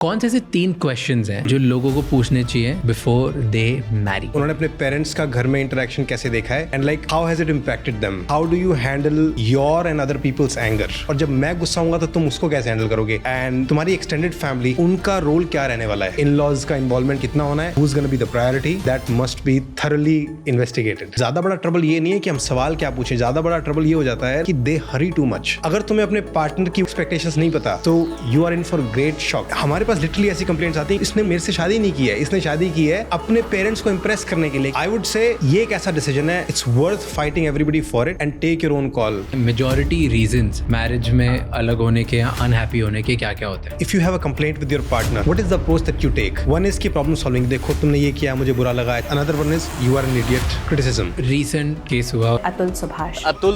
कौन से ऐसे 3 क्वेश्चंस हैं जो लोगों को पूछने चाहिए बिफोर दे मैरी? उन्होंने अपने पेरेंट्स का घर में इंटरेक्शन कैसे देखा है and like how has it impacted them, how do you handle your and other people's anger, और जब मैं गुस्सा हूंगा तो तुम उसको कैसे हैंडल करोगे, एंड तुम्हारी एक्सटेंडेड फैमिली उनका रोल क्या रहने वाला है, इन लॉज का इन्वॉल्वमेंट कितना होना है, who is gonna be the priority, that must B thoroughly investigated. ज्यादा बड़ा ट्रबल ये नहीं है कि हम सवाल क्या पूछें, ज्यादा बड़ा ट्रबल ये हो जाता है कि दे हरी टू मच। अगर तुम्हें अपने पार्टनर की एक्सपेक्टेशंस नहीं पता तो you are in for great shock. हमारे पास लिटरली ऐसी कंप्लेंट्स आती है, इसने मेरे से शादी नहीं की है, इसने शादी की है अपने पेरेंट्स को इंप्रेस करने के लिए। आई वुड से ये एक ऐसा डिसीजन है, it's worth fighting everybody for it and take your own call. Majority reasons marriage में अलग होने के या अनहैप्पी होने के क्या क्या होते हैं? If you have a complaint with your partner, what is the approach that you take? One is की प्रॉब्लम सॉल्विंग, देखो तुमने ये किया, मुझे बुरा लगा। Another one is you are an idiot, criticism. Recent case हुआ अतुल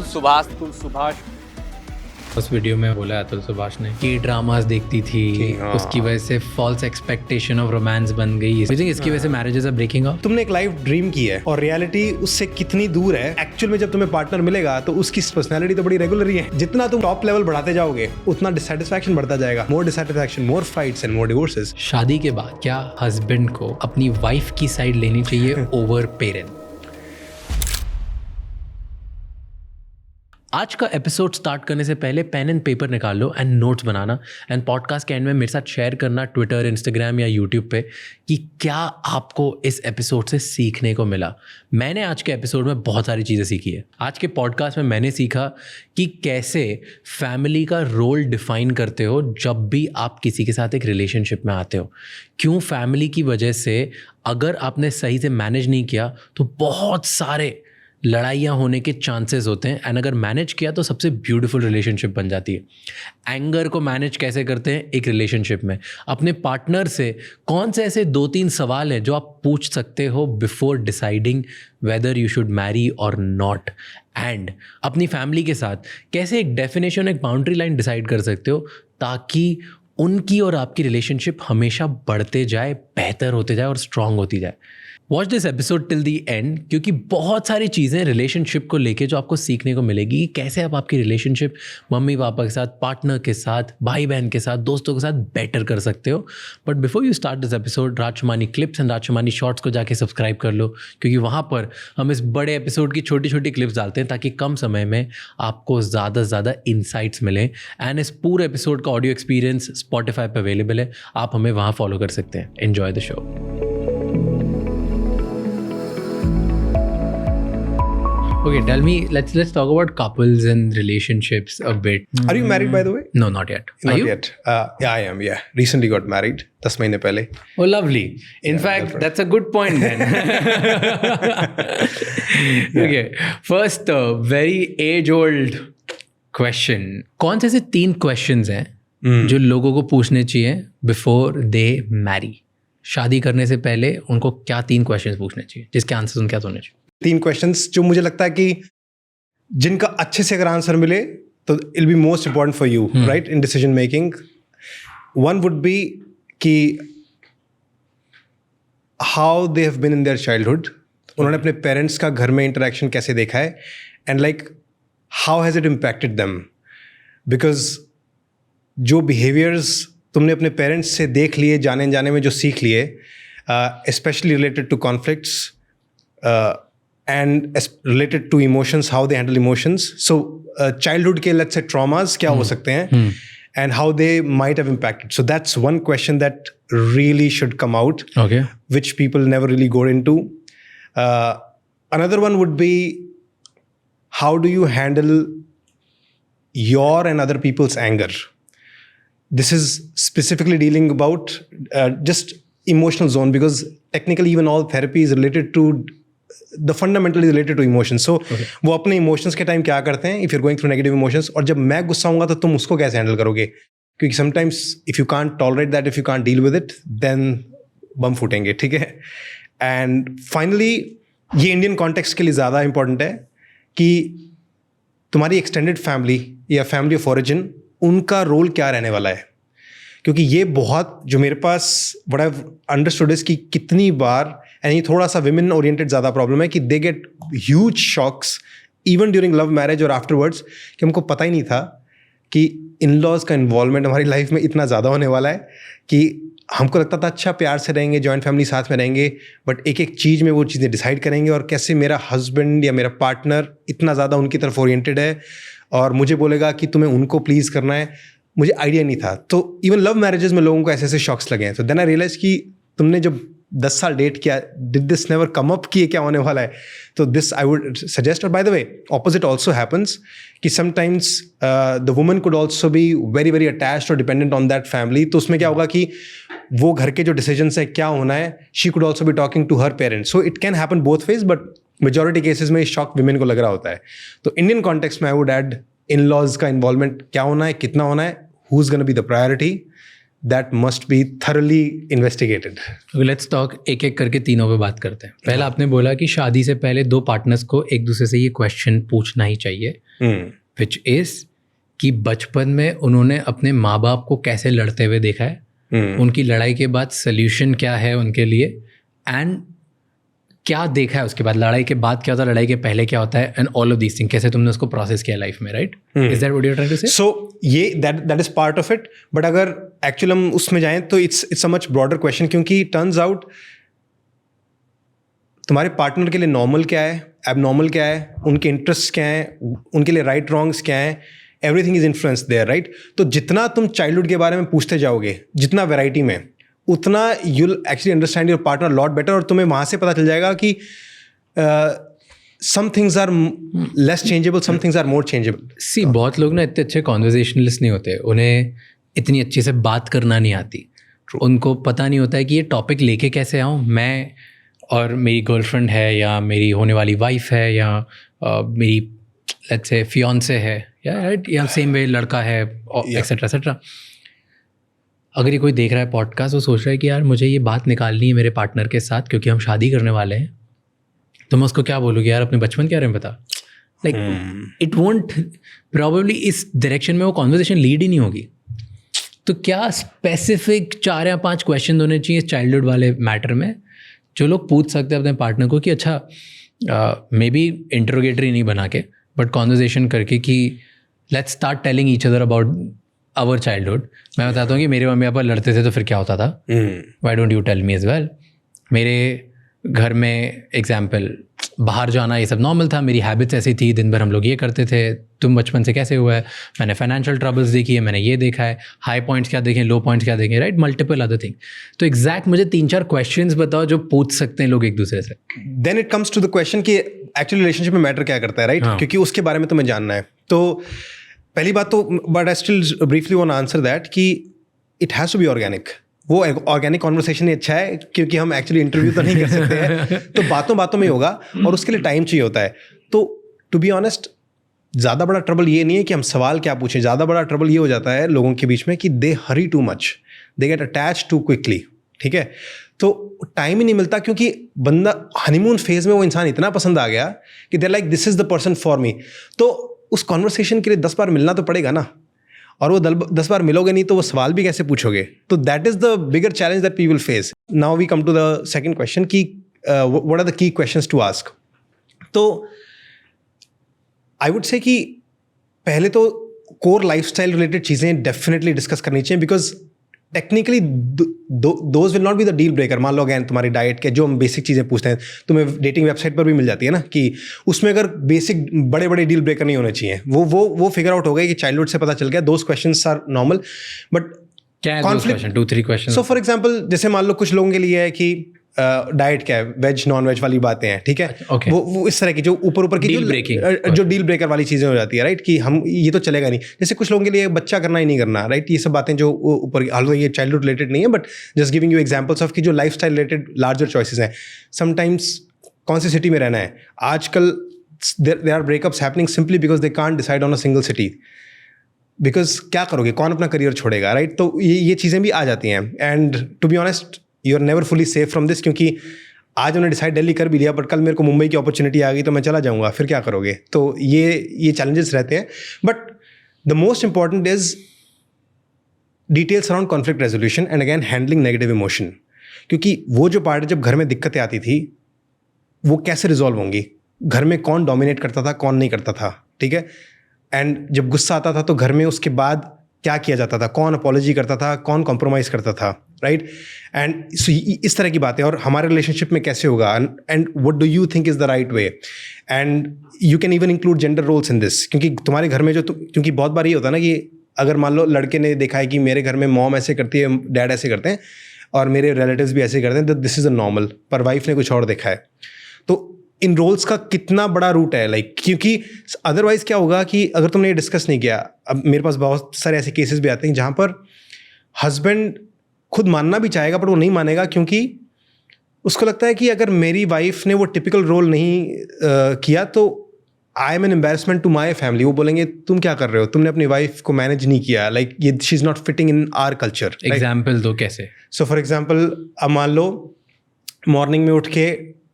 सुभाष उस वीडियो में बोला अतुल सुभाष ने कि ड्रामास देखती थी, उसकी वजह से फॉल्स एक्सपेक्टेशन ऑफ रोमांस बन गई। इसकी वजह से मैरिजेस आर ब्रेकिंग अप। तुमने एक लाइफ ड्रीम की है और रियलिटी उससे कितनी दूर है। एक्चुअल में जब तुम्हें पार्टनर मिलेगा तो उसकी पर्सनैलिटी तो बड़ी रेगुलर ही है। जितना तुम टॉप लेवल बढ़ाते जाओगे उतना डिससैटिस्फैक्शन बढ़ता जाएगा। More dissatisfaction, more fights and more divorces. शादी के बाद क्या हस्बैंड को अपनी वाइफ की साइड लेनी चाहिए ओवर पेरेंट? आज का एपिसोड स्टार्ट करने से पहले पेन एंड पेपर निकाल लो एंड नोट्स बनाना एंड पॉडकास्ट के एंड में मेरे साथ शेयर करना ट्विटर, इंस्टाग्राम या यूट्यूब पे कि क्या आपको इस एपिसोड से सीखने को मिला। मैंने आज के एपिसोड में बहुत सारी चीज़ें सीखी है। आज के पॉडकास्ट में मैंने सीखा कि कैसे फैमिली का रोल डिफाइन करते हो जब भी आप किसी के साथ एक रिलेशनशिप में आते हो। क्यों फैमिली की वजह से अगर आपने सही से मैनेज नहीं किया तो बहुत सारे लड़ाइयाँ होने के चांसेस होते हैं, एंड अगर मैनेज किया तो सबसे ब्यूटीफुल रिलेशनशिप बन जाती है। एंगर को मैनेज कैसे करते हैं एक रिलेशनशिप में? अपने पार्टनर से कौन से ऐसे 2-3 सवाल हैं जो आप पूछ सकते हो before deciding whether you should Mary और नॉट? एंड अपनी फैमिली के साथ कैसे एक डेफिनेशन, एक बाउंड्री लाइन डिसाइड कर सकते हो ताकि उनकी और आपकी रिलेशनशिप हमेशा बढ़ते जाए, बेहतर होते जाए और स्ट्रांग होती जाए। Watch this episode till the and, क्योंकि बहुत सारी चीज़ें रिलेशनशिप को लेके जो आपको सीखने को मिलेगी। कैसे आप आपकी रिलेशनशिप मम्मी पापा के साथ, पार्टनर के साथ, भाई बहन के साथ, दोस्तों के साथ बेटर कर सकते हो। But before you start this episode, राजशमानी clips and राजशमानी shorts को जाके सब्सक्राइब कर लो, क्योंकि वहाँ पर हम इस बड़े एपिसोड की छोटी छोटी क्लिप्स डालते हैं ताकि कम समय में आपको ज़्यादा से ज़्यादा इंसाइट्स मिलें। एंड इस पूरे एपिसोड का ऑडियो एक्सपीरियंस स्पॉटिफाई पर अवेलेबल है, आप हमें वहाँ फॉलो कर सकते हैं। Enjoy the show. Okay, tell me, let's talk about couples and relationships a bit. Are you married by the way? No, not yet. Not Are you? yet. Yeah, I am. Yeah, recently got married. 10 महीने पहले. Oh, lovely. In fact, that's a good point then. Okay, first, very age-old question. कौन से ऐसे 3 questions हैं जो लोगों को पूछने चाहिए before they marry? शादी करने से पहले उनको क्या 3 questions पूछने चाहिए जिसके आंसर उनके क्या होने चाहिए? 3 क्वेश्चंस जो मुझे लगता है कि जिनका अच्छे से अगर आंसर मिले तो it be most important for you, right, in decision making. One would be कि how they have been in their childhood, उन्होंने अपने पेरेंट्स का घर में इंटरेक्शन कैसे देखा है, and like how has it impacted them. Because जो बिहेवियर्स तुमने अपने पेरेंट्स से देख लिए, जाने जाने में जो सीख लिए, specially related to conflicts and as related to emotions, how they handle emotions. So childhood के let's say traumas क्या हो सकते हैं and how they might have impacted. So that's one question that really should come out, Okay. which people never really go into. Another one would be how do you handle your and other people's anger? This is specifically dealing about just emotional zone, because technically even all therapy is related to the fundamentally related to emotions. So वो अपने emotions के time क्या करते हैं, if you're going through negative emotions, और जब मैं गुस्सा हूँगा तो तुम उसको कैसे handle करोगे? क्योंकि sometimes if you can't tolerate that, if you can't deal with it, then बम फूटेंगे, ठीक है? And finally ये Indian context के लिए ज़्यादा important है कि तुम्हारी extended family या family of origin, उनका role क्या रहने वाला है। क्योंकि ये बहुत जो मेरे पास what I've understood is कि कितनी बार, एंड ये थोड़ा सा विमेन ओरिएंटेड ज़्यादा प्रॉब्लम है, कि they get huge shocks even during love marriage और आफ्टरवर्ड्स, कि हमको पता ही नहीं था कि इन लॉज का इन्वॉल्वमेंट हमारी लाइफ में इतना ज़्यादा होने वाला है कि हमको लगता था अच्छा प्यार से रहेंगे, जॉइंट फैमिली साथ में रहेंगे, बट एक एक चीज़ में वो चीज़ें डिसाइड करेंगे और कैसे मेरा हस्बैंड या मेरा पार्टनर इतना ज़्यादा उनकी तरफ ओरिएंटेड है और मुझे बोलेगा कि तुम्हें उनको प्लीज़ करना है, मुझे आइडिया नहीं था। तो इवन लव मैरिजेस में लोगों को ऐसे ऐसे शॉक्स लगे हैं। तो देन आई रियलाइज कि तुमने जब 10 साल डेट किया, did this never come up कि ये क्या होने वाला है? तो दिस आई वुड सजेस्ट। और by the way opposite also happens कि sometimes the woman could also be very very attached और डिपेंडेंट ऑन दैट फैमिली। तो उसमें क्या होगा कि वो घर के जो डिसीजंस है क्या होना है, she could also be talking to her parents. So it can happen both ways, but majority cases में शॉक विमेन को लग रहा होता है। तो इंडियन कॉन्टेक्स्ट में I would add in laws का इन्वॉल्वमेंट क्या होना है, कितना होना है, who is gonna be the priority, that must be thoroughly investigated. Let's talk, एक एक करके तीनों पे बात करते हैं। पहला आपने बोला कि शादी से पहले दो पार्टनर्स को एक दूसरे से ये क्वेश्चन पूछना ही चाहिए, विच इज कि बचपन में उन्होंने अपने माँ बाप को कैसे लड़ते हुए देखा है, उनकी लड़ाई के बाद सोल्यूशन क्या है उनके लिए, एंड क्या देखा है उसके बाद, लड़ाई के बाद क्या होता है, लड़ाई के पहले क्या होता है, and all of these thing कैसे तुमने उसको प्रोसेस किया लाइफ में, right? Is that what you are trying to say? So ये that is part of it, but अगर एक्चुअली हम उसमें जाएं तो it's a much broader question, क्योंकि टर्न्स आउट तुम्हारे पार्टनर के लिए नॉर्मल क्या है, एबनॉर्मल क्या है, उनके इंटरेस्ट क्या हैं, उनके लिए राइट रॉन्ग्स क्या हैं, everything is influence there, right? तो जितना तुम चाइल्डहुड के बारे में पूछते जाओगे, जितना वैरायटी में, उतना you'll actually understand your partner lot better, और तुम्हें वहाँ से पता चल जाएगा कि some things are less changeable, some things are more changeable. See बहुत लोग ना इतने अच्छे कॉन्वर्जेशनलिस्ट नहीं होते, उन्हें इतनी अच्छे से बात करना नहीं आती, उनको पता नहीं होता है कि ये टॉपिक लेके कैसे आऊँ मैं, और मेरी गर्लफ्रेंड है या मेरी होने वाली वाइफ है या मेरी लेट्स से फियांसे है या राइट, या सेम वे लड़का है एक्सेट्रा एक्सेट्रा। अगर ये कोई देख रहा है पॉडकास्ट, वो सोच रहा है कि यार मुझे ये बात निकालनी है मेरे पार्टनर के साथ क्योंकि हम शादी करने वाले हैं, तो मैं उसको क्या बोलूँगी यार अपने बचपन के बारे में बता, लाइक इट वोंट प्रॉबेबली इस डायरेक्शन में वो कॉन्वर्सेशन लीड ही नहीं होगी। तो क्या स्पेसिफिक 4 या 5 क्वेश्चन होने चाहिए चाइल्डहुड वाले मैटर में जो लोग पूछ सकते हैं अपने पार्टनर को कि अच्छा मे बी इंटरोगेटरी नहीं बना के बट कॉन्वर्सेशन करके कि let's start telling each other about our childhood. मैं बताता हूँ कि मेरे मम्मी पापा लड़ते थे तो फिर क्या होता था, why don't you tell me as well. मेरे घर में एग्जाम्पल बाहर जाना ये सब नॉर्मल था, मेरी हैबिट्स ऐसी थी, दिन भर हम लोग ये करते थे। तुम बचपन से कैसे हुआ है, मैंने फाइनेंशियल ट्रबल्स देखी है, मैंने ये देखा है, हाई पॉइंट्स क्या देखें, लो पॉइंट्स क्या देखें, राइट, मल्टीपल अदर थिंग। तो एग्जैक्ट मुझे 3-4 क्वेश्चंस बताओ जो पूछ सकते हैं लोग एक दूसरे से। Then it comes to the question कि एक्चुअली रिलेशनशिप में मैटर क्या करता है, राइट? क्योंकि उसके बारे में तुम्हें जानना है। तो पहली बात तो, but I still briefly want to answer that कि it has to be organic. वो ऑर्गेनिक कॉन्वर्सेशन ही अच्छा है, क्योंकि हम एक्चुअली इंटरव्यू तो नहीं कर सकते हैं, तो बातों बातों में होगा और उसके लिए टाइम चाहिए होता है। तो टू बी ऑनेस्ट, ज़्यादा बड़ा ट्रबल ये नहीं है कि हम सवाल क्या पूछें, ज़्यादा बड़ा ट्रबल ये हो जाता है लोगों के बीच में कि they hurry too much, they get attach too quickly, ठीक है? तो टाइम ही नहीं मिलता, क्योंकि बंदा हनीमून फेज में वो इंसान इतना पसंद आ गया कि they like this is the person for me. तो उस कॉन्वर्सेशन के लिए 10 बार मिलना तो पड़ेगा ना, और वो 10 बार मिलोगे नहीं तो वो सवाल भी कैसे पूछोगे? तो that is the bigger challenge that we will face. Now we come to the second question कि what are the key questions to ask. तो आई वुड से कि पहले तो कोर लाइफस्टाइल रिलेटेड चीज़ें डेफिनेटली डिस्कस करनी चाहिए, because technically those will not be the deal breaker. मान लो अगैन तुम्हारी डाइट के जो हम बेसिक चीज़ें पूछते हैं, तुम्हें डेटिंग वेबसाइट पर भी मिल जाती है ना, कि उसमें अगर बेसिक बड़े बड़े डील ब्रेकर नहीं होने चाहिए, वो फिगर आउट हो गए कि चाइल्डहुड से पता चल गया, those questions are normal. But क्या है 2-3 क्वेश्चन? सो फॉर एग्जाम्पल, जैसे मान लो कुछ लोगों के लिए है कि डाइट क्या है, वेज नॉन वेज वाली बातें हैं, ठीक है? Okay. वो इस तरह की जो ऊपर की जो डील ब्रेकर वाली चीज़ें हो जाती है, राइट, कि हम ये तो चलेगा नहीं। जैसे कुछ लोगों के लिए बच्चा करना ही नहीं करना, राइट, ये सब बातें जो ऊपर, हालांकि ये चाइल्डहुड रिलेटेड नहीं है, but just giving you examples of कि जो लाइफस्टाइल रिलेटेड लार्जर चॉइसेस हैं। समटाइम्स कौन सी सिटी में रहना है, आजकल there are breakups happening simply because they can't decide on a single city, because क्या करोगे, कौन अपना करियर छोड़ेगा, राइट? तो ये चीज़ें भी आ जाती हैं। And to be honest, you are never fully safe from this, क्योंकि आज उन्होंने डिसाइड दिल्ली कर भी लिया, बट कल मेरे को मुंबई की अपॉर्चुनिटी आ गई तो मैं चला जाऊंगा, फिर क्या करोगे? तो ये चैलेंजेस रहते हैं। But the most important is details around conflict resolution and again handling negative emotion, क्योंकि वो जो पार्ट जब घर में दिक्कतें आती थी वो कैसे रिजॉल्व होंगी, घर में कौन डोमिनेट करता था, कौन नहीं करता था, ठीक है? एंड जब गुस्सा आता था तो घर में उसके बाद क्या किया जाता था, कौन अपॉलॉजी करता था, कौन कॉम्प्रोमाइज़ करता था, राइट? एंड इस तरह की बातें, और हमारे रिलेशनशिप में कैसे होगा, and what do you think is the right way, and you can even include gender roles in this, क्योंकि तुम्हारे घर में जो क्योंकि बहुत बार ये होता है ना कि अगर मान लो लड़के ने देखा है कि मेरे घर में मॉम ऐसे करती है, डैड ऐसे करते हैं, और मेरे रिलेटिव्स भी ऐसे करते हैं, तो दिस इज़ अ नॉर्मल, पर वाइफ ने कुछ और देखा है। तो इन रोल्स का कितना बड़ा रूट है, लाइक क्योंकि अदरवाइज क्या होगा कि अगर तुमने ये डिस्कस नहीं किया, अब मेरे पास बहुत सारे ऐसे केसेस भी आते हैं जहाँ पर हस्बैंड खुद मानना भी चाहेगा पर वो नहीं मानेगा, क्योंकि उसको लगता है कि अगर मेरी वाइफ ने वो टिपिकल रोल नहीं किया तो I am an embarrassment to my family. वो बोलेंगे तुम क्या कर रहे हो, तुमने अपनी वाइफ को मैनेज नहीं किया, लाइक ये she is not fitting in our culture. Example दो कैसे? सो फॉर एग्जाम्पल, अब मान लो मॉर्निंग में उठ के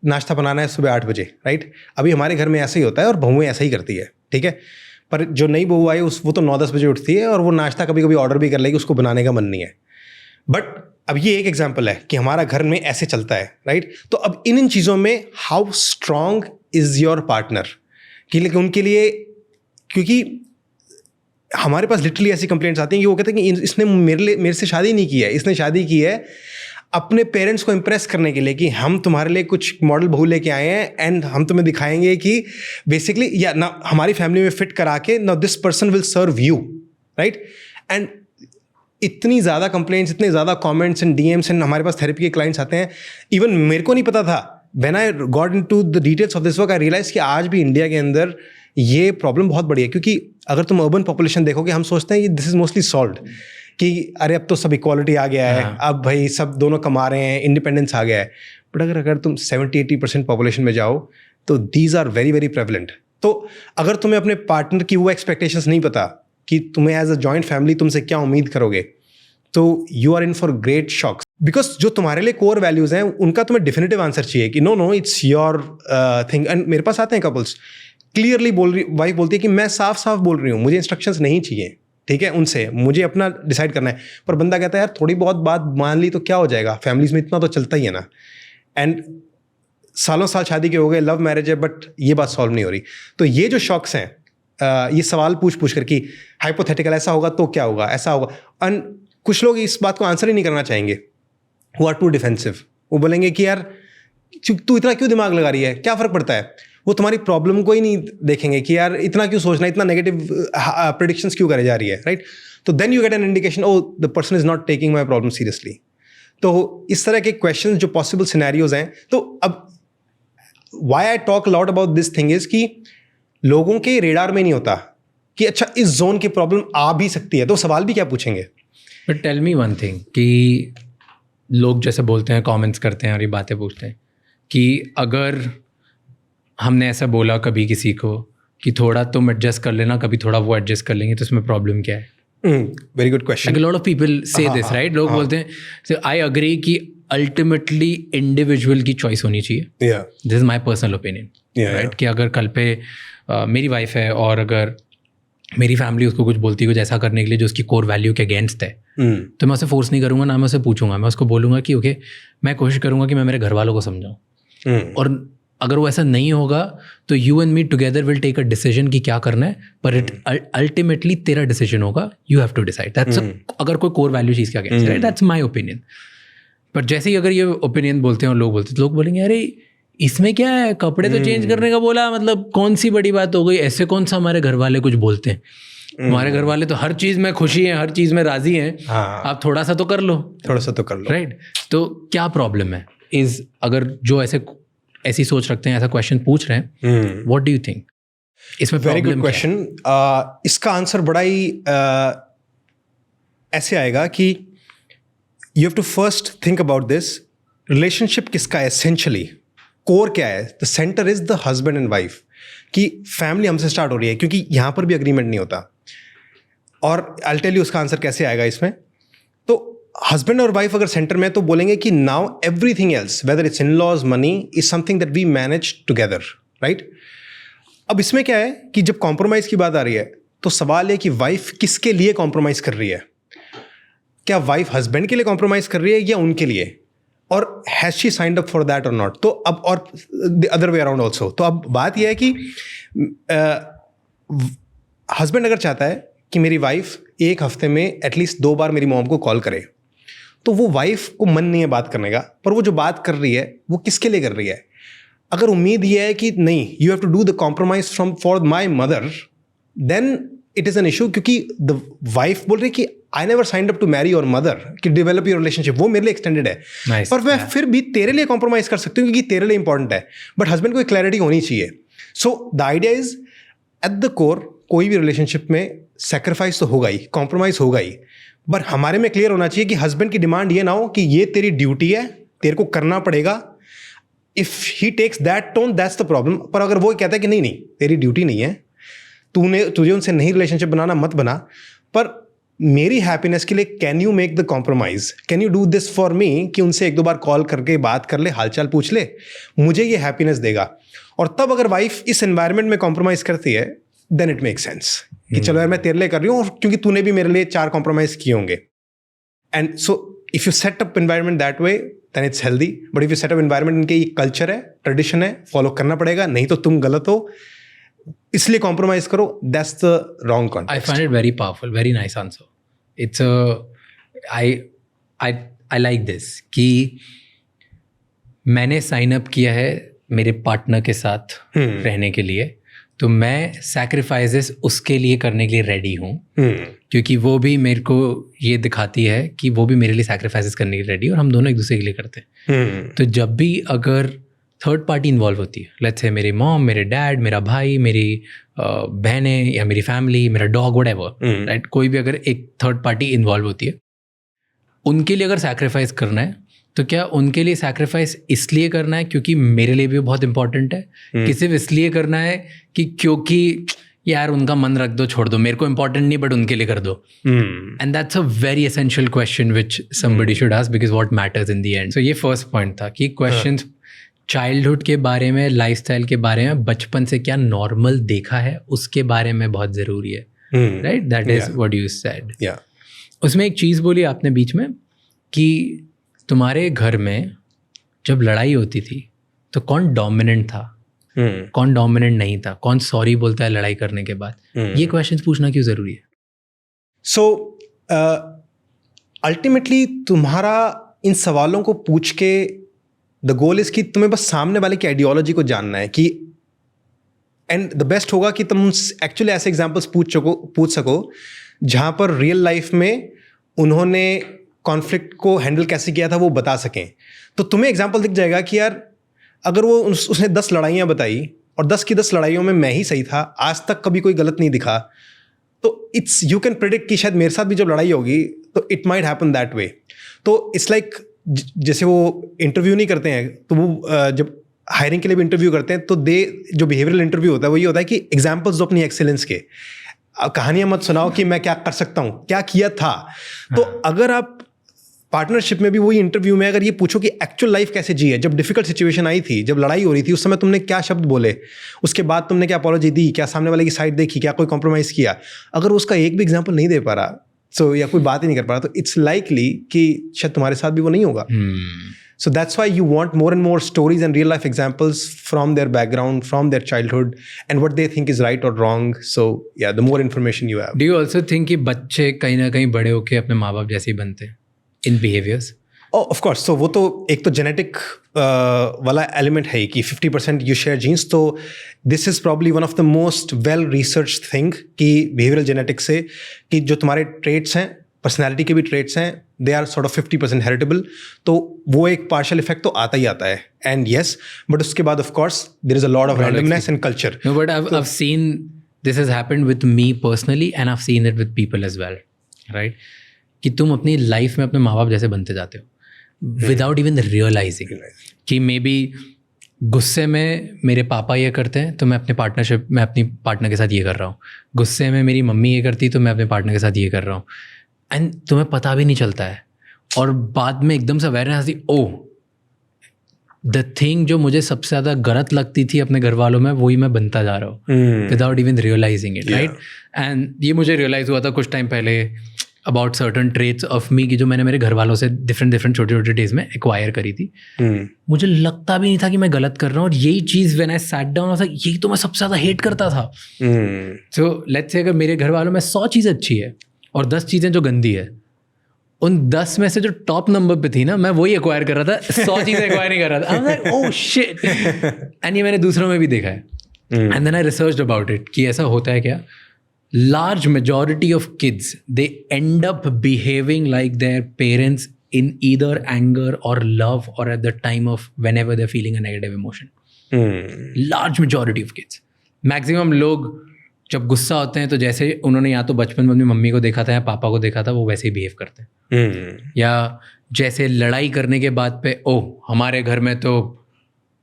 नाश्ता बनाना है सुबह 8 बजे, राइट? अभी हमारे घर में ऐसा ही होता है और बहुएं ऐसा ही करती है, ठीक है? पर जो नई बहू आई वो तो 9-10 बजे उठती है और वो नाश्ता कभी कभी ऑर्डर भी कर लेगी, उसको बनाने का मन नहीं है। बट अब ये एक एग्जाम्पल है कि हमारा घर में ऐसे चलता है, राइट? तो अब इन चीज़ों में how strong is your partner, कि लेकिन उनके लिए, क्योंकि हमारे पास लिटरली ऐसी कंप्लेंट्स आती हैं कि वो कहते हैं कि इसने मेरे से शादी नहीं की है, इसने शादी की है अपने पेरेंट्स को इम्प्रेस करने के लिए कि हम तुम्हारे लिए कुछ मॉडल बहू लेके आए हैं एंड हम तुम्हें दिखाएंगे कि बेसिकली या ना हमारी फैमिली में फिट करा के ना this person will serve you, right? And इतनी ज़्यादा कंप्लेंट्स, इतने ज़्यादा कमेंट्स एंड डीएम्स एंड हमारे पास थेरेपी के क्लाइंट्स आते हैं। इवन मेरे को नहीं पता था, when I got into the details of this work I realise कि आज भी इंडिया के अंदर ये प्रॉब्लम बहुत बड़ी है। क्योंकि अगर तुम अर्बन पॉपुलेशन देखोगे, हम सोचते हैं कि दिस इज मोस्टली सॉल्व्ड, कि अरे अब तो सब इक्वालिटी आ गया है, अब भाई सब दोनों कमा रहे हैं, इंडिपेंडेंस आ गया है। बट अगर तुम 70-80% पॉपुलेशन में जाओ तो these are very very prevalent. तो अगर तुम्हें अपने पार्टनर की वो एक्सपेक्टेशंस नहीं पता कि तुम्हें एज अ जॉइंट फैमिली तुमसे क्या उम्मीद करोगे, तो you are in for great shocks. Because जो तुम्हारे लिए कोर वैल्यूज़ हैं उनका तुम्हें डिफिनेटिव आंसर चाहिए कि no it's your thing. And मेरे पास आते हैं कपल्स, क्लियरली बोल रही, वाइफ बोलती है कि मैं साफ साफ बोल रही हूँ, मुझे इंस्ट्रक्शंस नहीं चाहिए, ठीक है, उनसे, मुझे अपना डिसाइड करना है। पर बंदा कहता है यार थोड़ी बहुत बात मान ली तो क्या हो जाएगा, फैमिलीज में इतना तो चलता ही है ना। एंड सालों साल शादी के हो गए, लव मैरिज है, बट ये बात सॉल्व नहीं हो रही। तो ये जो शॉक्स हैं, ये सवाल पूछ कर कि हाइपोथेटिकल ऐसा होगा तो क्या होगा, ऐसा होगा, एंड कुछ लोग इस बात को आंसर ही नहीं करना चाहेंगे, वो आर टू डिफेंसिव। वो बोलेंगे कि यार तू इतना क्यों दिमाग लगा रही है, क्या फ़र्क पड़ता है। वो तुम्हारी प्रॉब्लम को ही नहीं देखेंगे कि यार इतना क्यों सोचना, इतना नेगेटिव प्रेडिक्शंस क्यों करे जा रही है, राइट? तो then you get an indication, oh the person is not taking my problem seriously. तो इस तरह के क्वेश्चन जो पॉसिबल सिनेरियोज हैं, तो अब why I talk lot about this thing is कि लोगों के रेडार में नहीं होता कि अच्छा इस जोन की प्रॉब्लम आ भी सकती है, तो सवाल भी क्या पूछेंगे। But tell me one thing, कि लोग जैसे बोलते हैं, कमेंट्स करते हैं और ये बातें पूछते हैं कि अगर हमने ऐसा बोला कभी किसी को कि थोड़ा तुम एडजस्ट कर लेना, कभी थोड़ा वो एडजस्ट कर लेंगे, तो इसमें प्रॉब्लम क्या है? Very good question. Lot of people say this, right? लोग बोलते हैं, आई अग्री कि अल्टीमेटली इंडिविजुअल की चॉइस होनी चाहिए। This is my personal opinion, right? कि अगर कल पे मेरी वाइफ है और अगर मेरी फैमिली उसको कुछ बोलती है कुछ ऐसा करने के लिए जो उसकी कोर वैल्यू के अगेंस्ट है, तो मैं उसे फोर्स नहीं करूँगा, ना मैं उसे पूछूंगा। मैं उसको बोलूँगा कि ओके, मैं कोशिश करूँगा कि मैं मेरे घर वालों को समझाऊँ, और अगर वो ऐसा नहीं होगा तो you and me together will take a decision कि क्या करना है, पर इट अल्टीमेटली तेरा डिसीजन होगा, you have to decide. That's अगर कोई कोर वैल्यू चीज़ के अगेंस्ट है, राइट? That's my opinion. पर जैसे ही अगर ये ओपिनियन बोलते हैं और लोग बोलते हैं, तो लोग बोलेंगे अरे इसमें क्या है, कपड़े तो चेंज करने का बोला, मतलब कौन सी बड़ी बात हो गई, ऐसे कौन सा हमारे घर वाले कुछ बोलते हैं, हमारे घर वाले तो हर चीज़ में खुशी हैं, हर चीज़ में राजी हैं, आप थोड़ा सा तो कर लो, राइट? तो क्या प्रॉब्लम है इज, अगर जो ऐसी सोच रखते हैं, ऐसा क्वेश्चन पूछ रहे हैं, व्हाट डू यू थिंक इसमें? Very good question. इसका आंसर बड़ा ही ऐसे आएगा कि you have to first think about this, relationship किसका है, एसेंशियली कोर क्या है। The centre is the husband and wife, कि फैमिली हमसे स्टार्ट हो रही है, क्योंकि यहाँ पर भी अग्रीमेंट नहीं होता। और आई विल टेल यू उसका आंसर कैसे आएगा इसमें। तो हस्बैंड और वाइफ अगर सेंटर में, तो बोलेंगे कि now everything else, whether it's in laws, money, is something that we manage together, right? अब इसमें क्या है कि जब कॉम्प्रोमाइज़ की बात आ रही है, तो सवाल है कि वाइफ किसके लिए कॉम्प्रोमाइज़ कर रही है। क्या वाइफ हस्बैंड के लिए कॉम्प्रोमाइज़ कर रही है या उनके लिए, और has she signed up for that और नॉट। तो अब, और the other way around also. तो अब बात यह है कि हस्बैंड अगर चाहता है कि मेरी वाइफ एक हफ्ते में एटलीस्ट 2 बार मेरी मॉम को कॉल करे, तो वो वाइफ को मन नहीं है बात करने का, पर वो जो बात कर रही है वो किसके लिए कर रही है? अगर उम्मीद ये है कि नहीं, you have to do the compromise from for my mother, then it is an issue, क्योंकि द वाइफ बोल रही कि I never signed up to marry your mother, कि डेवलप योर रिलेशनशिप, वो मेरे लिए एक्सटेंडेड है। Nice, पर मैं फिर भी तेरे लिए कॉम्प्रोमाइज कर सकती हूँ क्योंकि तेरे लिए इंपॉर्टेंट है, बट हस्बैंड को एक क्लैरिटी होनी चाहिए। So the idea is eight the core, कोई भी रिलेशनशिप में सेक्रीफाइस तो होगा ही, कॉम्प्रोमाइज होगा ही, बट हमारे में क्लियर होना चाहिए कि हस्बैंड की डिमांड ये ना हो कि ये तेरी ड्यूटी है, तेरे को करना पड़ेगा। If he takes that tone, that's the problem. पर अगर वो कहता है कि नहीं नहीं तेरी ड्यूटी नहीं है, तुझे उनसे नहीं रिलेशनशिप बनाना, मत बना, पर मेरी हैप्पीनेस के लिए can you make the compromise, can you do this for me, कि उनसे एक दो बार कॉल करके बात कर ले, हालचाल पूछ ले, मुझे ये हैप्पीनेस देगा। और तब अगर वाइफ इस एनवायरनमेंट में कॉम्प्रोमाइज करती है, देन इट मेक सेंस कि चलो यार मैं तेरे लिए कर रही हूँ, और क्योंकि तूने भी मेरे लिए 4 कॉम्प्रोमाइज किए होंगे। And so if you set up environment that way, then it's healthy. But if you set up environment इनके ये कल्चर है, ट्रेडिशन है, फॉलो करना पड़ेगा, नहीं तो तुम गलत हो, इसलिए कॉम्प्रोमाइज करो, that's the wrong context. I find it very powerful, very nice answer. It's I like this कि मैंने साइन अप किया है मेरे पार्टनर के साथ रहने के लिए, तो मैं सैक्रिफाइसेस उसके लिए करने के लिए रेडी हूँ, क्योंकि वो भी मेरे को ये दिखाती है कि वो भी मेरे लिए सैक्रिफाइसेस करने के लिए रेडी है, और हम दोनों एक दूसरे के लिए करते हैं। तो जब भी अगर थर्ड पार्टी इन्वॉल्व होती है, लेट्स से मेरी मॉम, मेरे डैड, मेरा भाई, मेरी बहनें, या मेरी फैमिली, मेरा डॉग, व्हाटएवर, राइट, कोई भी अगर एक थर्ड पार्टी इन्वॉल्व होती है, उनके लिए अगर सैक्रिफाइस करना है, तो क्या उनके लिए सैक्रिफाइस इसलिए करना है क्योंकि मेरे लिए भी बहुत इंपॉर्टेंट है, कि सिर्फ इसलिए करना है कि क्योंकि यार उनका मन रख दो, छोड़ दो, मेरे को इंपॉर्टेंट नहीं बट उनके लिए कर दो? And that's a very essential question which somebody should ask, because what matters in the end. So ये फर्स्ट पॉइंट था कि क्वेश्चंस चाइल्डहुड के बारे में, लाइफस्टाइल के बारे में, बचपन से क्या नॉर्मल देखा है उसके बारे में बहुत ज़रूरी है, right? That is what you said. उसमें एक चीज़ बोली आपने बीच में कि तुम्हारे घर में जब लड़ाई होती थी तो कौन डोमिनेंट था, कौन डोमिनेंट नहीं था, कौन सॉरी बोलता है लड़ाई करने के बाद? ये क्वेश्चंस पूछना क्यों ज़रूरी है? सो अल्टीमेटली तुम्हारा इन सवालों को पूछ के द गोल इज कि तुम्हें बस सामने वाले की आइडियोलॉजी को जानना है, कि एंड द बेस्ट होगा कि तुम एक्चुअली ऐसे एग्जांपल्स पूछ सको जहां पर रियल लाइफ में उन्होंने कॉन्फ्लिक्ट को हैंडल कैसे किया था वो बता सकें। तो तुम्हें एग्जांपल दिख जाएगा कि यार अगर वो उसने 10 लड़ाइयाँ बताई और 10 की 10 लड़ाइयों में मैं ही सही था, आज तक कभी कोई गलत नहीं दिखा, तो इट्स यू कैन प्रेडिक्ट कि शायद मेरे साथ भी जब लड़ाई होगी तो it might happen that way. तो इट्स लाइक जैसे वो इंटरव्यू नहीं करते हैं, तो वो जब हायरिंग के लिए भी इंटरव्यू करते हैं, तो जो बिहेवियरल इंटरव्यू होता है वो ये होता है कि एग्जाम्पल्स दो अपनी एक्सेलेंस के, कहानियां मत सुनाओ कि मैं क्या कर सकता हूँ, क्या किया था। तो अगर आप पार्टनरशिप में भी वही इंटरव्यू में अगर ये पूछो कि एक्चुअल लाइफ कैसे जी है, जब डिफिकल्ट सिचुएशन आई थी, जब लड़ाई हो रही थी, उस समय तुमने क्या शब्द बोले, उसके बाद तुमने क्या अपॉलॉजी दी, क्या सामने वाले की साइड देखी, क्या कोई कॉम्प्रोमाइज़ किया, अगर उसका एक भी एग्जाम्पल नहीं दे पा रहा, या कोई बात ही नहीं कर पा रहा, तो इट्स लाइकली कि शायद तुम्हारे साथ भी वो नहीं होगा। So that's why you want more and more stories and real life examples from their background, from their childhood, and what they think is right or wrong. So yeah, the more information you have. Do you also think कि बच्चे कहीं ना कहीं बड़े होके अपने माँ बाप जैसे ही बनते हैं in behaviors? Oh, of course. So वो तो एक तो genetic वाला element है कि 50% you share genes. तो this is probably one of the most well researched thing कि behavioral genetics से कि जो तुम्हारे traits हैं, पर्सनैलिटी के भी ट्रेट्स हैं, they are sort of 50% heritable, तो वो एक पार्शियल इफेक्ट तो आता ही आता है। एंड येस, बट उसके बाद of course there is a lot of randomness and culture. No, but I've seen this has happened with me personally and I've seen it with people as well, right? कि तुम अपनी life में अपने माँ बाप जैसे बनते जाते हो विदाउट इवन रियलाइजिंग कि मे बी गुस्से में मेरे पापा ये करते हैं तो मैं अपने अपनी पार्टनर के साथ ये कर रहा हूँ, गुस्से में मेरी मम्मी ये करती तो मैं अपने पार्टनर के साथ ये कर रहा हूँ, एंड तुम्हें पता भी नहीं चलता है, और बाद में एकदम से अवेयरनेस आती, ओ द थिंग जो मुझे सबसे ज़्यादा गलत लगती थी अपने घर वालों में वही मैं बनता जा रहा हूँ without even realising it, right? And ये मुझे रियलाइज़ हुआ था कुछ टाइम पहले about certain traits of me की जो मैंने मेरे घर वालों से डिफरेंट छोटे छोटे डेज में एक्वायर करी थी। मुझे लगता भी नहीं था कि मैं गलत कर रहा हूँ, और यही चीज़ व्हेन आई सैट डाउन था, यही तो मैं सबसे ज़्यादा हेट करता था। सो लेट्स से अगर मेरे घर वालों में 100 चीज़ें अच्छी है और 10 चीज़ें जो गंदी है, उन 10 में से जो टॉप नंबर पे थी ना, मैं वही एक्वायर कर रहा था, 100 चीज़ें एक्वायर नहीं कर रहा था। I'm like, oh shit! And ये मैंने दूसरों में भी देखा है। And then I researched about it कि ऐसा होता है क्या। Large majority of kids, they end up behaving like their parents in either anger or love or at the time of whenever they're feeling a negative emotion. Large majority of kids. Maximum लोग जब गुस्सा होते हैं तो जैसे उन्होंने या तो बचपन में अपनी मम्मी को देखा था या पापा को देखा था, वो वैसे ही बिहेव करते हैं। या जैसे लड़ाई करने के बाद पे, ओह हमारे घर में तो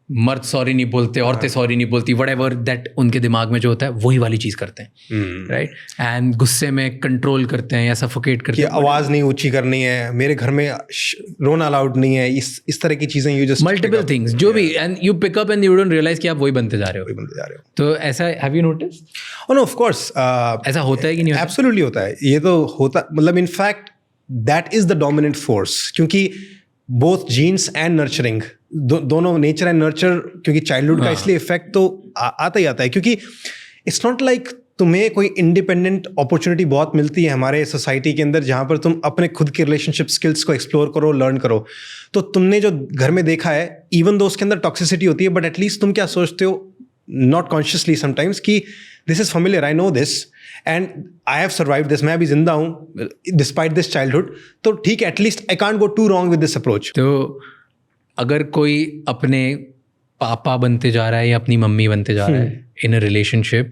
मर्द सॉरी नहीं बोलते, औरतें सॉरी नहीं बोलती, व्हाटएवर दैट उनके दिमाग में जो होता है वही वाली चीज़ करते हैं, राइट। एंड गुस्से में कंट्रोल करते हैं या सफोकेट करते हैं, आवाज़ नहीं ऊंची करनी है, मेरे घर में रोना अलाउड नहीं है, इस तरह की चीज़ें यू जस्ट मल्टीपल थिंग्स जो भी, and you pick up and you don't realise कि आप वही बनते जा रहे हो। तो ऐसा have you notice? Oh no, of course ऐसा होता है कि नहीं? एब्सोल्युटली होता है, ये तो होता, मतलब in fact that is the dominant force, क्योंकि बोथ जीन्स एंड नर्चरिंग, दोनों नेचर एंड नर्चर, क्योंकि चाइल्डहुड का इसलिए इफेक्ट तो आता ही आता है, क्योंकि इट्स नॉट लाइक तुम्हें कोई इंडिपेंडेंट अपॉर्चुनिटी बहुत मिलती है हमारे सोसाइटी के अंदर जहाँ पर तुम अपने खुद के रिलेशनशिप स्किल्स को एक्सप्लोर करो, लर्न करो। तो तुमने जो घर में देखा है, इवन दो उसके अंदर टॉक्सिसिटी होती है, बट एटलीस्ट तुम क्या सोचते हो, नॉट कॉन्शियसली समटाइम्स, कि this is familiar, I know this and I have survived this, मैं अभी जिंदा हूँ डिस्पाइट दिस चाइल्डहुड, तो ठीक है, at least I can't go too wrong with this approach. तो अगर कोई अपने पापा बनते जा रहा है या अपनी मम्मी बनते जा रहा है इन अ रिलेशनशिप,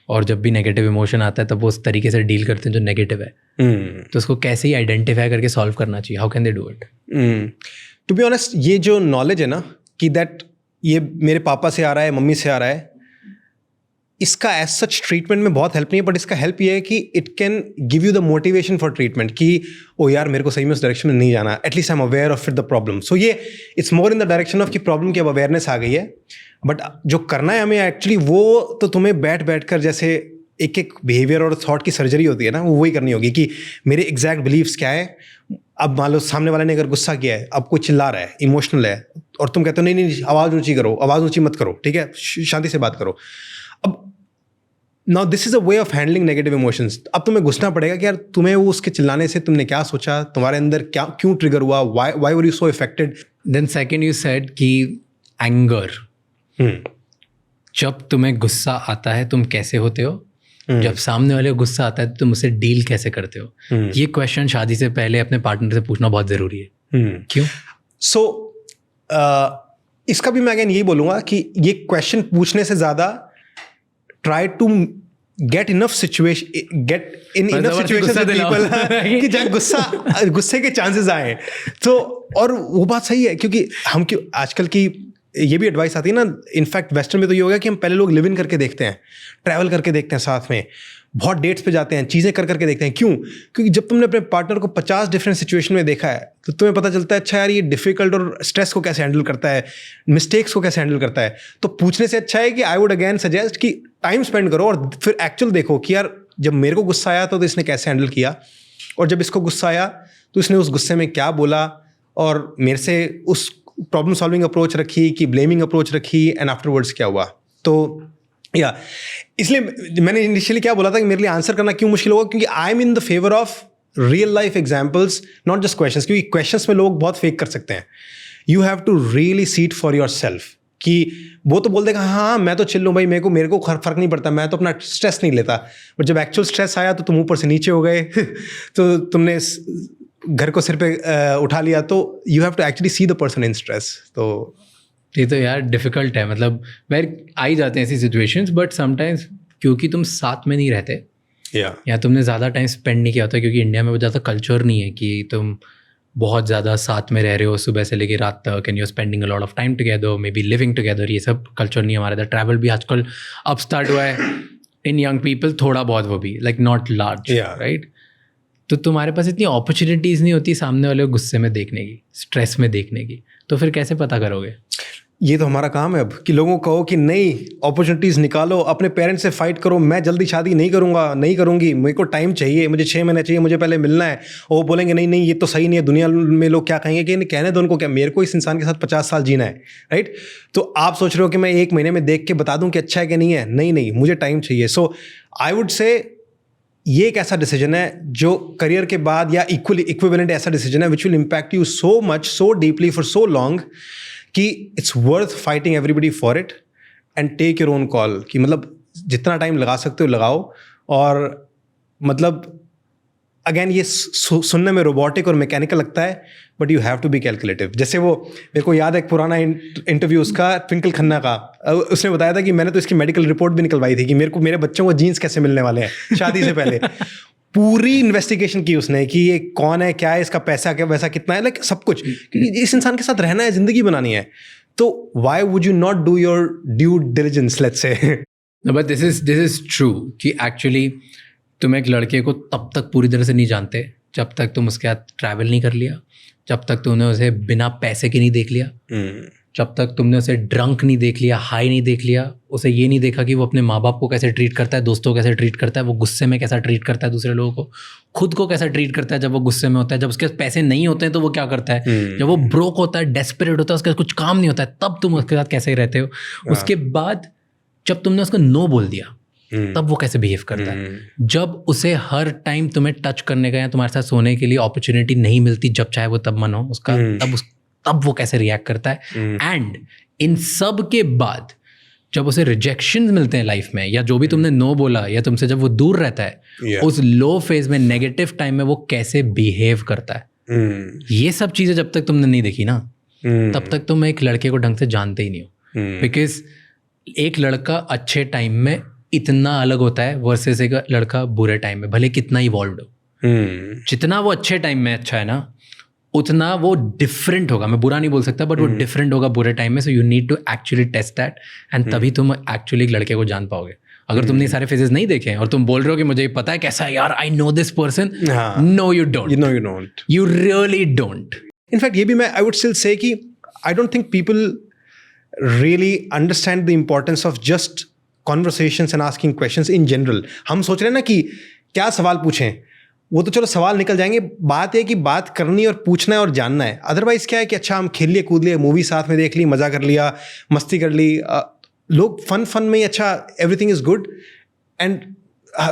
और जब भी नेगेटिव इमोशन आता है तब वो उस तरीके से डील करते हैं जो नेगेटिव है, तो उसको कैसे ही आइडेंटिफाई करके सॉल्व करना चाहिए? How can they do it? To be honest, ये जो नॉलेज है ना कि दैट ये मेरे पापा से आ रहा है, मम्मी से आ रहा है, इसका एज सच ट्रीटमेंट में बहुत हेल्प नहीं है, बट इसका हेल्प ये है कि it can give you the motivation for treatment कि ओ यार मेरे को सही में उस डायरेक्शन में नहीं जाना, at least I am aware of it the problem. So ये it's more in the direction of कि प्रॉब्लम की अब अवेयरनेस आ गई है, बट जो करना है हमें एक्चुअली वो तो तुम्हें बैठ कर जैसे एक एक बिहेवियर और थॉट की सर्जरी होती है ना, वो वही करनी होगी कि मेरे एग्जैक्ट बिलीव्स क्या है। अब मान लो सामने वाले ने अगर गुस्सा किया है, अब कोई चिल्ला रहा है, इमोशनल है, और तुम कहते हो नहीं नहीं आवाज़ ऊँची करो, आवाज़ ऊँची मत करो, ठीक है, शांति से बात करो। अब now this is a way of handling negative emotions. अब तुम्हें घुसना पड़ेगा कि यार तुम्हें वो उसके चिल्लाने से तुमने क्या सोचा, तुम्हारे अंदर क्या क्यों ट्रिगर हुआ, why were you so affected. Then second you said कि एंगर, जब तुम्हें गुस्सा आता है तुम कैसे होते हो, जब सामने वाले को गुस्सा आता है तो तुम उससे डील कैसे करते हो। ये क्वेश्चन शादी से पहले अपने पार्टनर से पूछना बहुत ज़रूरी है। क्यों? सो इसका भी मैं अगेन यही बोलूँगा कि ये क्वेश्चन पूछने से ज़्यादा try to get enough situation, get in enough situation people कि जब गुस्से के चांसेस आए तो, और वो बात सही है, क्योंकि हम क्यों आजकल की ये भी एडवाइस आती है ना, इनफैक्ट वेस्टर्न में तो ये होगा कि हम पहले लोग लिव इन करके देखते हैं, ट्रैवल करके देखते हैं, साथ में बहुत डेट्स पे जाते हैं, चीज़ें करके देखते हैं। क्यों? क्योंकि जब तुमने अपने पार्टनर को 50 डिफरेंट सिचुएशन में देखा है तो तुम्हें पता चलता है अच्छा यार ये डिफिकल्ट और स्ट्रेस को कैसे हैंडल करता है, मिस्टेक्स को कैसे हैंडल करता है। तो पूछने से अच्छा है कि आई वुड अगेन सजेस्ट कि टाइम स्पेंड करो और फिर एक्चुअल देखो कि यार जब मेरे को गुस्सा आया तो इसने कैसे हैंडल किया, और जब इसको गुस्सा आया तो इसने उस गुस्से में क्या बोला, और मेरे से उस प्रॉब्लम सॉल्विंग अप्रोच रखी कि ब्लेमिंग अप्रोच रखी, एंड आफ्टरवर्ड्स क्या हुआ। तो या इसलिए मैंने इनिशियली क्या बोला था कि मेरे लिए आंसर करना क्यों मुश्किल होगा, क्योंकि I am in the favour of real life examples, not just questions, क्योंकि क्वेश्चंस में लोग बहुत फेक कर सकते हैं। You have to really see it for your self, कि वो तो बोल देगा हाँ मैं तो चिल लूँ भाई, मेरे को फर्क नहीं पड़ता, मैं तो अपना स्ट्रेस नहीं लेता, बट जब एक्चुअल स्ट्रेस आया तो तुम ऊपर से नीचे हो गए तो तुमने घर को सिर पे उठा लिया, तो you have to actually see the person in stress. तो ये तो यार डिफ़िकल्ट है, मतलब वह आ ही जाते हैं ऐसी सिचुएशंस, बट समटाइम्स क्योंकि तुम साथ में नहीं रहते या तुमने ज़्यादा टाइम स्पेंड नहीं किया होता, क्योंकि इंडिया में वो ज़्यादा कल्चर नहीं है कि तुम बहुत ज़्यादा साथ में रह रहे हो सुबह से लेकर रात तक, and you are spending a lot of time together, maybe living together, ये सब कल्चर नहीं है हमारे इधर। ट्रैवल भी आजकल अब स्टार्ट हुआ है इन यंग पीपल, थोड़ा बहुत, वो भी लाइक नॉट लार्ज, राइट। तो तुम्हारे पास इतनी अपॉर्चुनिटीज़ नहीं होती सामने वाले को गुस्से में देखने की, स्ट्रेस में देखने की, तो फिर कैसे पता करोगे? ये तो हमारा काम है अब कि लोगों को कहो कि नहीं, अपॉर्चुनिटीज़ निकालो, अपने पेरेंट्स से फाइट करो, मैं जल्दी शादी नहीं करूँगा, नहीं करूँगी, मेरे को टाइम चाहिए, मुझे 6 महीने चाहिए, मुझे पहले मिलना है। वो बोलेंगे नहीं नहीं ये तो सही नहीं है, दुनिया में लोग क्या कहेंगे, कि कहने दो उनको, क्या मेरे को इस इंसान के साथ 50 साल जीना है, राइट। तो आप सोच रहे हो कि मैं 1 महीने में देख के बता दूँ कि अच्छा है कि नहीं है, नहीं नहीं, मुझे टाइम चाहिए। सो आई वुड से ये एक ऐसा डिसीजन है जो करियर के बाद या इक्विवेलेंट ऐसा डिसीजन है which will impact you so much, so deeply, for so long कि it's worth fighting everybody for it and take your own call. कि मतलब जितना टाइम लगा सकते हो लगाओ. और मतलब अगेन ये सुनने में रोबोटिक और मैकेनिकल लगता है, but you have to be calculative. जैसे वो मेरे को याद है एक पुराना इंटरव्यू उसका ट्विंकल खन्ना का, उसने बताया था कि मैंने तो इसकी मेडिकल रिपोर्ट भी निकलवाई थी कि मेरे को मेरे बच्चों को जीन्स कैसे मिलने वाले हैं शादी से पहले. पूरी इन्वेस्टिगेशन की उसने कि ये कौन है, क्या है, इसका पैसा क्या वैसा कितना है, लाइक सब कुछ, क्योंकि इस इंसान के साथ रहना है, जिंदगी बनानी है. तो why would you not do your due diligence, let's say. But this is true कि एक्चुअली तुम एक लड़के को तब तक पूरी तरह से नहीं जानते जब तक तुम उसके साथ ट्रैवल नहीं कर लिया, जब तक तुमने उसे बिना पैसे के नहीं देख लिया, जब तक तुमने उसे ड्रंक नहीं देख लिया, हाई नहीं देख लिया, उसे ये नहीं देखा कि वो अपने माँ बाप को कैसे ट्रीट करता है, दोस्तों को कैसे ट्रीट करता है, वो गुस्से में कैसा ट्रीट करता है दूसरे लोगों को, खुद को कैसा ट्रीट करता है जब वो गुस्से में होता है, जब उसके पास पैसे नहीं होते हैं तो वो क्या करता है, जब वो ब्रोक होता है, डेस्परेट होता है, उसके कुछ काम नहीं होता है, तब तुम उसके साथ कैसे रहते हो. उसके बाद जब तुमने उसको नो बोल दिया तब वो कैसे बिहेव करता है, जब उसे हर टाइम तुम्हें टच करने का या तुम्हारे साथ सोने के लिए अपॉर्चुनिटी नहीं मिलती, जब चाहे वो तब मन हो उसका, तब वो कैसे रिएक्ट करता है. एंड इन सब के बाद जब उसे रिजेक्शन मिलते हैं लाइफ में, या जो भी तुमने नो बोला, या तुमसे जब वो दूर रहता है, उस लो फेज में, नेगेटिव टाइम में वो कैसे बिहेव करता है. ये सब चीजें जब तक तुमने नहीं देखी ना, तब तक तुम एक लड़के को ढंग से जानते ही नहीं हो. बिकॉज एक लड़का अच्छे टाइम में इतना अलग होता है वर्सेस एक लड़का बुरे टाइम में, भले कितना इवॉल्व्ड हो. जितना वो अच्छे टाइम में अच्छा है ना, उतना वो डिफरेंट होगा. मैं बुरा नहीं बोल सकता, बट वो डिफरेंट होगा बुरे टाइम में. So you need to actually test that, and तभी तुम एक्चुअली एक लड़के को जान पाओगे. अगर तुमने सारे फेजेस नहीं देखे हैं और तुम बोल रहे हो कि मुझे पता है कैसा है यार, I know this person, no you don't, you really don't. In fact ये भी मैं आई वुड स्टिल से कि I don't think people really understand the importance of just conversations and asking questions in general. हम सोच रहे हैं ना कि क्या सवाल पूछें, वो तो चलो सवाल निकल जाएंगे. बात है कि बात करनी और पूछना है और जानना है. अदरवाइज क्या है कि अच्छा हम खेल लिए, कूद लिए, मूवी साथ में देख ली, मजा कर लिया, मस्ती कर ली, लोग फन में ही अच्छा everything is good and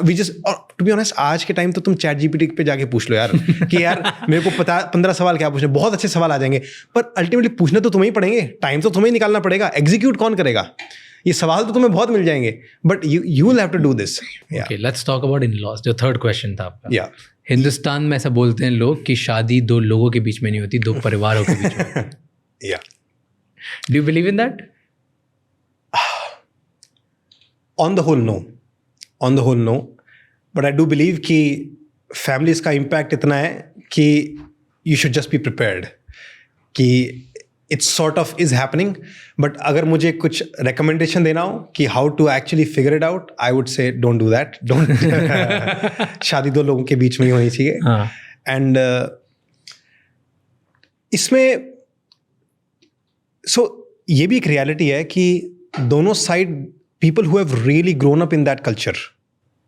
we just. और टू बी ऑनेस्ट आज के टाइम तो तुम चैट जीपीटी पे जाके पूछ लो यार कि यार मेरे को 15 सवाल क्या पूछने, बहुत अच्छे सवाल आ जाएंगे. पर अल्टीमेटली पूछने तो तुम्हें ही पड़ेंगे, टाइम तो तुम्हें ही निकालना पड़ेगा. एग्जीक्यूट कौन करेगा? ये सवाल तो तुम्हें बहुत मिल जाएंगे, but you will have to do this. Okay, let's talk about in laws. जो थर्ड क्वेश्चन था आपका. या हिंदुस्तान में ऐसा बोलते हैं लोग कि शादी दो लोगों के बीच में नहीं होती, दो परिवारों के बीच में. या do you believe in that? On the whole no, but I do believe कि फैमिलीज का इम्पैक्ट इतना है कि you should just be prepared कि it's sort of is happening. But अगर मुझे कुछ रिकमेंडेशन देना हो कि how to actually figure it out, I would say don't do that. Don't शादी दो लोगों के बीच में ही होनी चाहिए. एंड इसमें ये भी एक रियलिटी है कि दोनों side people who have really grown up in that culture,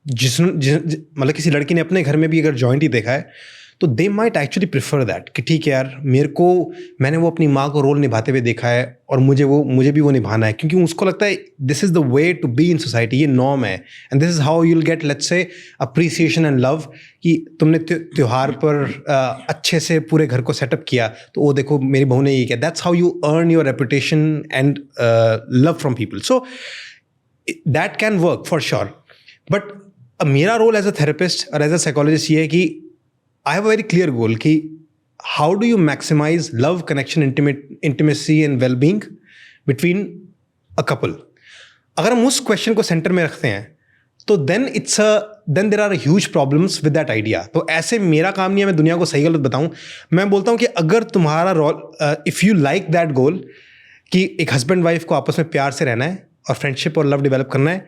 मतलब किसी लड़की ने अपने घर में भी अगर जॉइंट ही देखा है तो they might actually prefer that कि ठीक है यार, मैंने वो अपनी माँ को रोल निभाते हुए देखा है और मुझे भी वो निभाना है, क्योंकि उसको लगता है this is the way to be in society, ये नॉर्म है. And this is how you will get let's say appreciation and love. कि तुमने त्योहार पर अच्छे से पूरे घर को सेटअप किया तो वो देखो मेरी बहू ने ये किया. That's how you earn your reputation and love from people. So that can work for sure. But मेरा रोल एज अ थेरेपिस्ट और एज अ साइकोलॉजिस्ट ये है कि I have a very clear goal कि how do you maximize love, connection, intimacy and well-being between a couple. अगर हम उस question को सेंटर में रखते हैं तो then there are huge problems with that idea. तो ऐसे मेरा काम नहीं है मैं दुनिया को सही गलत बताऊं. मैं बोलता हूं कि अगर तुम्हारा role, if you like that goal कि एक हस्बैंड वाइफ को आपस में प्यार से रहना है और फ्रेंडशिप और लव डेवलप करना है,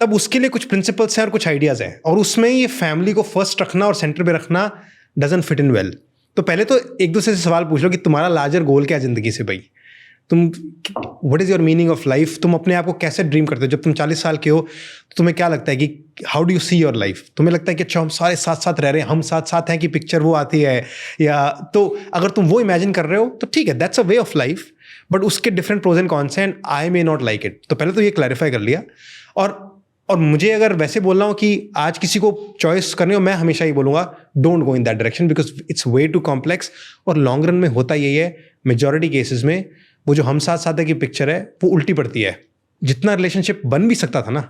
तब उसके लिए कुछ प्रिंसिपल्स हैं और कुछ आइडियाज़ हैं. और उसमें ये फैमिली को फर्स्ट रखना और सेंटर पे रखना डजंट फिट इन वेल. तो पहले तो एक दूसरे से सवाल पूछ लो कि तुम्हारा लार्जर गोल क्या है ज़िंदगी से भाई. तुम what is your meaning of life? तुम अपने आप को कैसे ड्रीम करते हो? जब तुम 40 साल के हो तो तुम्हें क्या लगता है कि how do you see your life? तुम्हें लगता है कि अच्छा हम सारे साथ साथ रह रहे हैं, हम साथ साथ हैं कि पिक्चर वो आती है, या तो अगर तुम वो इमेजिन कर रहे हो तो ठीक है, that's a way of life. But उसके डिफरेंट प्रोज एंड कॉन्स हैं and I may not like it. तो पहले तो ये क्लैरिफाई कर लिया. और और मुझे अगर वैसे बोलना हो कि आज किसी को चॉइस करनी हो, मैं हमेशा ही बोलूँगा don't go in that direction because it's way too complex. और लॉन्ग रन में होता यही है, मेजॉरिटी केसेस में वो जो हम साथ साथ की पिक्चर है वो उल्टी पड़ती है। जितना रिलेशनशिप बन भी सकता था ना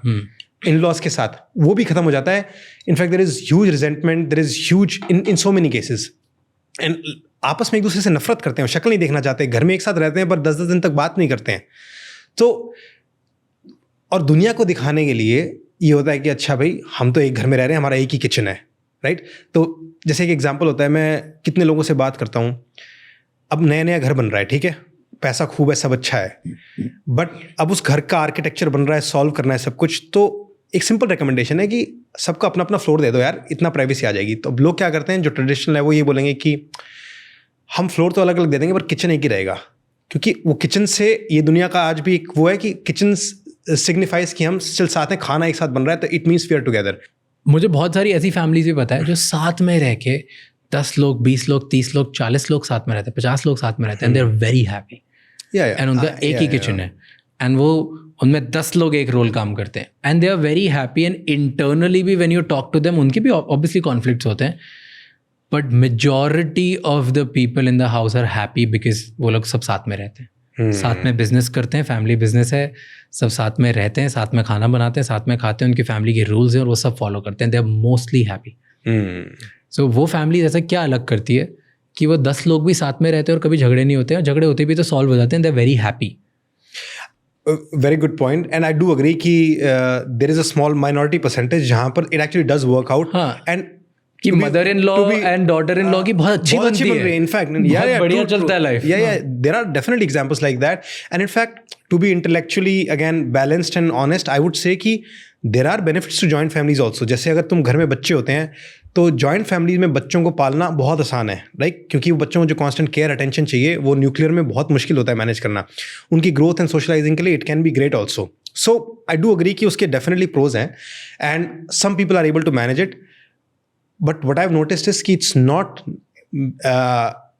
इन लॉज के साथ, वो भी खत्म हो जाता है। In fact there is huge resentment, there is huge in so many cases, and आपस में एक दूसरे से नफरत करते हैं, शक्ल नहीं देखना चाहते, घर में एक साथ रहते हैं पर 10-10 दिन तक बात नहीं करते हैं। तो और दुनिया को दिखाने के लिए ये होता है कि अच्छा भाई हम तो एक घर में रह रहे हैं, हमारा एक ही किचन है, राइट। तो जैसे एक एग्जांपल होता है, मैं कितने लोगों से बात करता हूँ, अब नया नया घर बन रहा है, ठीक है, पैसा खूब है, सब अच्छा है, बट अब उस घर का आर्किटेक्चर बन रहा है, सॉल्व करना है सब कुछ, तो एक सिंपल रिकमेंडेशन है कि सबको अपना अपना फ्लोर दे दो यार, इतना प्राइवेसी आ जाएगी। तो अब लोग क्या करते हैं, जो ट्रेडिशनल है वो ये बोलेंगे कि हम फ्लोर तो अलग अलग दे देंगे पर किचन एक ही रहेगा, क्योंकि वो किचन से ये दुनिया का आज भी एक वो है कि किचन सिग्निफाइज कि हम स्टिल साथ हैं, खाना एक साथ बन रहा है, तो it means we are together. मुझे बहुत सारी ऐसी फैमिलीज भी पता है जो साथ में रह के 10 लोग, 20 लोग, 30 लोग, 40 लोग साथ में रहते हैं, 50 लोग साथ में रहते हैं, and they are very happy, and उनका एक ही किचन है, एंड वो उनमें 10 लोग एक रोल काम करते हैं, and they are very happy. And internally भी when you talk to them, उनके भी ऑब्वियसली कॉन्फ्लिक्ट्स होते हैं, but majority of the people in the house are happy because वो लोग सब साथ में रहते हैं, साथ में बिजनेस करते हैं, फैमिली बिजनेस है, सब साथ में रहते हैं, साथ में खाना बनाते हैं, साथ में खाते हैं, उनकी फैमिली के रूल्स हैं और वो सब फॉलो करते हैं, दे आर मोस्टली हैप्पी। सो वो फैमिली ऐसा क्या अलग करती है कि वो 10 लोग भी साथ में रहते हैं और कभी झगड़े नहीं होते हैं, झगड़े होते भी तो सॉल्व हो जाते हैं, they are very happy. Very good point, and I do agree कि there is a small minority percentage जहाँ पर it actually does work out, and कि mother in law and daughter in law की बहुत अच्छी बनती है, इनफैक्ट बढ़िया चलता है life. There are definitely examples like that, and in fact to be intellectually again balanced and honest, I would say कि there are benefits to joint families also. जैसे अगर तुम घर में बच्चे होते हैं तो जॉइंट फैमिलीज में बच्चों को पालना बहुत आसान है, राइट, क्योंकि वो बच्चों को जो कांस्टेंट केयर अटेंशन चाहिए वो न्यूक्लियर में बहुत मुश्किल होता है मैनेज करना। उनकी ग्रोथ एंड सोशलाइजिंग के लिए it can be great also. So I do agree कि उसके डेफिनेटली प्रोज हैं, and some people are able to manage it, but what I have noticed is कि इट्स नॉट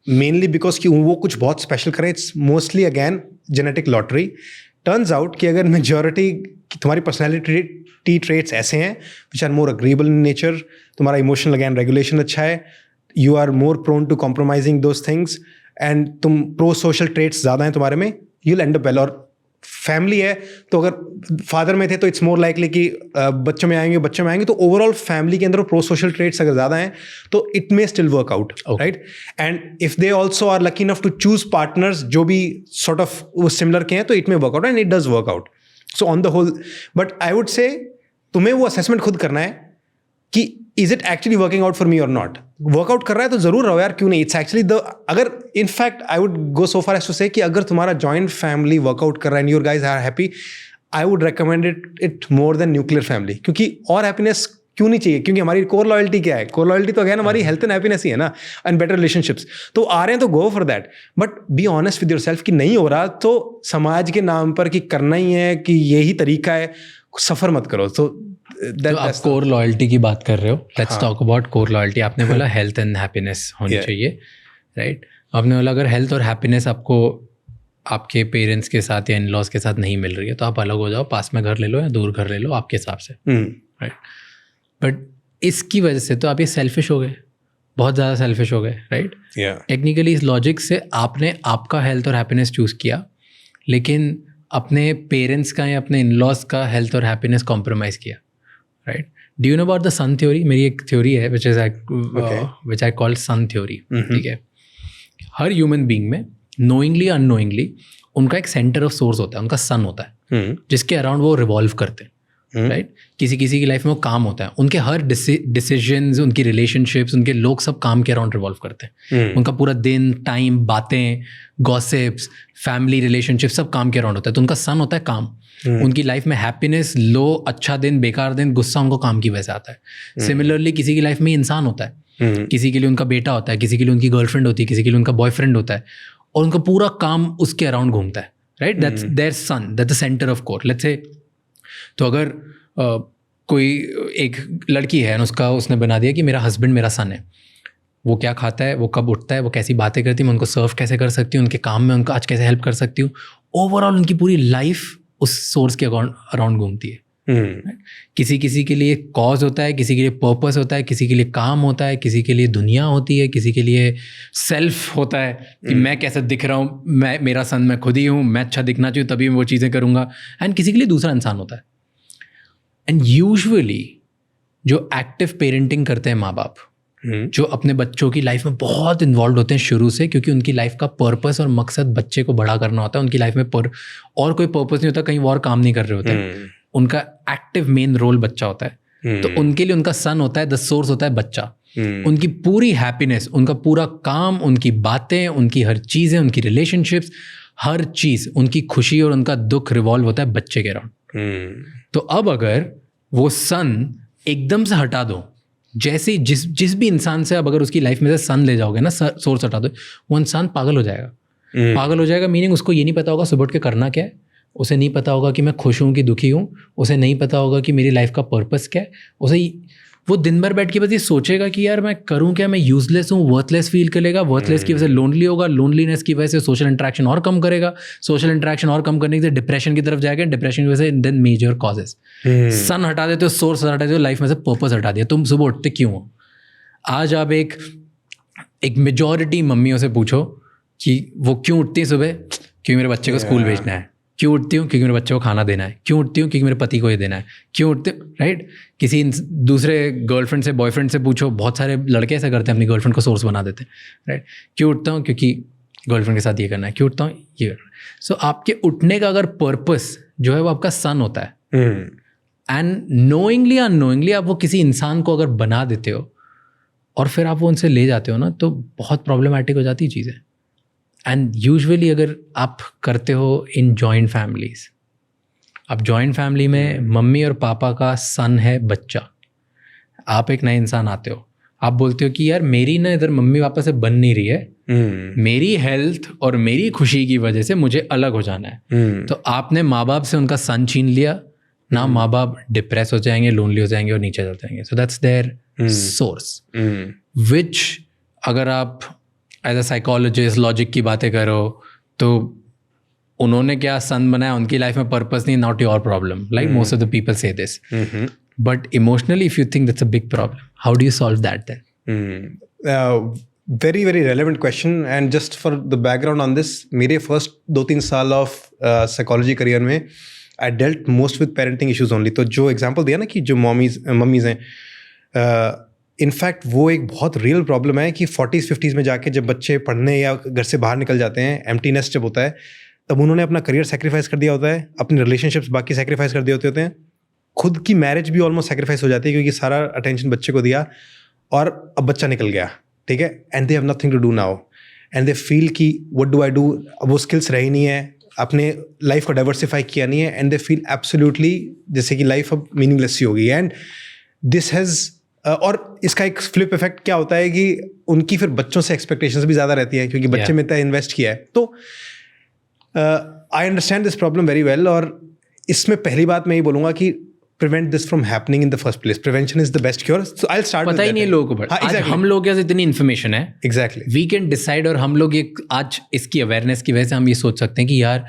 मेनली बिकॉज कि वो कुछ बहुत स्पेशल करें, it's mostly again genetic lottery. Turns out कि अगर मेजॉरिटी तुम्हारी पर्सनैलिटी ट्रेट्स ऐसे हैं which are more agreeable in nature, तुम्हारा इमोशनल अगैन रेगुलेशन अच्छा है, you are more prone to compromising those things, and तुम प्रो सोशल ट्रेट्स ज़्यादा हैं तुम्हारे में, you will end up well. और फैमिली है तो अगर फादर में थे तो इट्स मोर लाइकली कि बच्चों में आएंगे, तो ओवरऑल फैमिली के अंदर प्रो सोशल ट्रेट्स अगर ज़्यादा हैं तो it may still work out, right. And if they also are lucky enough to choose partners जो भी सॉर्ट ऑफ वो सिमिलर के हैं, तो it may work out, and it does work out. So on the whole, but I would say तुम्हें वो assessment खुद करना है कि is it actually working out for me और नॉट। वर्कआउट कर रहा है तो जरूर रहो यार, क्यों नहीं। इट्स एक्चुअली द, अगर in fact I would go so far as to say कि अगर तुम्हारा जॉइंट फैमिली वर्कआउट कर रहा है and your guys are happy, I would recommend it more than nuclear family. क्योंकि और हैप्पीनेस क्यों नहीं चाहिए, क्योंकि हमारी कोर लॉयल्टी क्या है, कोर लॉयल्टी तो अगेन हमारी हेल्थ एंड हैप्पीनेस ही है ना, एंड बेटर रिलेशनशिप्स। तो आ रहे हैं तो गो for that, but be honest with yourself कि नहीं हो रहा तो समाज के नाम पर कि करना ही है कि यही तरीका है, सफर मत करो। तो आप कोर लॉयल्टी की बात कर रहे हो, let's talk about core loyalty. आपने बोला हेल्थ एंड हैप्पीनेस होनी चाहिए, राइट। आपने बोला अगर हेल्थ और हैप्पीनेस आपको आपके पेरेंट्स के साथ या इन लॉज के साथ नहीं मिल रही है तो आप अलग हो जाओ, पास में घर ले लो या दूर घर ले लो आपके हिसाब से, राइट। बट इसकी वजह से तो आप ये सेल्फिश हो गए, बहुत ज़्यादा सेल्फिश हो गए, राइट। टेक्निकली इस लॉजिक से आपने आपका हेल्थ और हैप्पीनेस चूज़ किया, लेकिन अपने पेरेंट्स का या अपने इन लॉज का हेल्थ और हैप्पीनेस कॉम्प्रोमाइज़ किया, right. Do you know about the son theory? मेरी एक थ्योरी है विच आई कॉल सन थ्योरी, ठीक है। हर ह्यूमन बीइंग में नोइंगली अननोइंगली उनका एक सेंटर ऑफ सोर्स होता है, उनका सन होता है, जिसके अराउंड वो रिवॉल्व करते हैं, राइट। किसी किसी की लाइफ में वो काम होता है, उनके हर डिसीजंस, उनकी रिलेशनशिप्स, उनके लोग सब काम के अराउंड रिवॉल्व करते हैं। उनका पूरा दिन, टाइम, बातें, गॉसिप्स, फैमिली रिलेशनशिप सब काम के अराउंड होता है। तो उनका सन होता है काम। उनकी लाइफ में हैप्पीनेस, लो, अच्छा दिन, बेकार दिन, गुस्सा उनको काम की वजह से आता है। सिमिलरली किसी की लाइफ में इंसान होता है, किसी के लिए उनका बेटा होता है, किसी के लिए उनकी गर्लफ्रेंड होती है, किसी के लिए उनका बॉयफ्रेंड होता है, और उनका पूरा काम उसके अराउंड घूमता है, right. That's their son, that's the centre of core, let's say. तो अगर कोई एक लड़की है और उसने बना दिया कि मेरा हस्बैंड मेरा सन है, वो क्या खाता है, वो कब उठता है, वो कैसी बातें करती है, मैं उनको सर्व कैसे कर सकती हूँ, उनके काम में उनको आज कैसे हेल्प कर सकती हूँ, ओवरऑल उनकी पूरी लाइफ उस सोर्स के अराउंड घूमती है, किसी किसी के लिए कॉज होता है, किसी के लिए पर्पस होता है, किसी के लिए काम होता है, किसी के लिए दुनिया होती है, किसी के लिए सेल्फ होता है कि मैं कैसा दिख रहा हूँ, मैं मेरा सन मैं खुद ही हूँ, मैं अच्छा दिखना चाहिए तभी मैं वो चीज़ें करूँगा. एंड किसी के लिए दूसरा इंसान होता है. एंड यूजुअली जो एक्टिव पेरेंटिंग करते हैं माँ बाप, जो अपने बच्चों की लाइफ में बहुत इन्वॉल्व होते हैं शुरू से, क्योंकि उनकी लाइफ का पर्पस और मकसद बच्चे को बड़ा करना होता है. उनकी लाइफ में और कोई पर्पस नहीं होता, कहीं और काम नहीं कर रहे होते हैं. उनका एक्टिव मेन रोल बच्चा होता है. तो उनके लिए उनका सन होता है, द सोर्स होता है बच्चा. उनकी पूरी हैप्पीनेस, उनका पूरा काम, उनकी बातें, उनकी हर चीज़ें, उनकी रिलेशनशिप्स, हर चीज़, उनकी खुशी और उनका दुख रिवॉल्व होता है बच्चे के अराउंड. तो अब अगर वो सन एकदम से हटा दो, जैसे जिस भी इंसान से अब अगर उसकी लाइफ में से सन ले जाओगे ना, सोर्स हटा दो, वो इंसान पागल हो जाएगा. पागल हो जाएगा मीनिंग उसको ये नहीं पता होगा सुबह उठ के करना क्या है, उसे नहीं पता होगा कि मैं खुश हूँ कि दुखी हूँ, उसे नहीं पता होगा कि मेरी लाइफ का पर्पस क्या है. वो दिन भर बैठ के बस ये सोचेगा कि यार मैं करूँ क्या, मैं यूजलेस हूँ, वर्थलेस फील करेगा, वर्थलेस की वजह से लोनली होगा, लोनलीनेस की वजह से सोशल इंटरेक्शन और कम करेगा, सोशल इंटरेक्शन और कम करने से डिप्रेशन की तरफ जाएगा, डिप्रेशन की वजह से देन मेजर कॉजेस. सन हटा देते हो, सोर्स हटा देते हो, लाइफ में से पर्पस हटा दिया. तुम सुबह उठते क्यों हो? आज आप एक मेजॉरिटी मम्मियों से पूछो कि वो क्यों उठती है सुबह, क्योंकि मेरे बच्चे को स्कूल भेजना है. क्यों उठती हूँ? क्योंकि मेरे बच्चे को खाना देना है. क्यों उठती हूँ? क्योंकि मेरे पति को ये देना है. क्यों उठते, राइट? किसी दूसरे गर्लफ्रेंड से, बॉयफ्रेंड से पूछो, बहुत सारे लड़के ऐसा करते हैं, अपनी गर्लफ्रेंड को सोर्स बना देते हैं, राइट? क्यों उठता हूँ? क्योंकि गर्लफ्रेंड के साथ ये करना है. क्यों उठता हूँ? ये करना है. सो आपके उठने का अगर पर्पस जो है वो आपका सन होता है, एंड नोइंगली अननोइंगली आप वो किसी इंसान को अगर बना देते हो और फिर आप वो उनसे ले जाते हो ना, तो बहुत प्रॉब्लमेटिक हो जाती है चीज़ें. एंड यूजुअली अगर आप करते हो इन जॉइंट फैमिलीज, आप जॉइंट फैमिली में मम्मी और पापा का सन है बच्चा, आप एक नए इंसान आते हो, आप बोलते हो कि यार मेरी ना इधर मम्मी पापा से बन नहीं रही है, मेरी हेल्थ और मेरी खुशी की वजह से मुझे अलग हो जाना है. तो आपने माँ बाप से उनका सन छीन लिया ना, माँ बाप डिप्रेस हो जाएंगे, लोनली हो जाएंगे और नीचे चल जाएंगे. सो दैट्स देयर सोर्स, विच अगर आप एज अ साइकोलॉजिस्ट लॉजिक की बातें करो तो उन्होंने क्या सन बनाया, उनकी लाइफ में पर्पस नहीं, not your problem, like most of the people say this. But emotionally if you think that's a big problem, how do you solve that then? very very relevant question. And just for the background on this, मेरे first 2-3 साल of psychology career में I dealt most with parenting issues only. तो जो example दिया ना कि जो mummy's हैं, इनफैक्ट वो एक बहुत रियल प्रॉब्लम है कि 40s-50s में जाके जब बच्चे पढ़ने या घर से बाहर निकल जाते हैं, एम्प्टीनेस जब होता है, तब उन्होंने अपना करियर सेक्रीफाइस कर दिया होता है, अपने रिलेशनशिप्स बाकी सेक्रीफाइस कर दिए होते हैं, खुद की मैरिज भी ऑलमोस्ट सेक्रीफाइस हो जाती है क्योंकि सारा अटेंशन बच्चे को दिया और अब बच्चा निकल गया, ठीक है, and they have nothing to do now and they feel कि व्हाट डू आई डू. अब वो स्किल्स रही नहीं है, अपने लाइफ को डाइवर्सिफाई किया नहीं है, एंड दे फील एब्सोल्युटली जैसे कि लाइफ अब मीनिंगलेस ही होगी. एंड दिस हैज़ और इसका एक फ्लिप इफेक्ट क्या होता है कि उनकी फिर बच्चों से एक्सपेक्टेशंस भी ज़्यादा रहती हैं क्योंकि बच्चे में इतना इन्वेस्ट किया है. तो I understand this problem very well. और इसमें पहली बात मैं ये बोलूँगा कि prevent this from happening in the first place. Prevention is the best cure. So I'll start पता ही नहीं लोगों को, आज हम लोग के पास इतनी इन्फॉर्मेशन है, exactly, we can decide. और हम लोग आज इसकी अवेयरनेस की वजह से हम ये सोच सकते हैं कि यार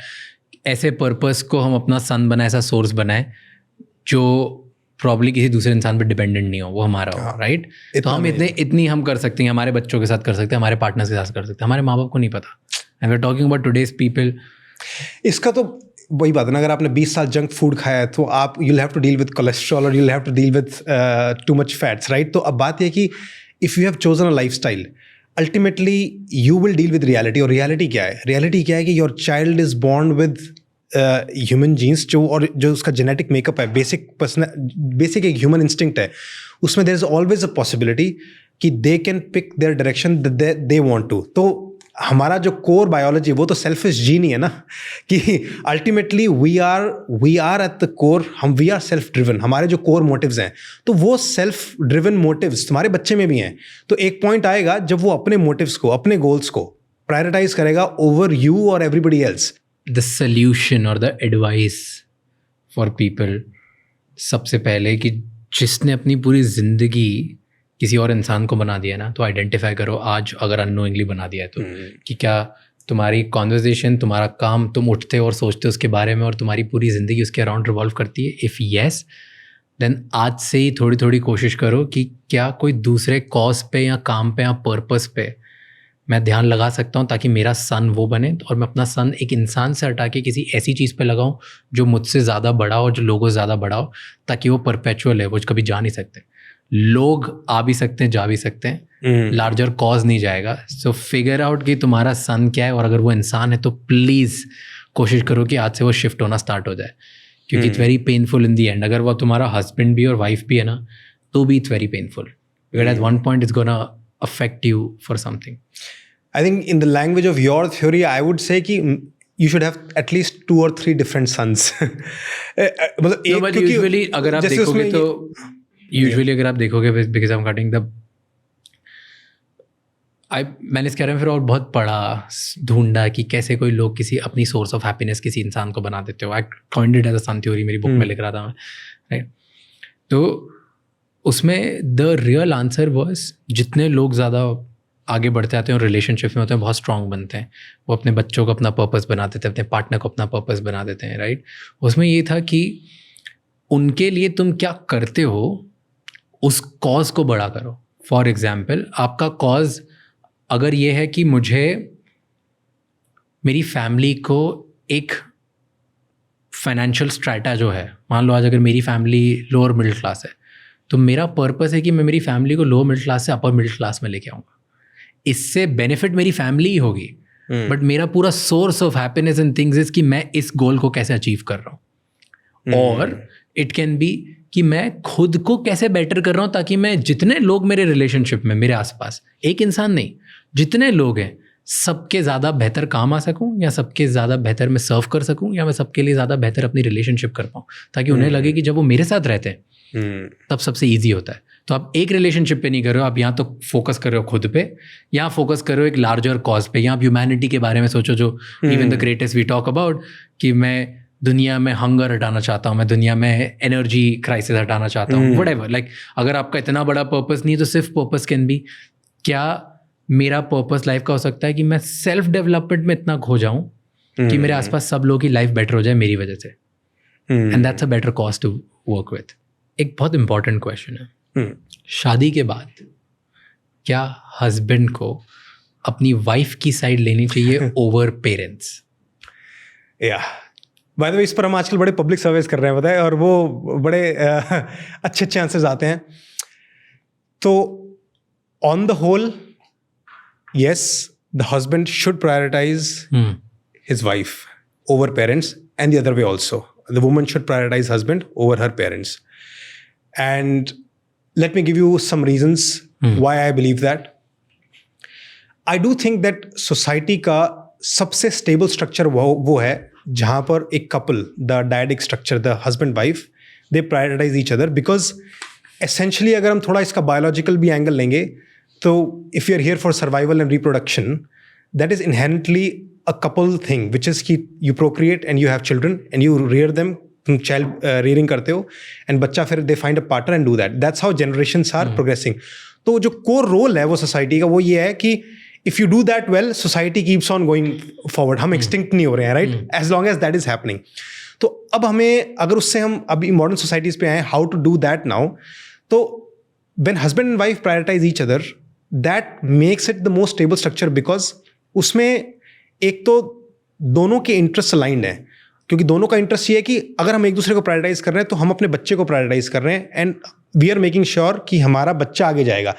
ऐसे पर्पस को हम अपना सन बनाए, ऐसा सोर्स बनाए जो प्रॉब्ली किसी दूसरे इंसान पर डिपेंडेंट नहीं हो, वो हमारा हो, राइट? तो हम इतनी हम कर सकते हैं, हमारे बच्चों के साथ कर सकते हैं, हमारे पार्टनर्स के साथ कर सकते हैं, हमारे माँ बाप को नहीं पता. And we are talking about today's people. इसका तो वही बात है ना, अगर आपने 20 साल जंक फूड खाया है तो आप you'll have to deal with cholesterol और you'll have to deal with too much fats, right? तो अब बात यह कि if you have chosen a lifestyle, ultimately you will deal with reality. और reality क्या है? reality क्या है कि your child is born with human genes जो उसका जेनेटिक मेकअप है, बेसिक एक ह्यूमन इंस्टिंक्ट है, उसमें there is always a possibility कि they can pick their direction they want to. तो हमारा जो कोर बायोलॉजी वो तो सेल्फिश जीन ही है ना, कि ultimately we are at the core, we are self driven. हमारे जो कोर मोटिव्स हैं, तो वो सेल्फ ड्रिवन मोटिव्स तुम्हारे बच्चे में भी हैं. तो एक पॉइंट आएगा जब वो अपने मोटिव्स को, अपने गोल्स को प्रायोरिटाइज करेगा ओवर यू और एवरीबडी एल्स. द सल्यूशन और द एडवाइस फॉर पीपल, सबसे पहले कि जिसने अपनी पूरी ज़िंदगी किसी और इंसान को बना दिया ना, तो आइडेंटिफाई करो आज अगर अननोइंगली बना दिया है तो कि क्या तुम्हारी कॉन्वर्जेशन, तुम्हारा काम, तुम उठते हो और सोचते हो उसके बारे में और तुम्हारी पूरी ज़िंदगी उसके अराउंड रिवॉल्व करती है? इफ़ येस, देन आज से ही थोड़ी थोड़ी कोशिश करो कि क्या कोई दूसरे कॉज पे या काम पे या पर्पस पे मैं ध्यान लगा सकता हूँ ताकि मेरा सन वो बने, और मैं अपना सन एक इंसान से हटा के किसी ऐसी चीज़ पे लगाऊँ जो मुझसे ज़्यादा बड़ा हो, जो लोगों से ज़्यादा बड़ा हो, ताकि वो परपेचुअल है, वो कभी जा नहीं सकते। लोग आ भी सकते हैं, जा भी सकते हैं, लार्जर कॉज नहीं जाएगा। सो फिगर आउट कि तुम्हारा सन क्या है, और अगर वो इंसान है तो प्लीज़ कोशिश करो कि आज से वो शिफ्ट होना स्टार्ट हो जाए, क्योंकि it's very painful in the and. अगर वो तुम्हारा हस्बैंड भी और वाइफ भी है ना, तो भी it's very painful, because at one point it's gonna affect you for something. I think in the language of your theory, I would say कि you should have at least 2 or 3 different sons. मतलब No, but usually अगर आप देखोगे तो usually अगर आप देखोगे, because I'm cutting the मैंने इसके बारे में फिर और बहुत पढ़ा, ढूंढा कि कैसे कोई लोग किसी अपनी सोर्स ऑफ हैप्पीनेस किसी इंसान को बना देते हो। I coined it as a sun theory, मेरी बुक में लिख रहा था मैं, राइट। तो उसमें द रियल आंसर वाज, जितने लोग ज़्यादा आगे बढ़ते आते हैं और रिलेशनशिप में होते हैं, बहुत स्ट्रांग बनते हैं, वो अपने बच्चों को अपना पर्पस बना देते हैं, अपने पार्टनर को अपना पर्पस बना देते हैं, राइट। उसमें ये था कि उनके लिए तुम क्या करते हो, उस कॉज को बड़ा करो। फॉर एग्जाम्पल, आपका कॉज अगर ये है कि मुझे मेरी फैमिली को एक फाइनेंशियल स्ट्रैटा जो है, मान लो आज अगर मेरी फैमिली लोअर मिडिल क्लास है, तो मेरा पर्पस है कि मैं मेरी फैमिली को लोअर मिडिल क्लास से अपर मिडिल क्लास में लेके आऊँगा। इससे बेनिफिट मेरी फैमिली ही होगी, बट मेरा पूरा source of happiness and things is कि मैं इस गोल को कैसे अचीव कर रहा हूँ। और इट कैन बी कि मैं खुद को कैसे बेटर कर रहा हूँ, ताकि मैं जितने लोग मेरे रिलेशनशिप में, मेरे आसपास, एक इंसान नहीं, जितने लोग हैं, सबके ज़्यादा बेहतर काम आ सकूँ, या सबके ज़्यादा बेहतर मैं सर्व कर सकूँ, या मैं सबके लिए ज़्यादा बेहतर अपनी रिलेशनशिप कर पाऊँ, ताकि उन्हें लगे कि जब वो मेरे साथ रहते हैं तब सबसे ईजी होता है। तो आप एक रिलेशनशिप पे नहीं कर रहे हो, आप यहाँ तो फोकस कर रहे हो खुद पे, यहाँ फोकस कर रहे हो एक लार्जर कॉज पे, यहाँ आप ह्यूमैनिटी के बारे में सोचो, जो even the greatest we talk about, कि मैं दुनिया में हंगर हटाना चाहता हूँ, मैं दुनिया में एनर्जी क्राइसिस हटाना चाहता हूँ, व्हाटएवर। लाइक अगर आपका इतना बड़ा पर्पस नहीं है, तो सिर्फ पर्पस कैन बी, क्या मेरा पर्पस लाइफ का हो सकता है कि मैं सेल्फ डेवलपमेंट में इतना खो जाऊँ कि मेरे आसपास सब लोगों की लाइफ बेटर हो जाए मेरी वजह से, and that's a better cause to work with. एक बहुत इंपॉर्टेंट क्वेश्चन है, शादी के बाद क्या हस्बैंड को अपनी वाइफ की साइड लेनी चाहिए ओवर पेरेंट्स? या बाय द वे, इस पर हम आजकल बड़े पब्लिक सर्वेस कर रहे हैं, बताए, और वो बड़े अच्छे अच्छे आंसर्स आते हैं। तो on the whole, yes, the husband should prioritize his wife over parents, and the other way also. The woman should prioritize husband over her parents. And let me give you some reasons why I believe that. I do think that society का सबसे stable structure वो है जहाँ पर एक couple, the dyadic structure, the husband wife, they prioritize each other, because essentially अगर हम थोड़ा इसका biological भी angle लेंगे, तो if you're here for survival and reproduction, that is inherently a couple thing, which is कि you procreate and you have children and you rear them, तुम child rearing करते हो, and बच्चा फिर they find a partner and do that. That's how generations are progressing. तो जो core role है वो society का, वो ये है कि if you do that well, society keeps on going forward. हम extinct नहीं हो रहे हैं, right? As long as that is happening. तो अब हमें, अगर उससे हम अभी modern societies पे आए, how to do that now? तो when husband and wife prioritize each other, that makes it the most stable structure, because उसमें एक तो दोनों के इंटरेस्ट अलाइंड हैं, क्योंकि दोनों का इंटरेस्ट ये है कि अगर हम एक दूसरे को प्रायोरिटाइज कर रहे हैं तो हम अपने बच्चे को प्रायोरिटाइज कर रहे हैं, and we are making sure कि हमारा बच्चा आगे जाएगा।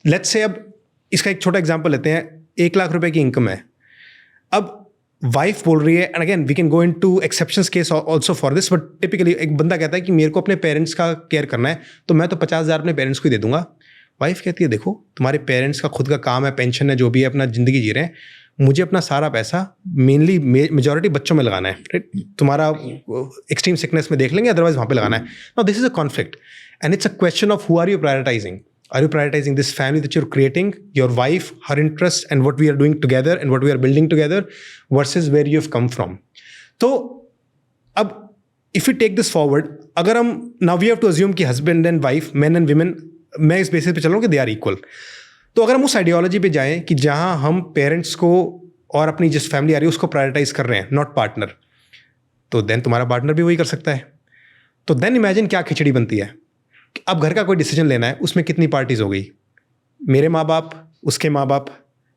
लेट्स से, अब इसका एक छोटा एग्जांपल लेते हैं, 1 लाख रुपए की इनकम है, अब वाइफ बोल रही है, and again we can go into exceptions case also for this, but typically एक बंदा कहता है कि मेरे को अपने पेरेंट्स का केयर करना है, तो मैं तो 50,000 अपने पेरेंट्स को ही दे दूंगा। वाइफ कहती है, देखो तुम्हारे पेरेंट्स का खुद का काम है, पेंशन है, जो भी है, अपना ज़िंदगी जी रहे हैं, मुझे अपना सारा पैसा मेनली मेजॉरिटी बच्चों में लगाना है, राइट? तुम्हारा एक्सट्रीम सिकनेस में देख लेंगे, अदरवाइज वहाँ पे लगाना है। Now this is a conflict, and it's a question of who are you prioritising? Are you prioritizing this family that you're creating, your wife, her interests, and what we are doing together and what we are building together, versus where you have come from? तो अब if we take this forward, अगर हम now we have to assume कि husband and wife, men and women, मैं इस basis पे चल रहा हूँ कि they are equal. तो अगर हम उस आइडियोलॉजी पे जाएं कि जहाँ हम पेरेंट्स को और अपनी जिस फैमिली आ रही है उसको प्रायोरिटाइज कर रहे हैं, नॉट पार्टनर, तो देन तुम्हारा पार्टनर भी वही कर सकता है. तो देन इमेजिन क्या खिचड़ी बनती है. अब घर का कोई डिसीजन लेना है, उसमें कितनी पार्टीज हो गई, मेरे माँ बाप, उसके माँ बाप,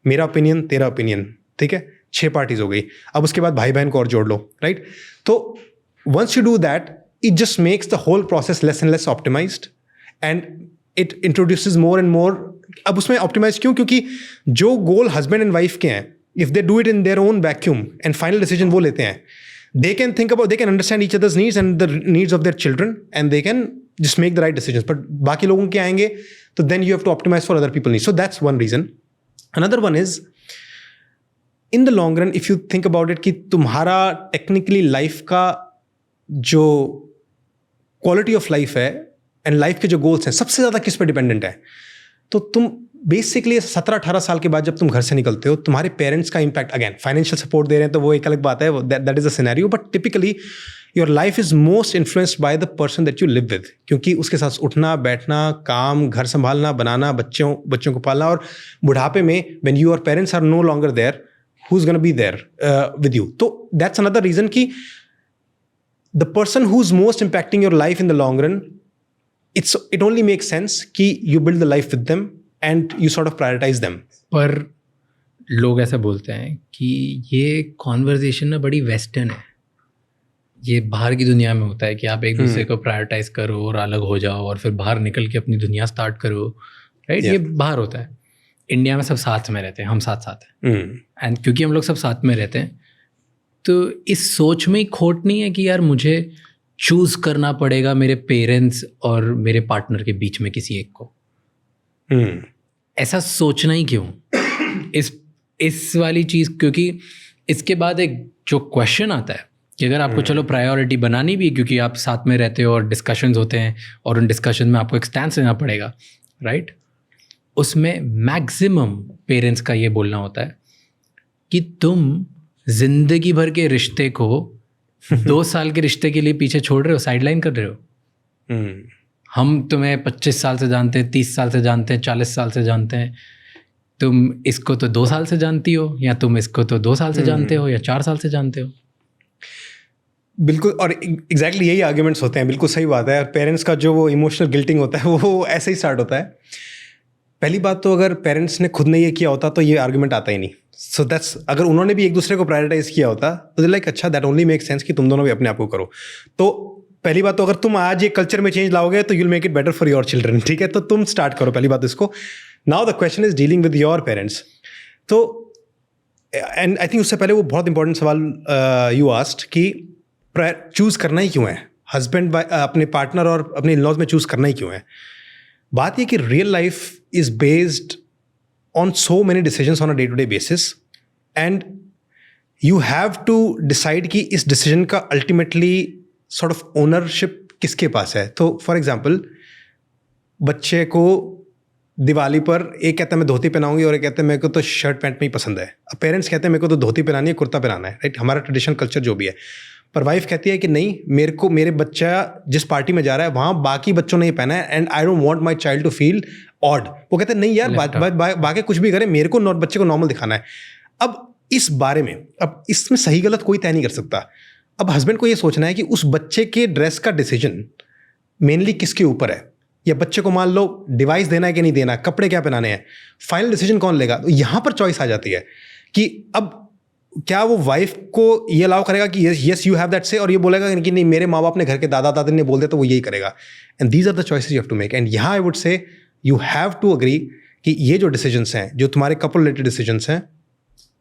मेरा ओपिनियन, तेरा ओपिनियन, ठीक है, 6 पार्टीज हो गई. अब उसके बाद भाई बहन को और जोड़ लो, राइट. तो once you do that, it just makes the whole process less and less optimized, and it introduces more and more. अब उसमें optimize क्यों? क्योंकि जो गोल husband and wife के हैं, if they do it in their own vacuum and final decision वो लेते हैं, they can think about, they can understand each other's needs and the needs of their children, and they can just make the right decisions. But बाकी लोगों के आएंगे, तो then you have to optimize for other people's needs. So that's one reason. Another one is, in the long run, if you think about it, कि तुम्हारा technically life का जो quality of life है एंड लाइफ के जो goals हैं सबसे ज़्यादा किस पे डिपेंडेंट है. तो तुम बेसिकली 17-18 साल के बाद जब तुम घर से निकलते हो, तुम्हारे पेरेंट्स का इम्पैक्ट, अगेन फाइनेंशियल सपोर्ट दे रहे हैं तो वो एक अलग बात है, that is a scenario, but typically your life is most influenced by the person that you live with. क्योंकि उसके साथ उठना बैठना, काम, घर संभालना, बनाना, बच्चों को पालना, और बुढ़ापे में when your parents are no longer there, who is gonna be there with you. तो दैट्स अनदर रीजन कि the person who's most impacting your life in the long run, it only makes sense कि you build the life with them and you sort of prioritize them. पर लोग ऐसा बोलते हैं कि ये कॉन्वर्जेशन ना बड़ी वेस्टर्न है, ये बाहर की दुनिया में होता है कि आप एक दूसरे को प्रायोरिटाइज करो और अलग हो जाओ और फिर बाहर निकल के अपनी दुनिया स्टार्ट करो, राइट. ये बाहर होता है. इंडिया में सब साथ में रहते हैं, हम साथ साथ हैं, एंड क्योंकि हम लोग सब साथ में रहते हैं तो इस सोच में ही खोट नहीं है कि यार मुझे चूज करना पड़ेगा मेरे पेरेंट्स और मेरे पार्टनर के बीच में किसी एक को. ऐसा सोचना ही क्यों इस वाली चीज़. क्योंकि इसके बाद एक जो क्वेश्चन आता है कि अगर आपको चलो प्रायोरिटी बनानी भी, क्योंकि आप साथ में रहते हो और डिस्कशंस होते हैं और उन डिस्कशन में आपको एक स्टैंड लेना पड़ेगा, राइट. उसमें मैक्सिमम पेरेंट्स का ये बोलना होता है कि तुम जिंदगी भर के रिश्ते को 2 साल के रिश्ते के लिए पीछे छोड़ रहे हो, साइडलाइन कर रहे हो. हम तुम्हें 25 साल से जानते हैं, 30 साल से जानते हैं, 40 साल से जानते हैं, तुम इसको तो 2 साल से जानती हो, या तुम इसको तो 2 साल से जानते हो, या 4 साल से जानते हो. बिल्कुल. और एग्जैक्टली यही आर्ग्यूमेंट्स होते हैं. बिल्कुल सही बात है. और पेरेंट्स का जो वो इमोशनल गिल्टिंग होता है वो ऐसे ही स्टार्ट होता है. पहली बात तो अगर पेरेंट्स ने खुद ने ये किया होता तो ये आर्ग्यूमेंट आता ही नहीं. सो दैट्स, अगर उन्होंने भी एक दूसरे को प्रायोरिटाइज किया होता तो लाइक अच्छा, दैट ओनली मेक सेंस कि तुम दोनों भी अपने आप को करो. तो पहली बात तो अगर तुम आज ये कल्चर में चेंज लाओगे तो you'll make it better for your children, ठीक है. तो तुम स्टार्ट करो पहली बात इसको. Now the question is dealing with your parents. तो एंड आई थिंक उससे पहले वो बहुत इंपॉर्टेंट सवाल यू आस्क्ड कि चूज करना ही क्यों है, हस्बैंड अपने पार्टनर और अपने इन लॉज में चूज करना ही क्यों है. बात ये कि real life is based on so many decisions on a day-to-day basis, and you have to decide कि इस decision का ultimately sort of ownership किसके पास है. तो for example, बच्चे को दिवाली पर एक कहता है मैं धोती पहनाऊंगी और एक कहता है मेरे को तो शर्ट पैंट में ही पसंद है. अब पेरेंट्स कहते हैं मेरे को तो धोती पहनानी है, कुर्ता पहनाना है, राइट. हमारा ट्रेडिशनल कल्चर जो भी है. पर वाइफ कहती है कि नहीं, मेरे बच्चा जिस पार्टी में जा रहा है वहाँ बाकी बच्चों ने ही पहना है, and I don't want my child to feel odd. वो कहते हैं नहीं यार, बाकी कुछ भी करे, मेरे को बच्चे को नॉर्मल दिखाना है. अब इस बारे में, अब इसमें सही गलत कोई तय नहीं कर सकता. अब हस्बैंड को ये सोचना है कि उस बच्चे के ड्रेस का डिसीजन मेनली किसके ऊपर है, या बच्चे को मान लो डिवाइस देना है कि नहीं देना, कपड़े क्या पहनाने हैं, फाइनल डिसीजन कौन लेगा. तो यहाँ पर चॉइस आ जाती है कि अब क्या वो वाइफ को ये अलाउ करेगा कि यस यू हैव दैट से, और ये बोलेगा कि नहीं मेरे माँ बाप ने, घर के दादा दादी ने बोल दिया तो वो यही करेगा. And these are the choices you have to make. And यहाँ I would say you have to agree कि ये जो डिसीजंस हैं, जो तुम्हारे कपल रिलेटेड डिसीजंस हैं,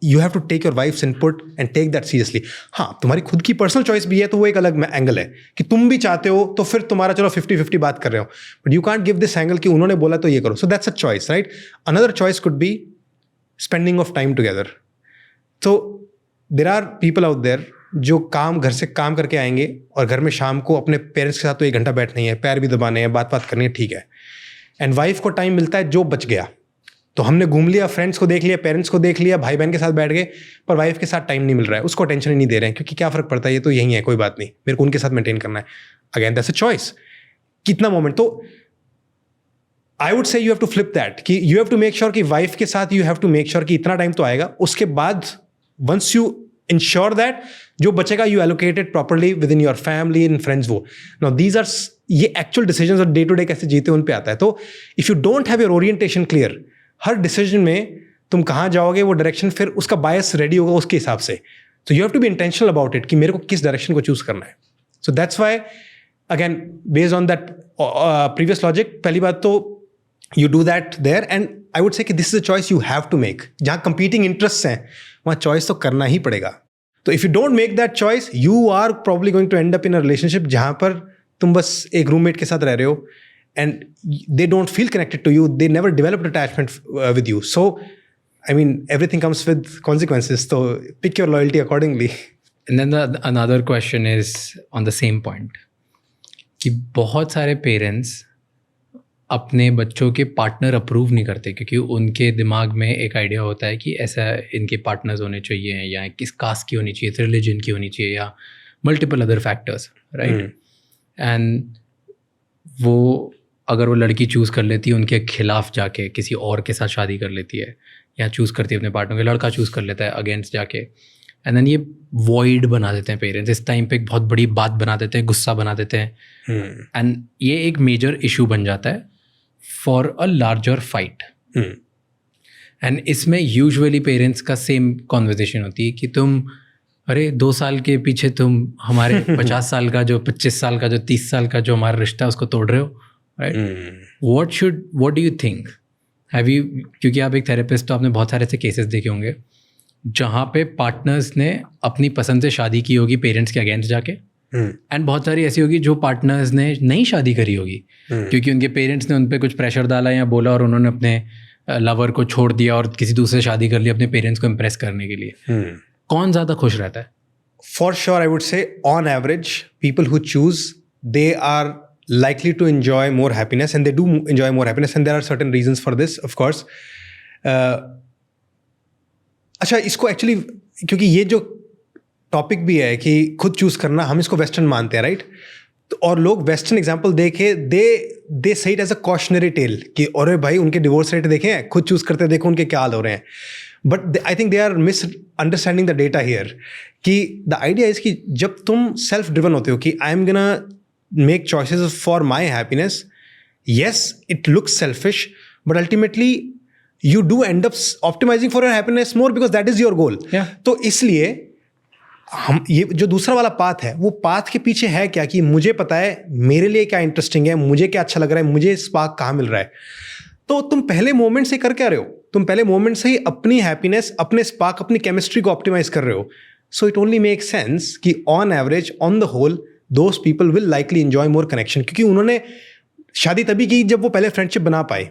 you have to take your wife's input and take that seriously. हाँ, तुम्हारी खुद की पर्सनल चॉइस भी है तो वो एक अलग एंगल है कि तुम भी चाहते हो तो फिर तुम्हारा चलो 50-50 बात कर रहे हो, but you can't give this angle कि उन्होंने बोला तो ये करो. So that's a choice, right. Another choice could be spending of time together. तो there are people out there जो घर से काम करके आएंगे और घर में शाम को अपने पेरेंट्स के साथ तो 1 घंटा बैठना ही है, पैर भी दबाने हैं, बात करनी है, ठीक है. एंड वाइफ को टाइम मिलता है जो बच गया, तो हमने घूम लिया, फ्रेंड्स को देख लिया, पेरेंट्स को देख लिया, भाई बहन के साथ बैठ गए, पर वाइफ के साथ टाइम नहीं मिल रहा है, उसको अटेंशन ही नहीं दे रहे हैं, क्योंकि क्या फ़र्क पड़ता है, ये तो यही है, कोई बात नहीं, मेरे को उनके साथ मेंटेन करना है. Again that's a choice. कितना मोमेंट. तो I would say you have to flip that कि you have to make sure कि वाइफ के साथ you have to make sure कि इतना टाइम तो आएगा, उसके बाद once you ensure that जो बचेगा you allocate it properly within your family and friends वो. Now these are ये actual decisions और day to day कैसे जीते उन पे आता है. तो if you don't have your orientation clear, her decision में तुम कहाँ जाओगे वो direction फिर उसका bias ready होगा उसके हिसाब से. So you have to be intentional about it कि मेरे को किस direction को choose करना है. So that's why again based on that previous logic, पहली बात तो you do that there, and I would say कि this is a choice you have to make. जहाँ competing interests हैं वहाँ choice तो करना ही पड़ेगा. तो if you don't make that choice, you are probably going to end up in a relationship जहाँ पर तुम बस एक roommate के साथ रह रहे हो and they don't feel connected to you, they never developed attachment with you. So I mean everything comes with consequences, so pick your loyalty accordingly. And then another question is on the same point कि बहुत सारे parents अपने बच्चों के partner approve नहीं करते क्योंकि उनके दिमाग में एक आइडिया होता है कि ऐसा इनके पार्टनर्स होने चाहिए या किस कास्ट की होनी चाहिए, रिलीजन की होनी चाहिए या multiple other factors, right. And वो अगर वो लड़की चूज़ कर लेती है उनके खिलाफ जाके किसी और के साथ शादी कर लेती है या चूज़ करती है अपने पार्टनर के, लड़का चूज़ कर लेता है अगेंस्ट जाके, एंड देन ये वॉइड बना देते हैं पेरेंट्स. इस टाइम पे एक बहुत बड़ी बात बना देते हैं, गुस्सा बना देते हैं, एंड ये एक मेजर इशू बन जाता है for a larger fight. And इसमें यूजुअली पेरेंट्स का सेम कॉन्वर्जेशन होती है कि तुम अरे 2 साल के पीछे तुम हमारे 50 साल का जो 25 साल का जो 30 साल का जो हमारा रिश्ता है उसको तोड़ रहे हो, right. What do you think, have you, क्योंकि आप एक थेरेपिस्ट, तो आपने बहुत सारे ऐसे केसेस देखे होंगे जहाँ पे पार्टनर्स ने अपनी पसंद से शादी की होगी पेरेंट्स के अगेंस्ट जाके, एंड बहुत सारी ऐसी होगी जो पार्टनर्स ने नई शादी करी होगी क्योंकि उनके पेरेंट्स ने उन पर कुछ प्रेशर डाला या बोला और उन्होंने अपने लवर को छोड़ दिया और किसी दूसरे शादी कर ली अपने पेरेंट्स को इम्प्रेस करने के लिए. कौन ज़्यादा खुश रहता है? For sure, I would say on average, people who choose, they are likely to enjoy more happiness, and they do enjoy more happiness, and there are certain reasons for this, of course. अच्छा, इसको actually क्योंकि ये जो topic भी है कि खुद choose करना, हम इसको वेस्टर्न मानते हैं, राइट. तो और लोग वेस्टर्न एग्जाम्पल देखे they say it as a cautionary tale कि अरे भाई उनके डिवोर्स रेट देखें, खुद चूज़ करते देखो उनके क्या हाल हो रहे हैं. But I think they are misunderstanding the data here कि द आइडिया इज कि जब तुम सेल्फ ड्रिवन होते हो कि I am gonna make choices for my happiness, yes it looks selfish but ultimately you do end up optimizing for your happiness more because that is your goal. तो इसलिए हम ये जो दूसरा वाला पाथ है वो पाथ के पीछे है क्या कि मुझे पता है मेरे लिए क्या इंटरेस्टिंग है, मुझे क्या अच्छा लग रहा है, मुझे स्पार्क कहाँ मिल रहा है. तो तुम पहले मोमेंट से कर क्या रहे हो, तुम पहले मोमेंट से ही अपनी हैप्पीनेस, अपने स्पार्क, अपनी केमिस्ट्री को ऑप्टिमाइज कर रहे हो. So it only make sense कि on average on the whole those people will likely enjoy more connection क्योंकि उन्होंने शादी तभी की जब वो पहले फ्रेंडशिप बना पाए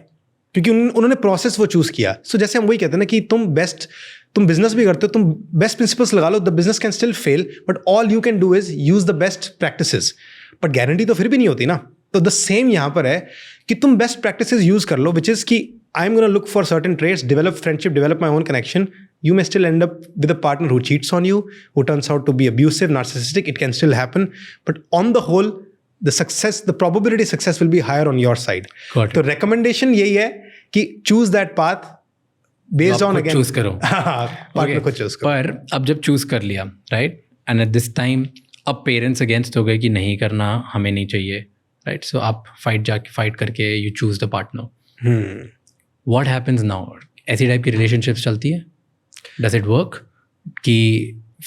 क्योंकि उन्होंने प्रोसेस वो चूज़ किया. सो जैसे हम वही कहते हैं ना कि तुम बिजनेस भी करते हो, तुम बेस्ट प्रिंसिपल्स लगा लो, the business can still fail but all you can do is use the best practices. But guarantee तो फिर भी नहीं होती ना. तो द सेम यहाँ पर है कि तुम बेस्ट प्रैक्टिसेस यूज कर लो, विच इज़ कि I am gonna look for certain traits, develop friendship, develop my own connection. You may still end up with a partner who cheats on you, who turns out to be abusive, narcissistic. It can still happen. But on the whole, the probability of success will be higher on your side. So recommendation यही है कि choose that path based on again. choose करो. partner को choose करो. पर अब जब choose कर लिया, right? And at this time, अब parents against हो गए कि नहीं करना, हमें नहीं चाहिए, right? So आप fight करके you choose the partner. What happens now? ऐसी टाइप की relationships चलती है? Does it work? कि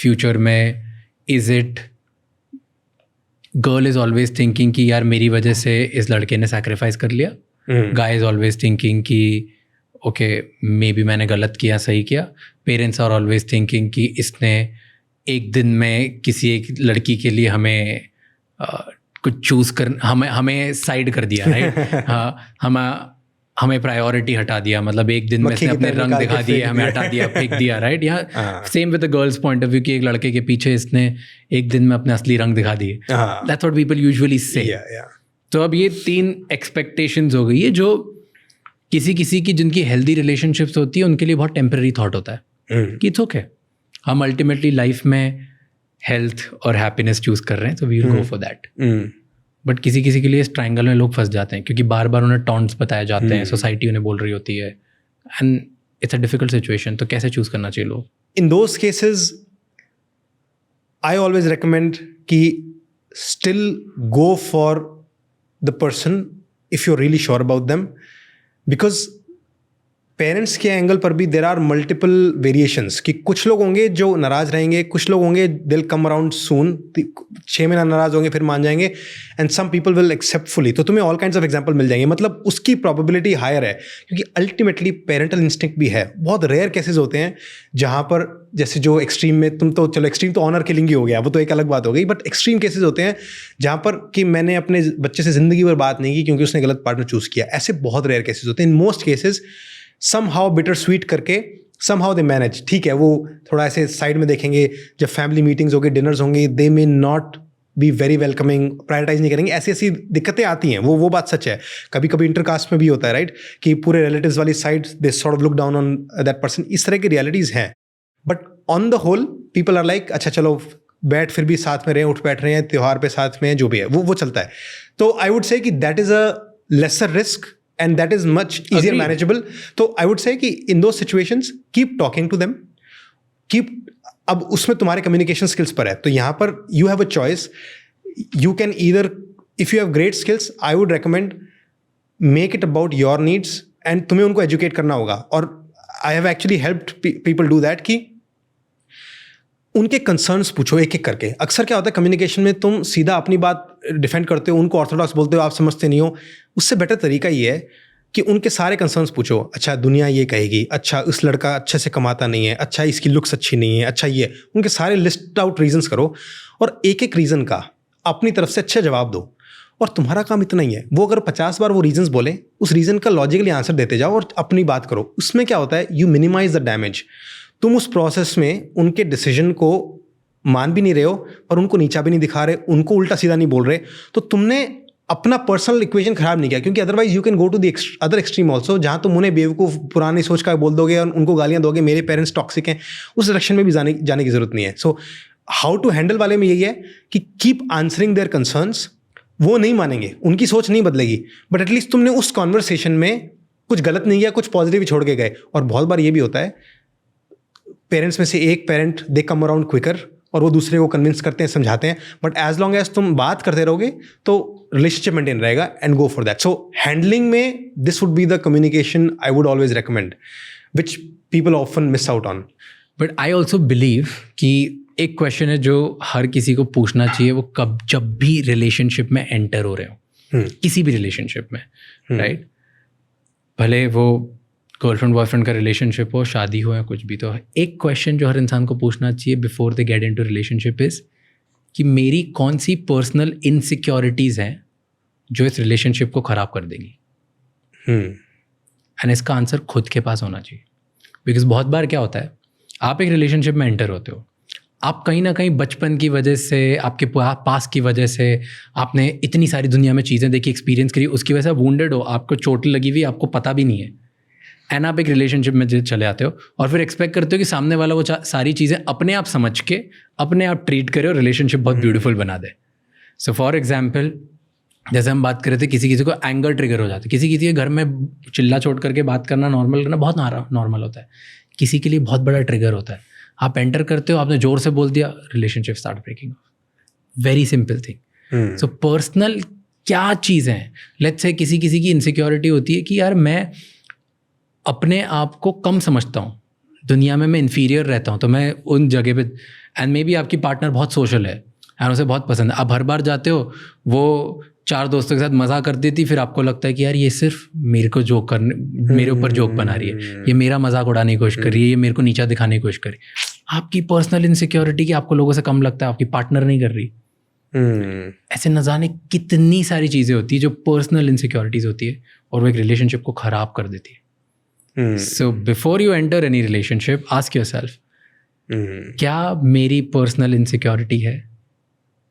फ्यूचर में is it girl is always thinking कि यार मेरी वजह से इस लड़के ने सैक्रिफाइस कर लिया, गाय इज ऑलवेज थिंकिंग कि ओके मे बी मैंने गलत किया, सही किया. पेरेंट्स आर ऑलवेज थिंकिंग कि इसने एक दिन में किसी एक लड़की के लिए हमें कुछ चूज़ कर हमें साइड कर दिया, राइट. हाँ, हमें प्रायोरिटी हटा दिया, मतलब एक दिन में से अपने रंग दिखा दिए, हमें हटा दिया, फेंक दिया, राइट. या same with the girls point of view कि एक लड़के के पीछे इसने एक दिन में अपने असली रंग दिखा दिए. दैट्स व्हाट पीपल यूजुअली से. तो अब ये 3 एक्सपेक्टेशंस हो गई है जो किसी की जिनकी हेल्दी रिलेशनशिप्स होती है उनके लिए बहुत टेम्पररी थॉट होता है कि इट्स ओके, हम अल्टीमेटली लाइफ में हेल्थ और हैप्पीनेस चूज कर रहे हैं, तो we will go for that. But किसी के लिए इस ट्रायंगल में लोग फंस जाते हैं क्योंकि बार बार उन्हें टॉन्ट्स बताए जाते हैं, सोसाइटी उन्हें बोल रही होती है, and it's a difficult situation. तो कैसे चूज करना चाहिए लोग? in those cases, I always recommend कि still go for the person if you're really sure about them, because parents के एंगल पर भी देर आर मल्टीपल वेरिएशंस कि कुछ लोग होंगे जो नाराज़ रहेंगे, कुछ लोग होंगे दिल कम अराउंड सून, 6 महीना नाराज़ होंगे फिर मान जाएंगे, and some people will accept fully. तो तुम्हें ऑल काइंड्स ऑफ एग्जांपल मिल जाएंगे. मतलब उसकी प्रोबेबिलिटी हायर है, क्योंकि अल्टीमेटली पेरेंटल इंस्टिंक्ट भी है. बहुत रेयर केसेस होते हैं जहाँ पर, जैसे जो एक्सट्रीम में तुम तो चलो एक्सट्रीम तो ऑनर किलिंग ही हो गया, वो तो एक अलग बात हो गई, बट एक्सट्रीम केसेस होते हैं जहाँ पर कि मैंने अपने बच्चे से ज़िंदगी भर बात नहीं की क्योंकि उसने गलत पार्टनर चूज़ किया. ऐसे बहुत रेयर केसेस होते हैं. In most cases somehow bitter sweet करके somehow they manage. ठीक है, वो थोड़ा ऐसे साइड में देखेंगे, जब फैमिली मीटिंग्स होंगे, डिनर्स होंगे, they may not be very welcoming, prioritize नहीं करेंगे. ऐसी ऐसी दिक्कतें आती हैं, वो बात सच है. कभी कभी इंटरकास्ट में भी होता है, राइट, कि पूरे रिलेटिव्स वाली side they sort of look down on that person. इस तरह की रियलिटीज़ हैं. But on the whole people are like अच्छा चलो बैठ फिर भी साथ में रहे, उठ बैठ रहे हैं, त्यौहार पे साथ में, जो भी है वो चलता है. तो आई वुड से कि that is a lesser risk and that is much easier manageable. So I would say कि in those situations keep talking to them, अब उसमें तुम्हारे communication skills पर है. तो यहाँ पर you have a choice. You can either, if you have great skills, I would recommend make it about your needs and तुम्हें उनको educate करना होगा. और I have actually helped people do that कि उनके कंसर्न्स पूछो एक एक करके. अक्सर क्या होता है कम्युनिकेशन में, तुम सीधा अपनी बात डिफेंड करते हो, उनको ऑर्थोडॉक्स बोलते हो, आप समझते नहीं हो. उससे बेटर तरीका ये है कि उनके सारे कंसर्न्स पूछो. अच्छा दुनिया ये कहेगी, अच्छा उस लड़का अच्छे से कमाता नहीं है, अच्छा इसकी लुक्स अच्छी नहीं है, अच्छा ये, उनके सारे लिस्ट आउट रीजंस करो और एक एक रीज़न का अपनी तरफ से अच्छा जवाब दो. और तुम्हारा काम इतना ही है, वो अगर 50 बार वो रीजंस बोले, उस रीज़न का लॉजिकली आंसर देते जाओ और अपनी बात करो. उसमें क्या होता है, यू मिनिमाइज द डैमेज. तुम उस प्रोसेस में उनके डिसीजन को मान भी नहीं रहे हो पर उनको नीचा भी नहीं दिखा रहे, उनको उल्टा सीधा नहीं बोल रहे. तो तुमने अपना पर्सनल इक्वेशन खराब नहीं किया, क्योंकि otherwise you can go to the other extreme also, जहाँ तुम उन्हें बेवकूफ़ पुरानी सोच का बोल दोगे और उनको गालियाँ दोगे, मेरे पेरेंट्स टॉक्सिक हैं. उस डायरेक्शन में भी जाने की ज़रूरत नहीं है. सो हाउ टू हैंडल वाले में यही है कि कीप आंसरिंग देयर कंसर्न्स. वो नहीं मानेंगे, उनकी सोच नहीं बदलेगी, बट एटलीस्ट तुमने उस कॉन्वर्सेशन में कुछ गलत नहीं किया, कुछ पॉजिटिव छोड़ के गए. और बहुत बार ये भी होता है, पेरेंट्स में से एक parent they come around quicker और वो दूसरे को कन्विंस करते हैं, समझाते हैं. बट एज लॉन्ग एज तुम बात करते रहोगे तो रिलेशनशिप मेंटेन रहेगा, and go for that. So handling में this would be the communication I would always recommend, which people often miss out on. But I also believe कि एक question है जो हर किसी को पूछना चाहिए, वो जब भी रिलेशनशिप में एंटर हो रहे हो, किसी भी रिलेशनशिप में, राइट, भले वो गर्लफ्रेंड बॉयफ्रेंड का रिलेशनशिप हो, शादी हो या कुछ भी, तो एक क्वेश्चन जो हर इंसान को पूछना चाहिए before they get into relationship is कि मेरी कौन सी पर्सनल इनसिक्योरिटीज़ हैं जो इस रिलेशनशिप को ख़राब कर देंगी. एंड इसका आंसर खुद के पास होना चाहिए. बिकॉज बहुत बार क्या होता है, आप एक रिलेशनशिप में एंटर होते हो, आप कहीं ना कहीं बचपन की वजह से, आपके पास की वजह से, आपने इतनी सारी दुनिया में चीज़ें देखी, एक्सपीरियंस करी, उसकी वजह से वुंडेड हो, आपको चोट लगी हुई, आपको पता भी नहीं है, एंड आप एक रिलेशनशिप में चले आते हो और फिर एक्सपेक्ट करते हो कि सामने वाला वो सारी चीज़ें अपने आप समझ के अपने आप ट्रीट करे और रिलेशनशिप बहुत ब्यूटीफुल बना दे. सो फॉर एग्जाम्पल, जैसे हम बात कर रहे थे, किसी को एंगर ट्रिगर हो जाता है, किसी के घर में चिल्ला चोट करके बात करना नॉर्मल करना बहुत नॉर्मल होता है, किसी के लिए बहुत बड़ा ट्रिगर होता है. आप एंटर करते हो, आपने ज़ोर से बोल दिया, relationship start breaking. Very simple thing. So personal क्या चीज़ है, लेट्स से किसी की इनसिक्योरिटी होती है कि यार मैं अपने आप को कम समझता हूँ, दुनिया में मैं इन्फीरियर रहता हूँ, तो मैं उन जगह पे, एंड मे बी आपकी पार्टनर बहुत सोशल है एंड उसे बहुत पसंद है, आप हर बार जाते हो, वो 4 दोस्तों के साथ मज़ा कर देती, फिर आपको लगता है कि यार ये सिर्फ मेरे को मेरे ऊपर जोक बना रही है, ये मेरा मजाक उड़ाने की कोशिश कर रही है, ये मेरे को नीचा दिखाने की कोशिश कर रही है. आपकी पर्सनल इनसिक्योरिटी कि आपको लोगों से कम लगता है, आपकी पार्टनर नहीं कर रही. ऐसे न जाने कितनी सारी चीज़ें होती है जो पर्सनल इनसिक्योरिटीज़ होती है और वो एक रिलेशनशिप को ख़राब कर देती है. So before you enter any relationship, ask yourself, क्या मेरी पर्सनल इनसिक्योरिटी है,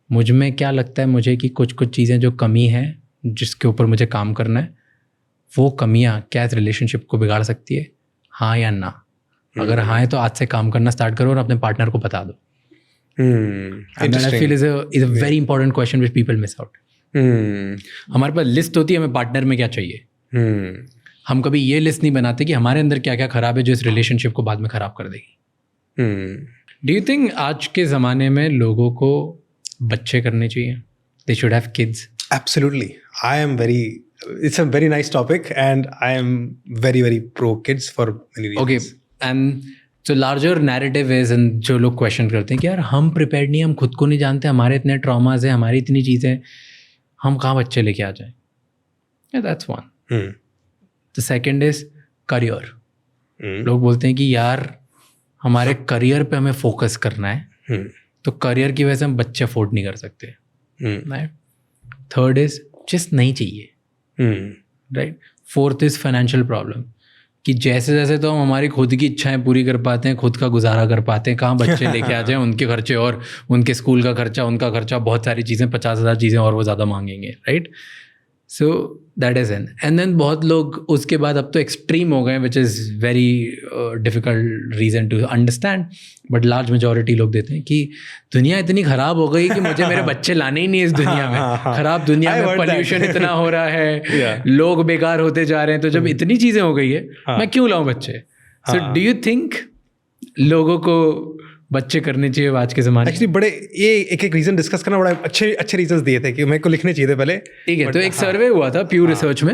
मुझ में क्या लगता है मुझे कि कुछ चीज़ें जो कमी है जिसके ऊपर मुझे काम करना है, वो कमियाँ क्या इस रिलेशनशिप को बिगाड़ सकती है, हाँ या ना. अगर हाँ है तो आज से काम करना स्टार्ट करो और अपने पार्टनर को बता दो. And that I feel is a very important question which people miss out. हमारे पास लिस्ट होती है हमें पार्टनर में क्या चाहिए, हम कभी ये लिस्ट नहीं बनाते कि हमारे अंदर क्या क्या खराब है जो इस रिलेशनशिप को बाद में खराब कर देगी. डू यू थिंक आज के ज़माने में लोगों को बच्चे करने चाहिए? They should have kids? Absolutely. It's a very nice topic and I am very, very pro kids for many reasons. Okay, and so larger narrative is, and जो लोग क्वेश्चन करते हैं कि यार हम प्रिपेयर्ड नहीं, हम खुद को नहीं जानते, हमारे इतने ट्रॉमाज हैं, हमारी इतनी चीज़ें, हम कहाँ बच्चे लेके आ जाएं? Yeah, that's one. The second is career. लोग बोलते हैं कि यार हमारे करियर पे हमें फोकस करना है, तो करियर की वजह से हम बच्चे अफोर्ड नहीं कर सकते. राइट. थर्ड इज जस्ट नहीं चाहिए. Right. Fourth is financial problem, कि जैसे जैसे तो हम हमारी खुद की इच्छाएं पूरी कर पाते हैं, खुद का गुजारा कर पाते हैं, कहाँ बच्चे लेके आ जाएं, उनके खर्चे और उनके स्कूल का खर्चा, उनका खर्चा, बहुत सारी चीज़ें, 50,000 चीज़ें और वो ज़्यादा मांगेंगे. Right. So that is and then बहुत लोग उसके बाद अब तो एक्सट्रीम हो गए, which is very difficult reason to understand, but large majority लोग देते हैं कि दुनिया इतनी ख़राब हो गई कि मुझे मेरे बच्चे लाने ही नहीं इस दुनिया में. ख़राब दुनिया में पोल्यूशन इतना हो रहा है, लोग बेकार होते जा रहे हैं, तो जब इतनी चीज़ें हो गई है, मैं क्यों लाऊं बच्चे? सो डू यू थिंक लोगों को बच्चे करने चाहिए आज के ज़माने? एक्चुअली बड़े ये एक एक रीज़न डिस्कस करना, बड़ा अच्छे रीजंस दिए थे कि मेरे को लिखने चाहिए थे पहले. ठीक है. तो एक सर्वे हुआ था प्यू रिसर्च में,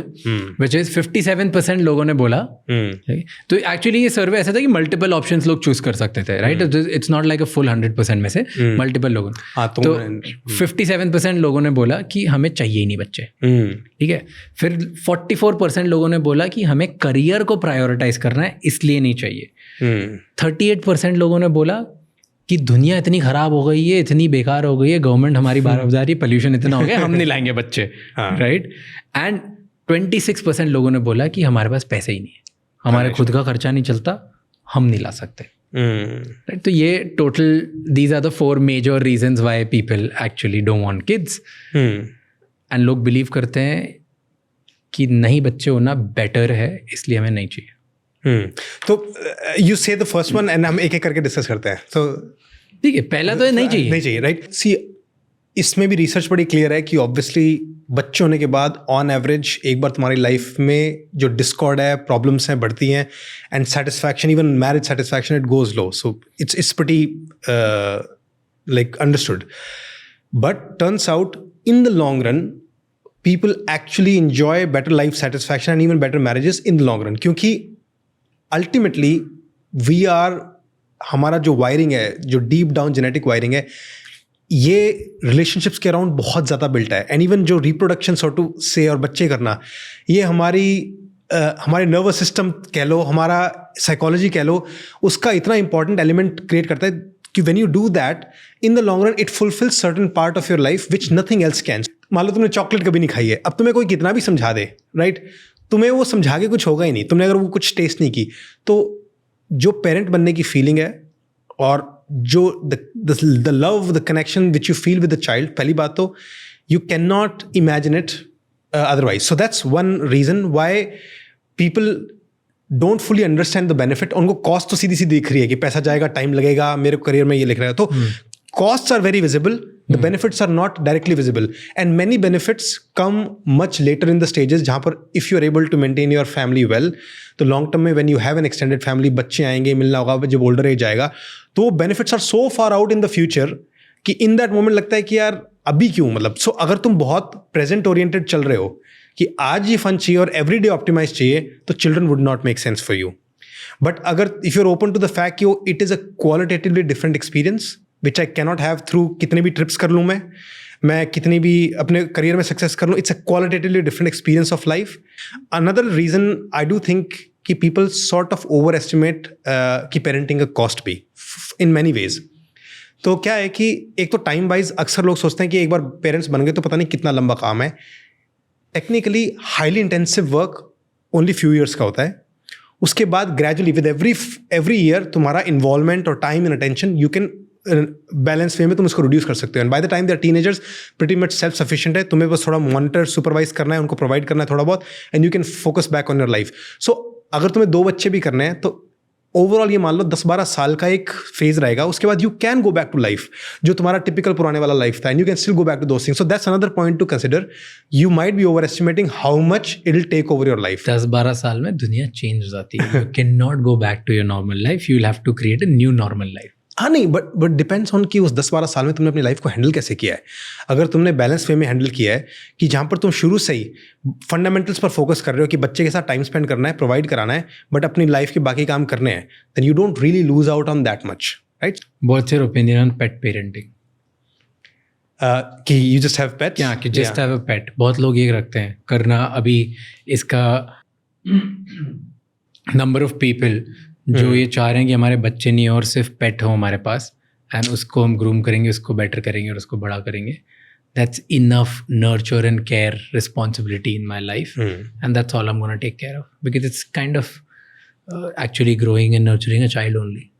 विच इज 57% लोगों ने बोला. तो एक्चुअली ये सर्वे ऐसा था कि मल्टीपल ऑप्शंस लोग चूज कर सकते थे. Right. It's not like a full 100% में से मल्टीपल लोगों ने. तो 57% लोगों ने बोला कि हमें चाहिए ही नहीं बच्चे. ठीक है. फिर 44% लोगों ने बोला कि हमें करियर को प्रायोरिटाइज करना है, इसलिए नहीं चाहिए. 38% लोगों ने बोला कि दुनिया इतनी ख़राब हो गई है, इतनी बेकार हो गई है, गवर्नमेंट हमारी बाहर जा रही है, पोल्यूशन इतना हो गया, हम नहीं लाएंगे बच्चे. राइट. एंड 26% लोगों ने बोला कि हमारे पास पैसे ही नहीं है, हमारे खुद का खर्चा नहीं चलता, हम नहीं ला सकते. राइट. तो ये total these are the 4 major reasons why people actually don't want kids. And लोग बिलीव करते हैं कि नहीं, बच्चे होना बेटर है, इसलिए हमें नहीं चाहिए. तो यू से द फर्स्ट वन एंड हम एक एक करके डिस्कस करते हैं. तो ठीक है, पहला तो नहीं चाहिए. राइट. सी, इसमें भी रिसर्च बड़ी क्लियर है कि ऑब्वियसली बच्चे होने के बाद ऑन एवरेज एक बार तुम्हारी लाइफ में जो डिस्कॉर्ड है, प्रॉब्लम्स हैं, बढ़ती हैं, and satisfaction, even marriage satisfaction, it goes low. So it's pretty like understood. But turns out in the long run people actually enjoy better life satisfaction and even better marriages in the long run, क्योंकि ultimately we are, हमारा जो wiring है, जो deep down genetic wiring है, ये relationships के around बहुत ज़्यादा बिल्ट है. एंड इवन जो रिप्रोडक्शन सो टू से और बच्चे करना, ये हमारे नर्वस सिस्टम कह लो, हमारा साइकोलॉजी कह लो, उसका इतना इंपॉर्टेंट एलिमेंट क्रिएट करता है कि when you do that in the long run it fulfils certain part of your life which nothing else can. मान लो तुमने चॉकलेट कभी नहीं खाई है, अब तुम्हें कोई कितना भी समझा दे, राइट, तुम्हें वो समझा के कुछ होगा ही नहीं. तुमने अगर वो कुछ टेस्ट नहीं की, तो जो पेरेंट बनने की फीलिंग है और जो the love, the connection which you feel with the child, पहली बात तो you can not imagine it otherwise. So that's one reason why people don't fully understand the benefit. उनको कॉस्ट तो सीधी सी दिख रही है कि पैसा जाएगा, टाइम लगेगा, मेरे करियर में ये लिख रहा है. तो costs are very visible, the benefits are not directly visible, and many benefits come much later in the stages, जहाँ पर if you are able to maintain your family well, तो long term में when you have an extended family, बच्चे आएंगे, मिलना होगा, जब older age आएगा, तो benefits are so far out in the future कि in that moment लगता है कि यार अभी क्यों, मतलब. so अगर तुम बहुत present oriented चल रहे हो कि आज ये fun चाहिए और everyday optimize चाहिए, तो children would not make sense for you. but अगर if you're open to the fact कि it is a qualitatively different experience which I cannot have through कितने भी ट्रिप्स कर लूँ, मैं कितनी भी अपने करियर में सक्सेस कर लूँ, it's a qualitatively different experience of life. Another reason I do think कि people sort of overestimate कि पेरेंटिंग का कॉस्ट भी इन मैनी वेज. तो क्या है कि एक तो टाइम वाइज अक्सर लोग सोचते हैं कि एक बार पेरेंट्स बन गए तो पता नहीं कितना लंबा काम है. Technically highly intensive work only few years का होता है. उसके बाद ग्रेजुअली विद एवरी ईयर तुम्हारा इन्वॉल्वमेंट और time and attention you can balance way में तुम इसको रिड्यूस कर सकते हो. And by the time they are teenagers pretty much self sufficient है. तुम्हें बस थोड़ा मॉनिटर सुपरवाइज करना है, उनको प्रोवाइड करना है थोड़ा बहुत, and you can focus back on your life. So अगर तुम्हें 2 बच्चे भी करने हैं तो ओवरऑल ये मान लो 10-12 साल का एक फेज रहेगा, उसके बाद you can go back to life जो तुम्हारा टिपिकल पुराने वाला लाइफ था, and you can still go back to those things. So that's another point to consider. You might be overestimating how much it will take over your life. 10-12 साल में दुनिया change हो जाती है. You can not go back to your normal life, you will have to create a new normal life. हाँ नहीं, but depends on कि उस 10-12 साल में तुमने अपनी लाइफ को हैंडल कैसे किया है. अगर तुमने बैलेंस वे में हैंडल किया है कि जहाँ पर तुम शुरू से ही फंडामेंटल्स पर फोकस कर रहे हो कि बच्चे के साथ टाइम स्पेंड करना है, प्रोवाइड कराना है, बट अपनी लाइफ के बाकी काम करने हैं, then you don't really lose out on that much, right. What's your opinion on pet parenting? कि यू जस्ट हैव पेट्स. क्या कि जस्ट हैव अ पेट. बहुत लोग ये रखते हैं करना. अभी इसका नंबर ऑफ पीपल जो ये चाह रहे हैं कि हमारे बच्चे नहीं और सिर्फ पेट हो हमारे पास, एंड उसको हम ग्रूम करेंगे, उसको बेटर करेंगे और उसको बड़ा करेंगे. That's enough nurture and care responsibility in my life, and that's all I am gonna take care of, because it's kind of actually growing and nurturing a child only.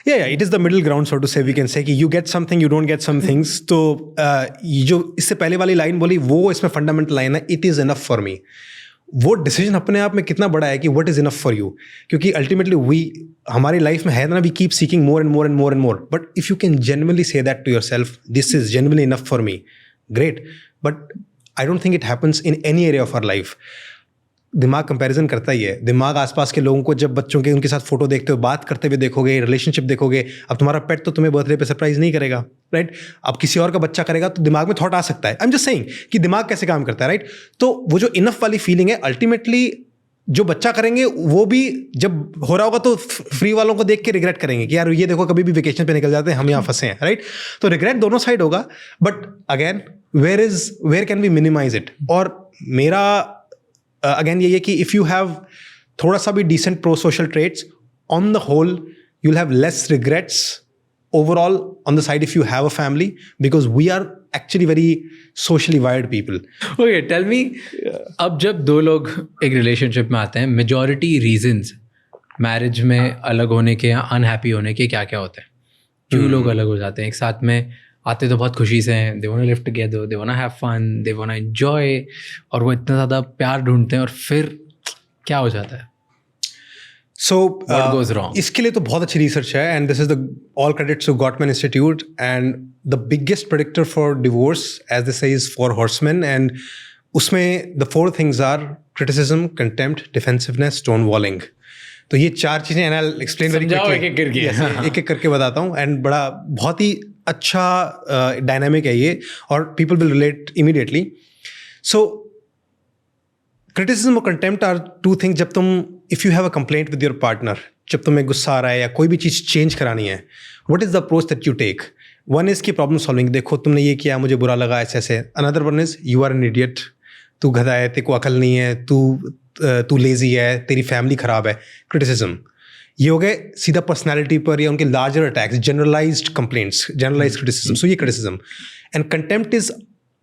Yeah, it is the middle ground, so to say. We can say कि you get something, you don't get some things. तो ये जो इससे पहले वाली line बोली वो इसमें फंडामेंटल लाइन है, it is enough for me. वो डिसीजन अपने आप में कितना बड़ा है कि what is enough for you, क्योंकि अल्टीमेटली हमारी लाइफ में है ना, we keep seeking more and more and more and more. But if you can genuinely say that to yourself, this is genuinely enough for me, great. But I don't think it happens in any area of our life. दिमाग comparison करता ही है. दिमाग आसपास के लोगों को जब बच्चों के उनके साथ फोटो देखते हो, बात करते हुए देखोगे, रिलेशनशिप देखोगे. अब तुम्हारा पेट तो तुम्हें बर्थडे पे सरप्राइज नहीं करेगा, राइट. अब किसी और का बच्चा करेगा तो दिमाग में थॉट आ सकता है. आई एम जस्ट सेइंग कि दिमाग कैसे काम करता है, राइट. तो वो जो इनफ वाली फीलिंग है, अल्टीमेटली जो बच्चा करेंगे वो भी जब हो रहा होगा तो फ्री वालों को देख के रिग्रेट करेंगे कि यार ये देखो कभी भी वेकेशन पे निकल जाते हैं, हम यहाँ फंसे हैं, राइट. तो रिग्रेट दोनों साइड होगा. But again where can we minimize it. और मेरा अगेन ये कि इफ़ यू हैव थोड़ा सा भी decent pro social traits, on the whole you will have less regrets overall on the side if you have a family, because we are actually very socially wired people. Okay, tell me, अब जब दो लोग एक relationship में आते हैं, majority reasons marriage में अलग होने के या अनहैप्पी होने के क्या क्या होते हैं? क्यों लोग अलग हो जाते हैं? एक साथ में आते तो बहुत खुशी से हैं, they want to live together, they want to have fun, they want to enjoy, और वो इतना ज़्यादा प्यार ढूंढते हैं और फिर क्या हो जाता है? So what goes wrong? इसके लिए तो बहुत अच्छी रिसर्च है, and this is the all credits to Gottman Institute. And the biggest predictor for divorce, as they say, is four horsemen. And उसमें the 4 things are criticism, contempt, defensiveness, stonewalling. तो ये 4 चीज़ें, and I explain very quickly, एक एक करके बताता हूँ. And बड़ा बहुत ही अच्छा डायनामिक है ये, और people will relate immediately. So criticism और कंटेम्प्ट आर 2 थिंग्स. जब तुम if you have a complaint with your partner, जब तुम्हें गुस्सा आ रहा है या कोई भी चीज़ चेंज करानी है, what is the approach that you take? One is की प्रॉब्लम सॉल्विंग, देखो तुमने ये किया, मुझे बुरा लगा, ऐसे ऐसे. Another one is you are an idiot, तू गधा है, तेरे को अकल नहीं है, तू लेजी है, तेरी फैमिली ख़राब है. क्रिटिसिज्म ये हो गए सीधा पर्सनैलिटी पर या उनके larger attacks, generalised complaints, generalised criticism. So ये criticism. And contempt is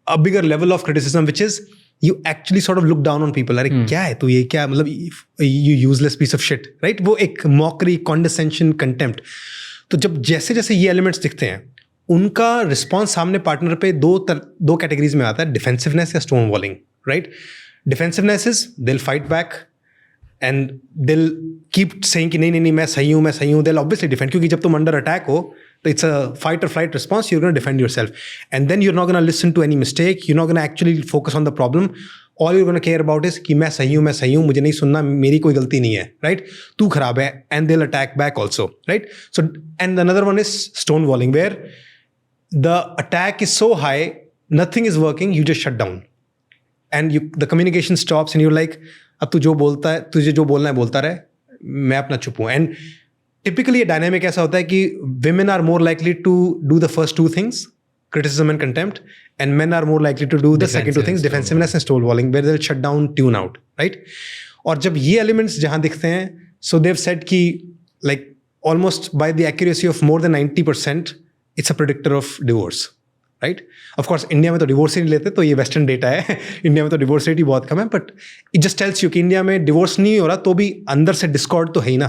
a bigger level of criticism, which is you actually sort of look down on people. अरे क्या है तू, ये क्या, मतलब you useless piece of shit, right. वो एक मॉकरी, कॉन्डेसेंशन, कंटेम्प्ट. तो जब जैसे जैसे ये एलिमेंट्स दिखते हैं, उनका रिस्पॉन्स सामने पार्टनर पे दो कैटेगरीज में आता है, डिफेंसिवनेस या stone वॉलिंग, right. Defensiveness is they will fight back and they'll keep saying कि नहीं मैं सही हूँ. They'll obviously defend, क्योंकि जब तुम under attack हो तो it's a fight or flight response. You're going to defend yourself, and then you're not going to listen to any mistake. You're not going to actually focus on the problem. All you're going to care about is कि मैं सही हूँ, मुझे नहीं सुनना, मेरी कोई गलती नहीं है, right? तू खराब है, and they'll attack back also, right? So, and another one is stonewalling, where the attack is so high, nothing is working, you just shut down, and the communication stops, and you're like, अब तू जो बोलता है, तुझे जो बोलना है बोलता रहे, मैं अपना चुप हूँ. एंड टिपिकली ये डायनामिक ऐसा होता है कि women are more likely to do the first 2 things, criticism and contempt, and men are more likely to do the second 2 things, defensiveness and stonewalling, where they'll shut down, tune out, right? और जब ये elements जहाँ दिखते हैं, so they've said कि like almost by the accuracy of more than 90%, it's a predictor of divorce, right. Of course India में तो divorce ही नहीं लेते, तो ये वेस्टर्न डेटा है. इंडिया में तो डिवोर्स रेट ही बहुत कम है, but it just tells you कि इंडिया में डिवोर्स नहीं हो रहा तो भी अंदर से डिस्कॉर्ड तो है ही ना.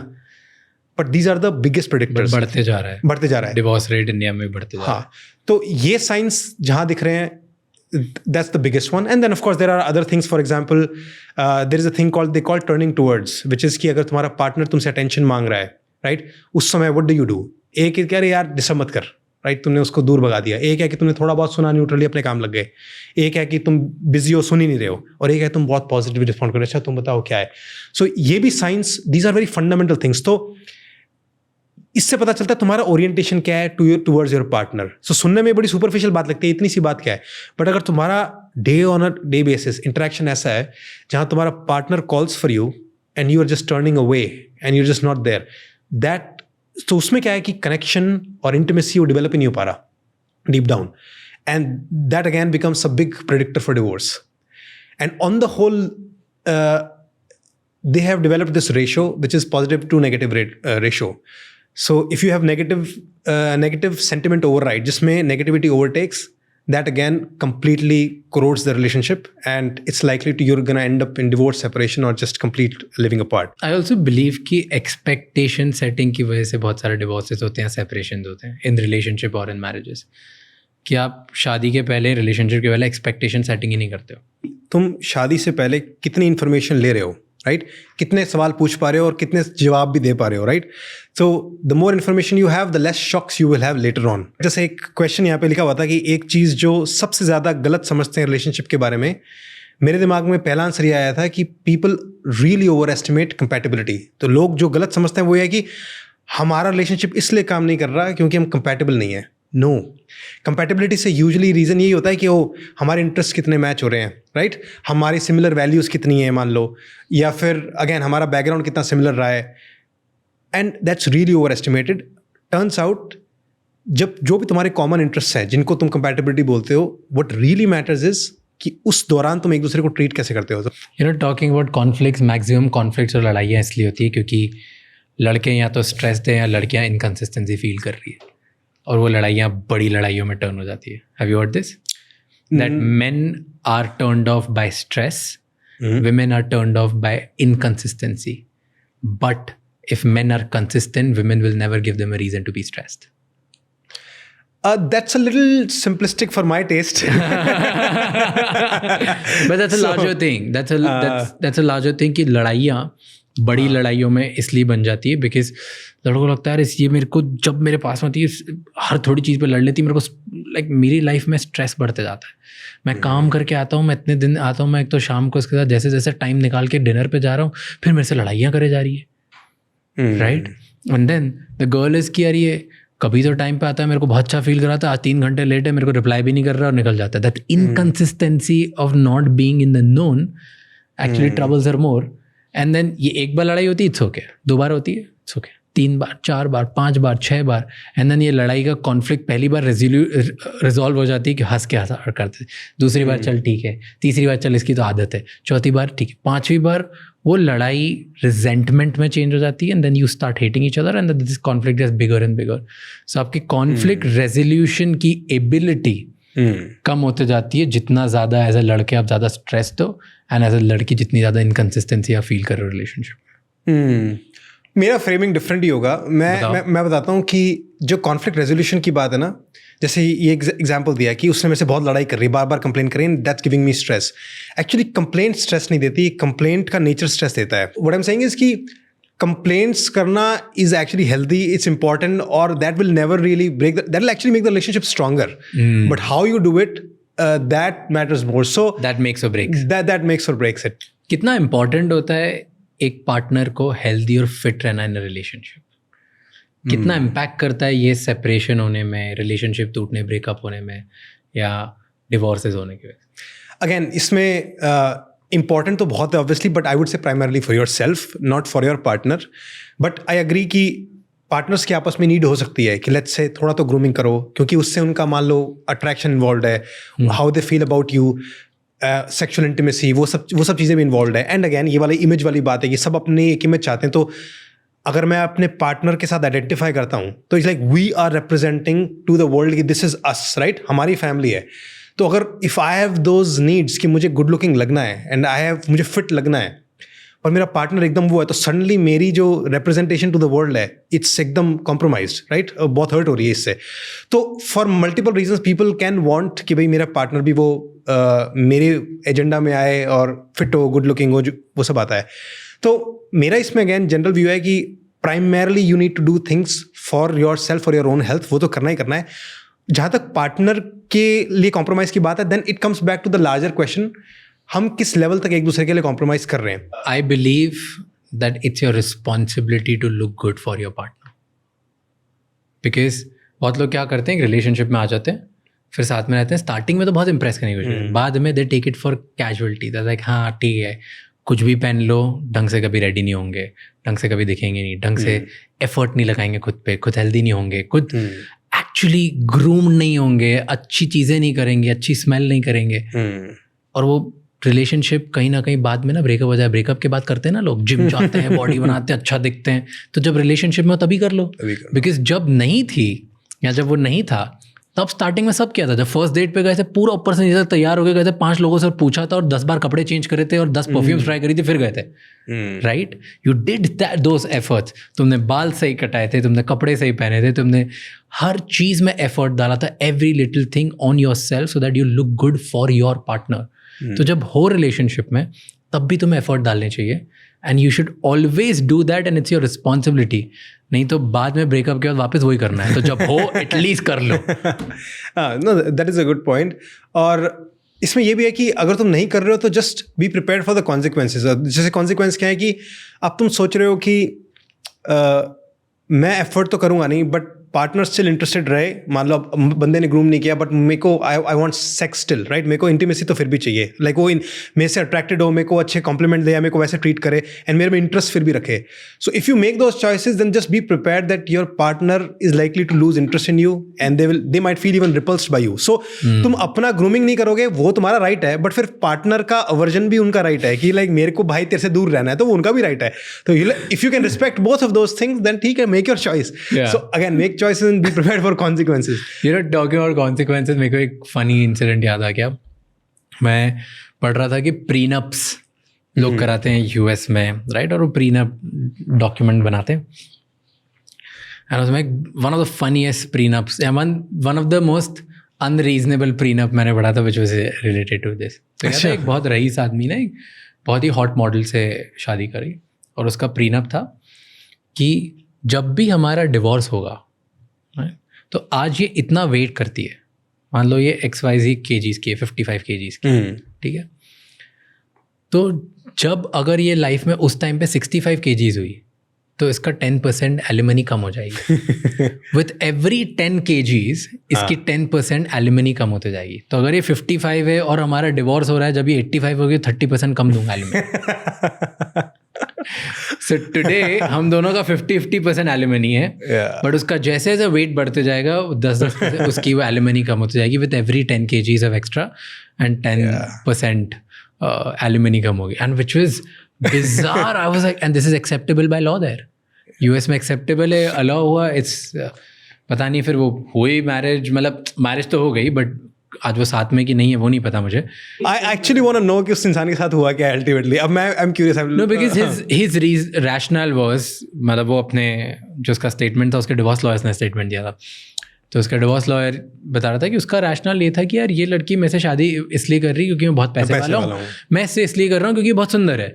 But these are the biggest predictors. बढ़ते जा रहा है डिवोर्स रेट इंडिया में, बढ़ते जा रहा है. हाँ, तो ये साइंस जहाँ दिख रहे हैं, that's the biggest one. And then of course there are other things. For example, there is a thing called, they call turning towards, which is कि अगर तुम्हारा पार्टनर तुमसे अटेंशन मांग रहा है, राइट? उस समय व्हाट डू यू डू? एक कह रहे यार डिस्टर्ब मत कर, राइट? तुमने उसको दूर भगा दिया। एक है कि तुमने थोड़ा बहुत सुना, न्यूट्रली अपने काम लग गए। एक है कि तुम बिजी हो, सुन ही नहीं रहे हो। और एक है तुम बहुत पॉजिटिव रिस्पॉन्ड करो, अच्छा तुम बताओ क्या है। सो ये भी science, these are very fundamental things. तो इससे पता चलता है तुम्हारा ओरिएंटेशन क्या है टूवर्ड्स योर पार्टनर। सो सुनने में बड़ी सुपरफिशियल बात लगती है, इतनी सी बात क्या है, बट अगर तुम्हारा day on a day basis interaction ऐसा है जहां तुम्हारा partner calls for you and you are just turning away and you are just not there, that, तो उसमें क्या है कि कनेक्शन और इंटिमेसी वो डेवलप ही नहीं हो पा रहा deep down, and that again becomes a big predictor for divorce. And on the whole they have developed this ratio which is positive to negative ratio. So if you have negative sentiment override, जिसमें negativity overtakes, that again completely corrodes the relationship and it's likely to you're gonna end up in divorce, separation or just complete living apart. I also believe कि expectation setting की वजह से बहुत सारे divorces होते हैं, separations होते हैं in relationship or in marriages. कि आप शादी के पहले, relationship के पहले expectation setting ही नहीं करते हो. तुम शादी से पहले कितनी information ले रहे हो, राइट? कितने सवाल पूछ पा रहे हो और कितने जवाब भी दे पा रहे हो, right? So the more information you have the less shocks you will have later on. जैसे एक क्वेश्चन यहाँ पे लिखा हुआ था कि एक चीज़ जो सबसे ज़्यादा गलत समझते हैं रिलेशनशिप के बारे में, मेरे दिमाग में पहला आंसर ये आया था कि people really over estimate compatibility. तो लोग जो गलत समझते हैं वो ये है कि हमारा रिलेशनशिप इसलिए काम नहीं कर रहा क्योंकि हम कंपैटिबल नहीं है. नो, कंपैटिबिलिटी से यूजुअली रीज़न यही होता है कि वो हमारे इंटरेस्ट कितने मैच हो रहे हैं, राइट? हमारी सिमिलर वैल्यूज़ कितनी है मान लो, या फिर अगेन हमारा बैकग्राउंड कितना सिमिलर रहा है. And that's really over estimated. Turns out जब जो भी तुम्हारे कॉमन इंटरेस्ट हैं जिनको तुम कंपैटिबिलिटी बोलते हो, व्हाट रियली मैटर्स इज कि उस दौरान तुम एक दूसरे को ट्रीट कैसे करते हो. You know, talking about conflicts, maximum conflicts और लड़ाइयाँ इसलिए होती है क्योंकि लड़के या तो स्ट्रेस्ड हैं या लड़कियाँ इनकन्सिस्टेंसी फील कर रही है और वो लड़ाइयाँ बड़ी लड़ाइयों में टर्न हो जाती है. Have you heard this? That men are turned off by stress, women are turned off by inconsistency. But if men are consistent, women will never give them a reason to be stressed. That's a little simplistic for my taste. But that's a larger thing. That's a larger thing कि लड़ाइयाँ बड़ी लड़ाइयों में इसलिए बन जाती है because लड़कों को लगता है ये मेरे को जब मेरे पास में होती है हर थोड़ी चीज़ पे लड़ लेती है, मेरे को लाइक मेरी लाइफ में स्ट्रेस बढ़ते जाता है. मैं काम करके आता हूँ, मैं इतने दिन आता हूँ, मैं एक तो शाम को इसके साथ जैसे जैसे टाइम निकाल के डिनर पे जा रहा हूँ, फिर मेरे से लड़ाइयाँ करे जा रही है, right? And then the girl is की यार ये कभी तो टाइम पे आता है, मेरे को बहुत अच्छा फील कराता है, आज 3 घंटे लेट है, मेरे को रिप्लाई भी नहीं कर रहा और निकल जाता है. That inconsistency of not being in the known actually troubles her more. And then ये एक बार लड़ाई होती है, इट्स ओके. 2 बार होती है, इट्स ओके. 3 बार, 4 बार, 5 बार, 6 बार, एंड देन ये लड़ाई का कॉन्फ्लिक्ट पहली बार रिजॉल्व हो जाती है कि हंस के हंसा करते. दूसरी बार चल ठीक है, तीसरी बार चल इसकी तो आदत है, चौथी बार ठीक है, 5वीं बार वो लड़ाई रिजेंटमेंट में चेंज हो जाती है. And then you start hating each other and this conflict is bigger and bigger. So आपकी कॉन्फ्लिक्ट रेजोल्यूशन की एबिलिटी कम होते जाती है जितना ज़्यादा एज ए लड़के आप ज़्यादा स्ट्रेस्ड हो एंड एज ए लड़की जितनी ज़्यादा इनकन्सिस्टेंसी आप फील कर रहे हो रिलेशनशिप. मेरा फ्रेमिंग डिफरेंट ही होगा. मैं बताता हूँ कि जो कॉन्फ्लिक्ट रेजोल्यूशन की बात है ना, जैसे ये एग्जांपल दिया कि उसने मेरे से बहुत लड़ाई कर रही है, बार बार कंप्लेन कर रही है, that's giving me stress. Actually complaint stress नहीं देती, कंप्लेंट का नेचर स्ट्रेस देता है. What I am saying is कि कंप्लेंट्स करना is actually healthy, it's important, और that will never really break, that will actually make the relationship stronger. But how you do it, that matters more. So that makes और breaks, that makes और breaks it. कितना important होता है एक partner को healthy और fit रहना in relationship. कितना इम्पैक्ट करता है ये सेपरेशन होने में, रिलेशनशिप टूटने, ब्रेकअप होने में, या डिवोर्सेस होने की वजह से. अगेन इसमें इंपॉर्टेंट तो बहुत है obviously, but I would say primarily for your self, not for your partner. But I agree कि पार्टनर्स के आपस में नीड हो सकती है कि लेट्स से थोड़ा तो ग्रूमिंग करो, क्योंकि उससे उनका मान लो अट्रैक्शन इन्वॉल्व है, how they feel about you, sexual intimacy, वो सब चीज़ें भी इन्वॉल्व है. एंड अगेन ये वाली इमेज वाली बात है कि सब अपनी एक इमेज चाहते हैं. तो अगर मैं अपने पार्टनर के साथ आइडेंटिफाई करता हूँ तो it's like we are representing to the world कि दिस इज अस, राइट? हमारी फैमिली है. तो अगर if I have those needs कि मुझे गुड लुकिंग लगना है एंड मुझे फिट लगना है, और मेरा पार्टनर एकदम वो है, तो सडनली मेरी जो रिप्रेजेंटेशन टू द वर्ल्ड है इट्स एकदम कॉम्प्रोमाइज्ड, राइट? बहुत हर्ट हो रही है इससे. तो for multiple reasons people can want कि भाई मेरा पार्टनर भी वो मेरे एजेंडा में आए और फिट हो, गुड लुकिंग हो, वो सब आता है. तो मेरा इसमें अगेन जनरल व्यू है कि primarily you need to do things for your self, for your own health, वो तो करना ही करना है. जहाँ तक पार्टनर के लिए कॉम्प्रोमाइज़ की बात है, then it comes back to the larger question, हम किस लेवल तक एक दूसरे के लिए कॉम्प्रोमाइज़ कर रहे हैं. I believe that it's your responsibility to look good for your partner. Because बहुत लोग क्या करते हैं, एक रिलेशनशिप में आ जाते हैं, फिर साथ में रहते हैं, स्टार्टिंग में तो बहुत इंप्रेस करने की कोशिश करते हैं, बाद में they take it for casualty, that like हाँ ठीक है, कुछ भी पहन लो, ढंग से कभी रेडी नहीं होंगे, ढंग से कभी दिखेंगे नहीं, ढंग से एफर्ट नहीं लगाएंगे खुद पे, खुद हेल्दी नहीं होंगे, खुद एक्चुअली ग्रूम नहीं होंगे, अच्छी चीज़ें नहीं करेंगे, अच्छी स्मेल नहीं करेंगे. और वो रिलेशनशिप कहीं ना कहीं बाद में ना ब्रेकअप हो जाए. ब्रेकअप के बाद करते हैं ना लोग, जिम जाते हैं, बॉडी बनाते हैं, अच्छा दिखते हैं. तो जब रिलेशनशिप में हो तभी कर लो. बिकॉज जब नहीं थी या जब वो नहीं था, तब स्टार्टिंग में सब किया था. जब फर्स्ट डेट पे गए थे, पूरा ऊपर से नीचे तैयार हो गए थे, 5 लोगों से पूछा था और 10 बार कपड़े चेंज करे थे और 10 परफ्यूम्स ट्राई करी थी, फिर गए थे. Right, you did those efforts. तुमने बाल सही कटाए थे, तुमने कपड़े सही पहने थे, तुमने हर चीज़ में एफर्ट डाला था, every little thing on your self, so that you look good for your partner. तो जब हो रिलेशनशिप में, तब भी तुम्हें एफर्ट डालने चाहिए, and you should always do that, and it's your responsibility. नहीं तो बाद में ब्रेकअप के बाद वापस वही करना है. तो जब हो एटलीस्ट कर लो. No, that is a good point. और इसमें यह भी है कि अगर तुम नहीं कर रहे हो तो just be prepared for the consequences. जैसे कॉन्सिक्वेंस क्या है कि अब तुम सोच रहे हो कि मैं एफर्ट तो करूँगा नहीं, बट पार्टनर स्टिल इंटरेस्टेड रहे. मान लो अब बंदे ने ग्रूम नहीं किया, बट मेरे को I want sex still, right. मेरे को इंटीमेसी तो फिर भी चाहिए, लाइक वो मेरे से अट्रैक्टेड हो, मेरे को अच्छे कॉम्प्लीमेंट दे, मेरे को वैसे ट्रीट करे, एंड मेरे में इंटरेस्ट फिर भी रखे. So if you make those choices, then just be prepared that your partner is likely to lose interest in you, and they might feel even repulsed by you. So तुम अपना grooming नहीं करोगे, वो तुम्हारा right है, but फिर partner का aversion भी उनका राइट है कि लाइक मेरे को भाई तेरे से दूर रहना है, तो वो उनका भी राइट है. तो if you can respect both of those things, then ठीक है, make your choice. So again, make choices and be prepared for consequences. You know, talking about consequences, मेरे को एक funny incident याद आ गया. मैं पढ़ रहा था कि प्रीनप्स लोग कराते हैं यूएस में, राइट, और वो प्रीनप डॉक्यूमेंट बनाते हैं. एंड उसमें one of the funniest prenups, one of the most unreasonable prenup मैंने पढ़ा था, which was related to this. तो कहता है एक बहुत रईस आदमी ने एक बहुत ही हॉट मॉडल से शादी करी, और उसका प्रीनप था कि जब भी हमारा डिवोर्स होगा, तो आज ये इतना वेट करती है, मान लो ये XYZ kgs की है, 55 kgs की, ठीक है. तो जब अगर ये लाइफ में उस टाइम पे 65 kgs हुई, तो इसका 10% एलिमनी कम हो जाएगी. विथ एवरी 10 kgs इसकी 10% एलिमनी कम होते जाएगी. तो अगर ये 55 है और हमारा डिवोर्स हो रहा है, जब ये 85 हो गई, 30% कम दूंगा एलिमनी. सो टुडे हम दोनों का 50% एलिमनी है, बट उसका जैसे जैसे वेट बढ़ते जाएगा 10% उसकी वो एलिमनी कम होती जाएगी with every 10 kgs of extra, and 10% alimony कम होगी. And which was bizarre. I was like, and this is acceptable by law there. US में एक्सेप्टेबल है, अलाउ हुआ. इट्स पता नहीं फिर वो हुई मैरिज, मतलब मैरिज तो हो गई, बट आज वो साथ में कि नहीं है वो नहीं पता मुझे. I actually want to know कि उस इंसान के साथ हुआ क्या अल्टीमेटली. अब I'm curious. No, because his rationale was, मतलब वो अपने जो उसका स्टेटमेंट था, उसके डिवोर्स लॉयर्स ने स्टेटमेंट दिया था, तो उसका डिवोर्स लॉयर बता रहा था कि उसका रैशनल ये था कि यार ये लड़की मेरे से शादी इसलिए कर रही क्योंकि मैं बहुत पैसे वाला हूँ, मैं इससे इसलिए कर रहा हूँ क्योंकि बहुत सुंदर है.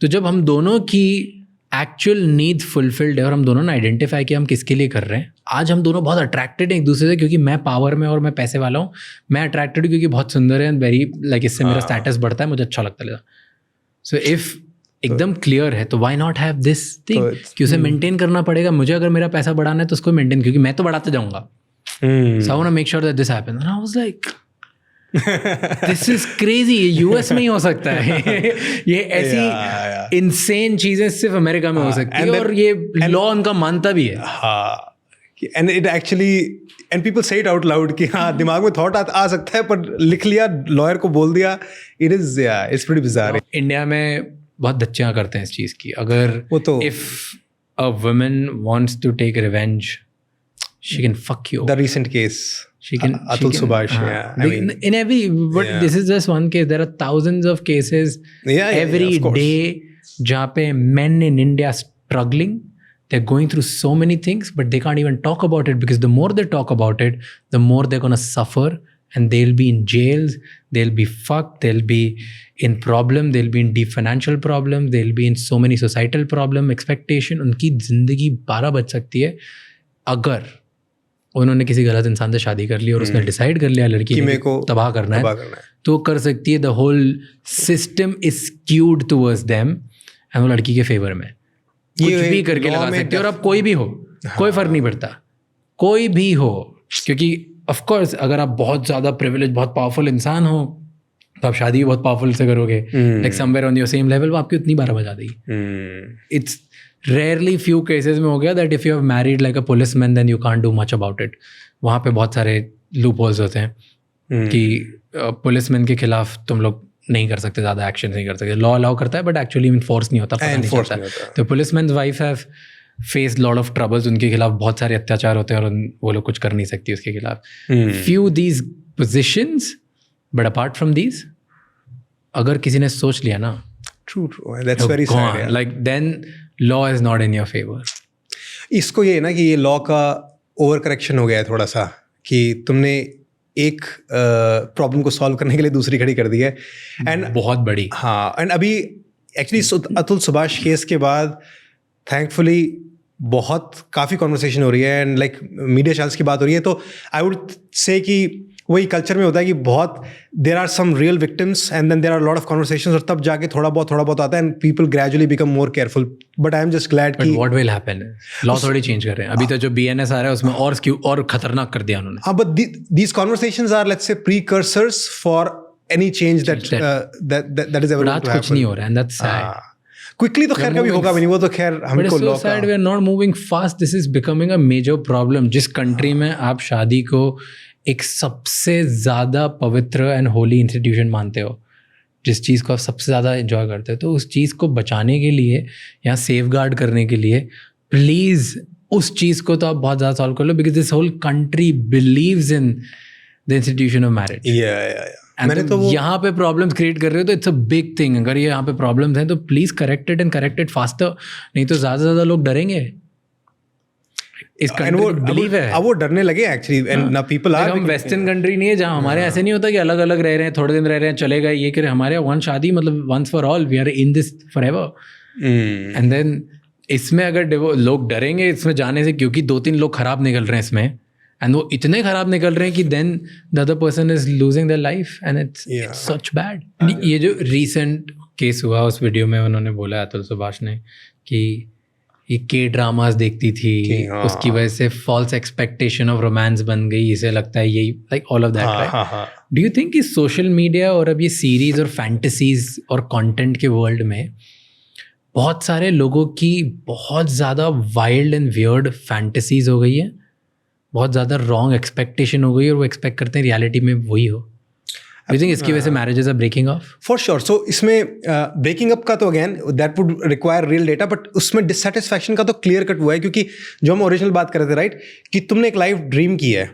तो जब हम दोनों की एक्चुअल नीड फुलफिल्ड है और हम दोनों ने आइडेंटिफाई किया हम किसके लिए कर रहे हैं, आज हम दोनों बहुत अट्रैक्टेड हैं एक दूसरे से, क्योंकि मैं पावर में और मैं पैसे वाला हूँ, मैं अट्रैक्टेड हूँ क्योंकि बहुत सुंदर है, एंड वेरी लाइक इससे मेरा स्टेटस बढ़ता है, मुझे अच्छा लगता है. सो इफ एकदम क्लियर है तो why not have this thing कि उसे मेंटेन करना पड़ेगा. मुझे अगर मेरा पैसा बढ़ाना है तो उसको मेंटेन, क्योंकि मैं तो बढ़ाते जाऊँगा. So I want to make sure that this happens. And I was like, this is crazy. ये यूएस में ही हो सकता है. ये ऐसी इनसेन चीजें सिर्फ अमेरिका में हो सकती है, और ये लॉ उनका मानता भी है. And it actually, and people से इट आउट लाउड कि हाँ दिमाग में थॉट आ सकता है, पर लिख लिया, लॉयर को बोल दिया. It is it's pretty bizarre. India में बहुत धच्चियाँ करते हैं इस चीज़ की. अगर if a woman wants to take revenge, she can fuck you. The recent case, Atul Subhash. I mean, in every, but this is just one case. There are thousands of cases every day जहाँ पे men in India are struggling. They're going through so many things, but they can't even talk about it, because the more they talk about it, the more they're gonna suffer and they'll be in jails, they'll be fucked, they'll be in problem, they'll be in deep financial problems, they'll be in so many societal problem, expectation. उनकी ज़िंदगी 12 बज सकती है अगर उन्होंने किसी गलत इंसान से शादी कर ली और उसने डिसाइड कर लिया लड़की कि ने मेरे को तबाह करना है, तो कर सकती है. The whole system is skewed towards them and वो लड़की के फेवर में कुछ भी करके लगा सकती है. और अब कोई भी हो, कोई फर्क नहीं पड़ता, कोई भी हो, क्योंकि ऑफ कोर्स अगर आप बहुत ज़्यादा प्रिविलेज, बहुत पावरफुल इंसान हो तो आप शादी भी बहुत पावरफुल से करोगे, like somewhere on your same level, वो आपकी उतनी बारह बजा देगी. इट्स रेयरली फ्यू केसेस में हो गया that if you have married like a policeman then you can't do much about it. वहाँ पे बहुत सारे लूप होल्स होते हैं कि पुलिसमैन के खिलाफ तुम लोग नहीं कर सकते, ज़्यादा एक्शन नहीं कर सकते. लॉ अलाउ करता है बट एक्चुअली इन्फोर्स नहीं होता, पता नहीं चलता. तो policeman wife have face lot of troubles, उनके खिलाफ बहुत सारे अत्याचार होते हैं और वो लोग कुछ कर नहीं सकती उसके खिलाफ. Few these positions, but apart from these अगर किसी ने सोच लिया ना, true, that's very sad, like then law is not in your favour. इसको ये ना कि ये लॉ का ओवर करेक्शन हो गया है थोड़ा सा, कि तुमने एक प्रॉब्लम को सॉल्व करने के लिए दूसरी खड़ी कर दी है. एंड बहुत बड़ी. हाँ, एंड अभी एक्चुअली अतुल सुभाष केस के बाद थैंकफुली काफ़ी कॉन्वर्सेशन हो रही है एंड लाइक मीडिया चैनल्स की बात हो रही है. तो आई वुड से कि वही कल्चर में होता है कि बहुत there are some real victims and then there are lot of conversations, और तब जाके थोड़ा बहुत आता है and people gradually become more careful. But I am just glad कि व्हाट विल हैपन, लॉ थोड़ी चेंज कर रहे हैं. अभी तो जो BNS आ रहा है उसमें और खतरनाक कर दिया उन्होंने. हाँ, but these conversations are let's say precursors for any change that is ever going to happen. कुछ नहीं हो रहा है, दैट्स सैड. क्विकली तो खैर कभी होगा भी नहीं, वो तो खैर हमको लॉ का. We are not moving fast. This is becoming a major problem. जिस कंट्री में आप शादी को एक सबसे ज़्यादा पवित्र एंड होली इंस्टीट्यूशन मानते हो, जिस चीज़ को आप सबसे ज़्यादा एंजॉय करते हो, तो उस चीज़ को बचाने के लिए या सेफगार्ड करने के लिए प्लीज़ उस चीज़ को तो आप बहुत ज़्यादा सॉल्व कर लो, because this whole country believes in the institution of marriage. मैंने तो यहाँ पे प्रॉब्लम्स क्रिएट कर रहे हो तो इट्स अ बिग थिंग. अगर ये यहाँ पे प्रॉब्लम्स हैं तो please correct it and correct it faster, नहीं तो ज़्यादा से ज़्यादा लोग डरेंगे. इस कंट्री को बिलीव है, अब वो डरने लगे actually, and now people are. हम वेस्टर्न कंट्री नहीं है जहाँ हमारे ऐसे नहीं होता कि अलग अलग रह रहे हैं, थोड़े दिन रह रहे हैं, चले गए, ये करे. हमारे वन शादी मतलब once for all, we are in this forever. And then इसमें अगर लोग डरेंगे इसमें जाने से, क्योंकि 2-3 लोग खराब निकल रहे हैं इसमें, एंड वो इतने खराब निकल रहे हैं कि then the other person is losing their life and it's such bad. ये जो रिसेंट केस हुआ उस वीडियो में उन्होंने बोला अतुल सुभाष ने कि ये K-ड्रामास देखती थी, उसकी वजह से फॉल्स एक्सपेक्टेशन ऑफ रोमांस बन गई, इसे लगता है यही, like all of that, right? Do you think कि सोशल मीडिया और अब ये सीरीज और फैंटेसीज और कंटेंट के वर्ल्ड में बहुत सारे लोगों की बहुत ज़्यादा वाइल्ड एंड वियर्ड फैंटेसीज हो गई है, बहुत ज़्यादा रॉन्ग एक्सपेक्टेशन हो गई और वो एक्सपेक्ट करते हैं रियलिटी में वही हो? Do you think इसकी वजह से marriages are breaking off? For sure. So इसमें ब्रेकिंग अप का तो again that would require real data, but उसमें डिससेटिस्फैक्शन का तो क्लियर कट हुआ है, क्योंकि जो हम ओरिजिनल बात कर रहे थे, राइट, कि तुमने एक लाइफ ड्रीम की है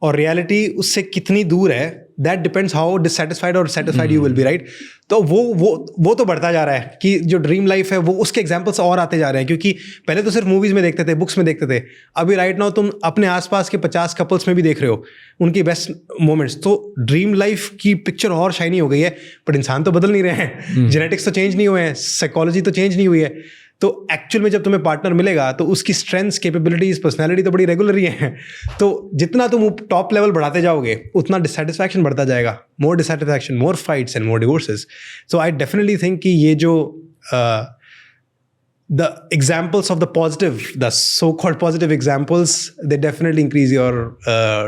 और रियलिटी उससे कितनी दूर है, दैट डिपेंड्स हाउ डिससेटिस्फाइड और satisfied you will be, right? तो वो तो बढ़ता जा रहा है कि जो ड्रीम लाइफ है वो उसके एग्जांपल्स और आते जा रहे हैं, क्योंकि पहले तो सिर्फ मूवीज़ में देखते थे, बुक्स में देखते थे. अभी राइट नाउ तुम अपने आसपास के 50 कपल्स में भी देख रहे हो उनकी बेस्ट मोमेंट्स. तो ड्रीम लाइफ की पिक्चर और शाइनी हो गई है, बट इंसान तो बदल नहीं रहे हैं, जेनेटिक्स तो चेंज नहीं हुए हैं, साइकोलॉजी तो चेंज नहीं हुई है. तो एक्चुअल में जब तुम्हें पार्टनर मिलेगा तो उसकी स्ट्रेंथ्स, कैपेबिलिटीज, पर्सनैलिटी तो बड़ी रेगुलर ही है. तो जितना तुम टॉप लेवल बढ़ाते जाओगे उतना डिससेटिस्फैक्शन बढ़ता जाएगा, more dissatisfaction, more fights and more divorces. So I definitely think कि ये जो the examples of the positive, the so-called positive examples, they definitely increase your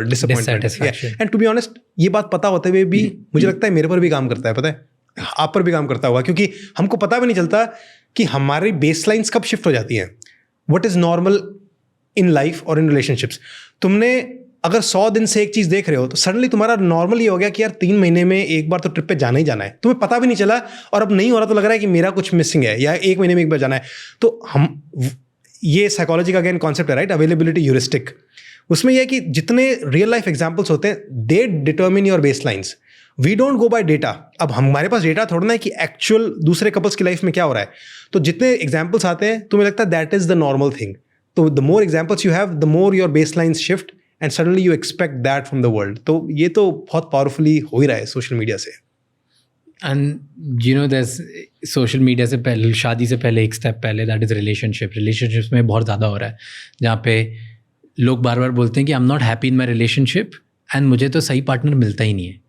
disappointment. Dissatisfaction. And to be honest, ये बात पता होते हुए भी मुझे लगता है मेरे पर भी काम करता है, पता है आप पर भी काम करता होगा, क्योंकि हमको पता भी नहीं चलता कि हमारी बेसलाइंस कब शिफ्ट हो जाती हैं. What is normal in life और इन रिलेशनशिप्स. तुमने अगर 100 दिन से एक चीज़ देख रहे हो तो सडनली तुम्हारा नॉर्मल ये हो गया कि यार 3 महीने में एक बार तो ट्रिप पे जाना ही जाना है, तुम्हें पता भी नहीं चला, और अब नहीं हो रहा तो लग रहा है कि मेरा कुछ मिसिंग है, या 1 महीने में एक बार जाना है. तो हम ये साइकोलॉजी का अगेन कॉन्सेप्ट है, राइट, अवेलेबिलिटी ह्यूरिस्टिक. उसमें यह है कि जितने रियल लाइफ एग्जाम्पल्स होते हैं they determine your baselines. We don't go by data. अब हमारे पास डेटा थोड़ा ना है कि एक्चुअल दूसरे कपल्स की लाइफ में क्या हो रहा है. तो जितने एग्जाम्पल्स आते हैं तुम्हें लगता है that is the normal thing. तो the more examples you have, the more your baselines shift and suddenly you expect that from the world. तो ये तो बहुत पावरफुली हो ही रहा है सोशल मीडिया से. And you know that's social media से पहले, शादी से पहले एक स्टेप पहले, दैट इज़ रिलेशनशिप्स में बहुत ज़्यादा हो रहा है, जहाँ पे लोग बार बार बोलते हैं कि I am not happy in my relationship and मुझे तो सही पार्टनर मिलता ही नहीं है,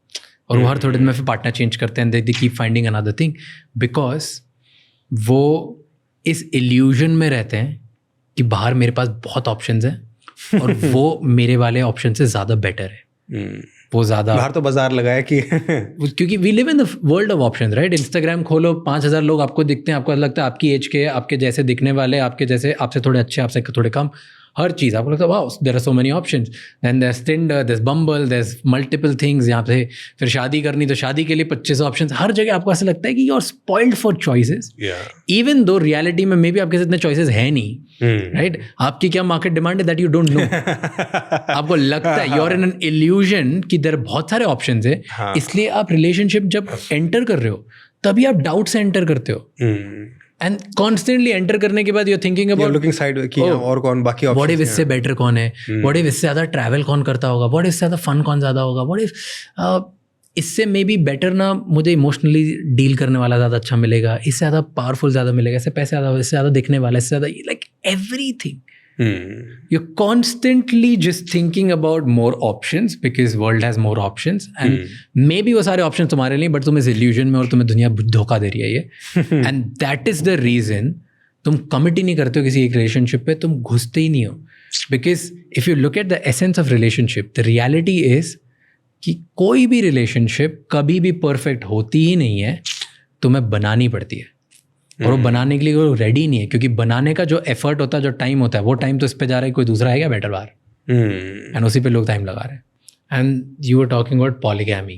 और वो हर थोड़े दिन में फिर पार्टनर चेंज करते हैं, they keep finding another thing, because वो इस इल्यूजन में रहते हैं कि बाहर मेरे पास बहुत ऑप्शंस हैं और वो मेरे वाले ऑप्शन से ज़्यादा बेटर है. वो ज़्यादा बाहर तो बाजार लगाया कि क्योंकि we live in the world of options, right. Instagram खोलो, 5,000 लोग आपको दिखते हैं, आपको लगता है आपकी एज के, आपके जैसे दिखने वाले, आपके जैसे, आपसे थोड़े अच्छे, आपसे थोड़े कम, हर चीज़ आपको लगता है wow there are so many options. Then there is Tinder, there is Bumble, there is multiple things. यहाँ पे फिर शादी करनी तो शादी के लिए 25 ऑप्शंस. हर जगह आपको ऐसा लगता है कि you are spoiled for choices, even though reality में मे बी आपके साथ इतने चॉइसेस है नहीं, राइट. आपकी क्या मार्केट डिमांड है दैट यू डोंट नो. आपको लगता है you are in an illusion कि देयर बहुत सारे ऑप्शंस है, इसलिए आप रिलेशनशिप जब एंटर कर रहे हो तभी आप डाउट से एंटर करते हो. एंड कॉन्स्टेंटली एंटर करने के बाद you are thinking about looking side कि और कौन बाकी ऑप्शंस, व्हाट इफ इससे बेटर कौन है, व्हाट इफ इससे ज़्यादा ट्रैवल कौन करता होगा, व्हाट इफ इससे ज़्यादा फन कौन ज़्यादा होगा, व्हाट इफ इससे मे बी बेटर ना मुझे इमोशनली डील करने वाला ज़्यादा अच्छा मिलेगा, इससे ज़्यादा पावरफुल ज़्यादा मिलेगा, इससे पैसे ज़्यादा, इससे ज़्यादा दिखने वाला, इससे ज़्यादा, like everything. You're constantly just thinking about more options because world has more options and maybe वो सारे options तुम्हारे लिए, but तुम इस illusion में, और तुम्हें दुनिया धोखा दे रही है ये. And that is the reason तुम commit ही नहीं करते हो किसी एक relationship पे, तुम घुसते ही नहीं हो. Because if you look at the essence of relationship, the reality is कि कोई भी relationship कभी भी perfect होती ही नहीं है, तुम्हें बनानी पड़ती है. और वो बनाने के लिए वो रेडी नहीं है, क्योंकि बनाने का जो एफर्ट होता है, जो टाइम होता है, वो टाइम तो इस पे जा रहा है, कोई दूसरा है क्या बेटर बार, एंड उसी पे लोग टाइम लगा रहे हैं. And you were talking about polygamy,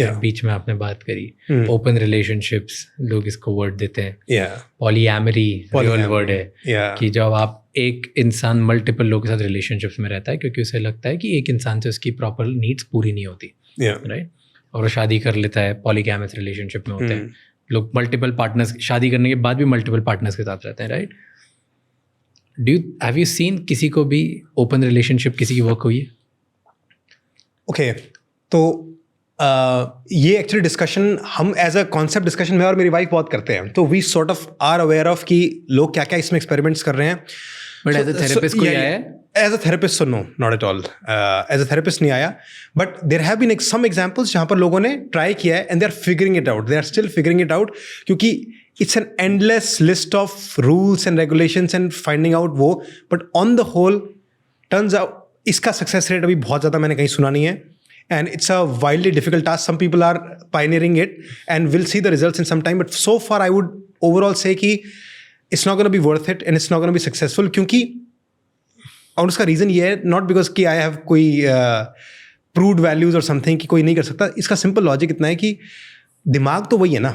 बीच में आपने बात करी ओपन रिलेशनशिप्स, लोग इसको वर्ड देते हैं. पॉलीएमरी रियल वर्ड है कि जब आप एक इंसान मल्टीपल लोगों के साथ रिलेशनशिप्स में रहता है क्योंकि उसे लगता है कि एक इंसान से उसकी प्रॉपर नीड्स पूरी नहीं होती, राइट, और वो शादी कर लेता है, पॉलीगैमस रिलेशनशिप में होते हैं लोग, मल्टीपल पार्टनर्स, शादी करने के बाद भी मल्टीपल पार्टनर्स के साथ रहते हैं, राइट. हैव यू सीन किसी को भी ओपन रिलेशनशिप किसी की वर्क हुई है? ओके, तो ये एक्चुअली डिस्कशन हम एज अ कॉन्सेप्ट डिस्कशन में और मेरी वाइफ बहुत करते हैं, तो we sort of are aware of कि लोग क्या क्या इसमें एक्सपेरिमेंट्स कर रहे हैं. बट एज अ थेरेपिस्ट कोई आया है? As a therapist, so no, not at all. As a therapist नहीं आया, but there have been some examples जहाँ पर लोगों ने ट्राई किया है and they are figuring it out. They are still figuring it out क्योंकि it's an endless list of rules and regulations and finding out वो. But on the whole, turns out इसका success rate अभी बहुत ज़्यादा मैंने कहीं सुना नहीं है. And it's a wildly difficult task. Some people are pioneering it and will see the results in some time. But so far, I would overall say कि it's not going to be worth it and it's not going to be successful क्योंकि, और उसका reason ये है, not because कि I have कोई proved values और something कि कोई नहीं कर सकता. इसका सिंपल लॉजिक इतना है कि दिमाग तो वही है ना,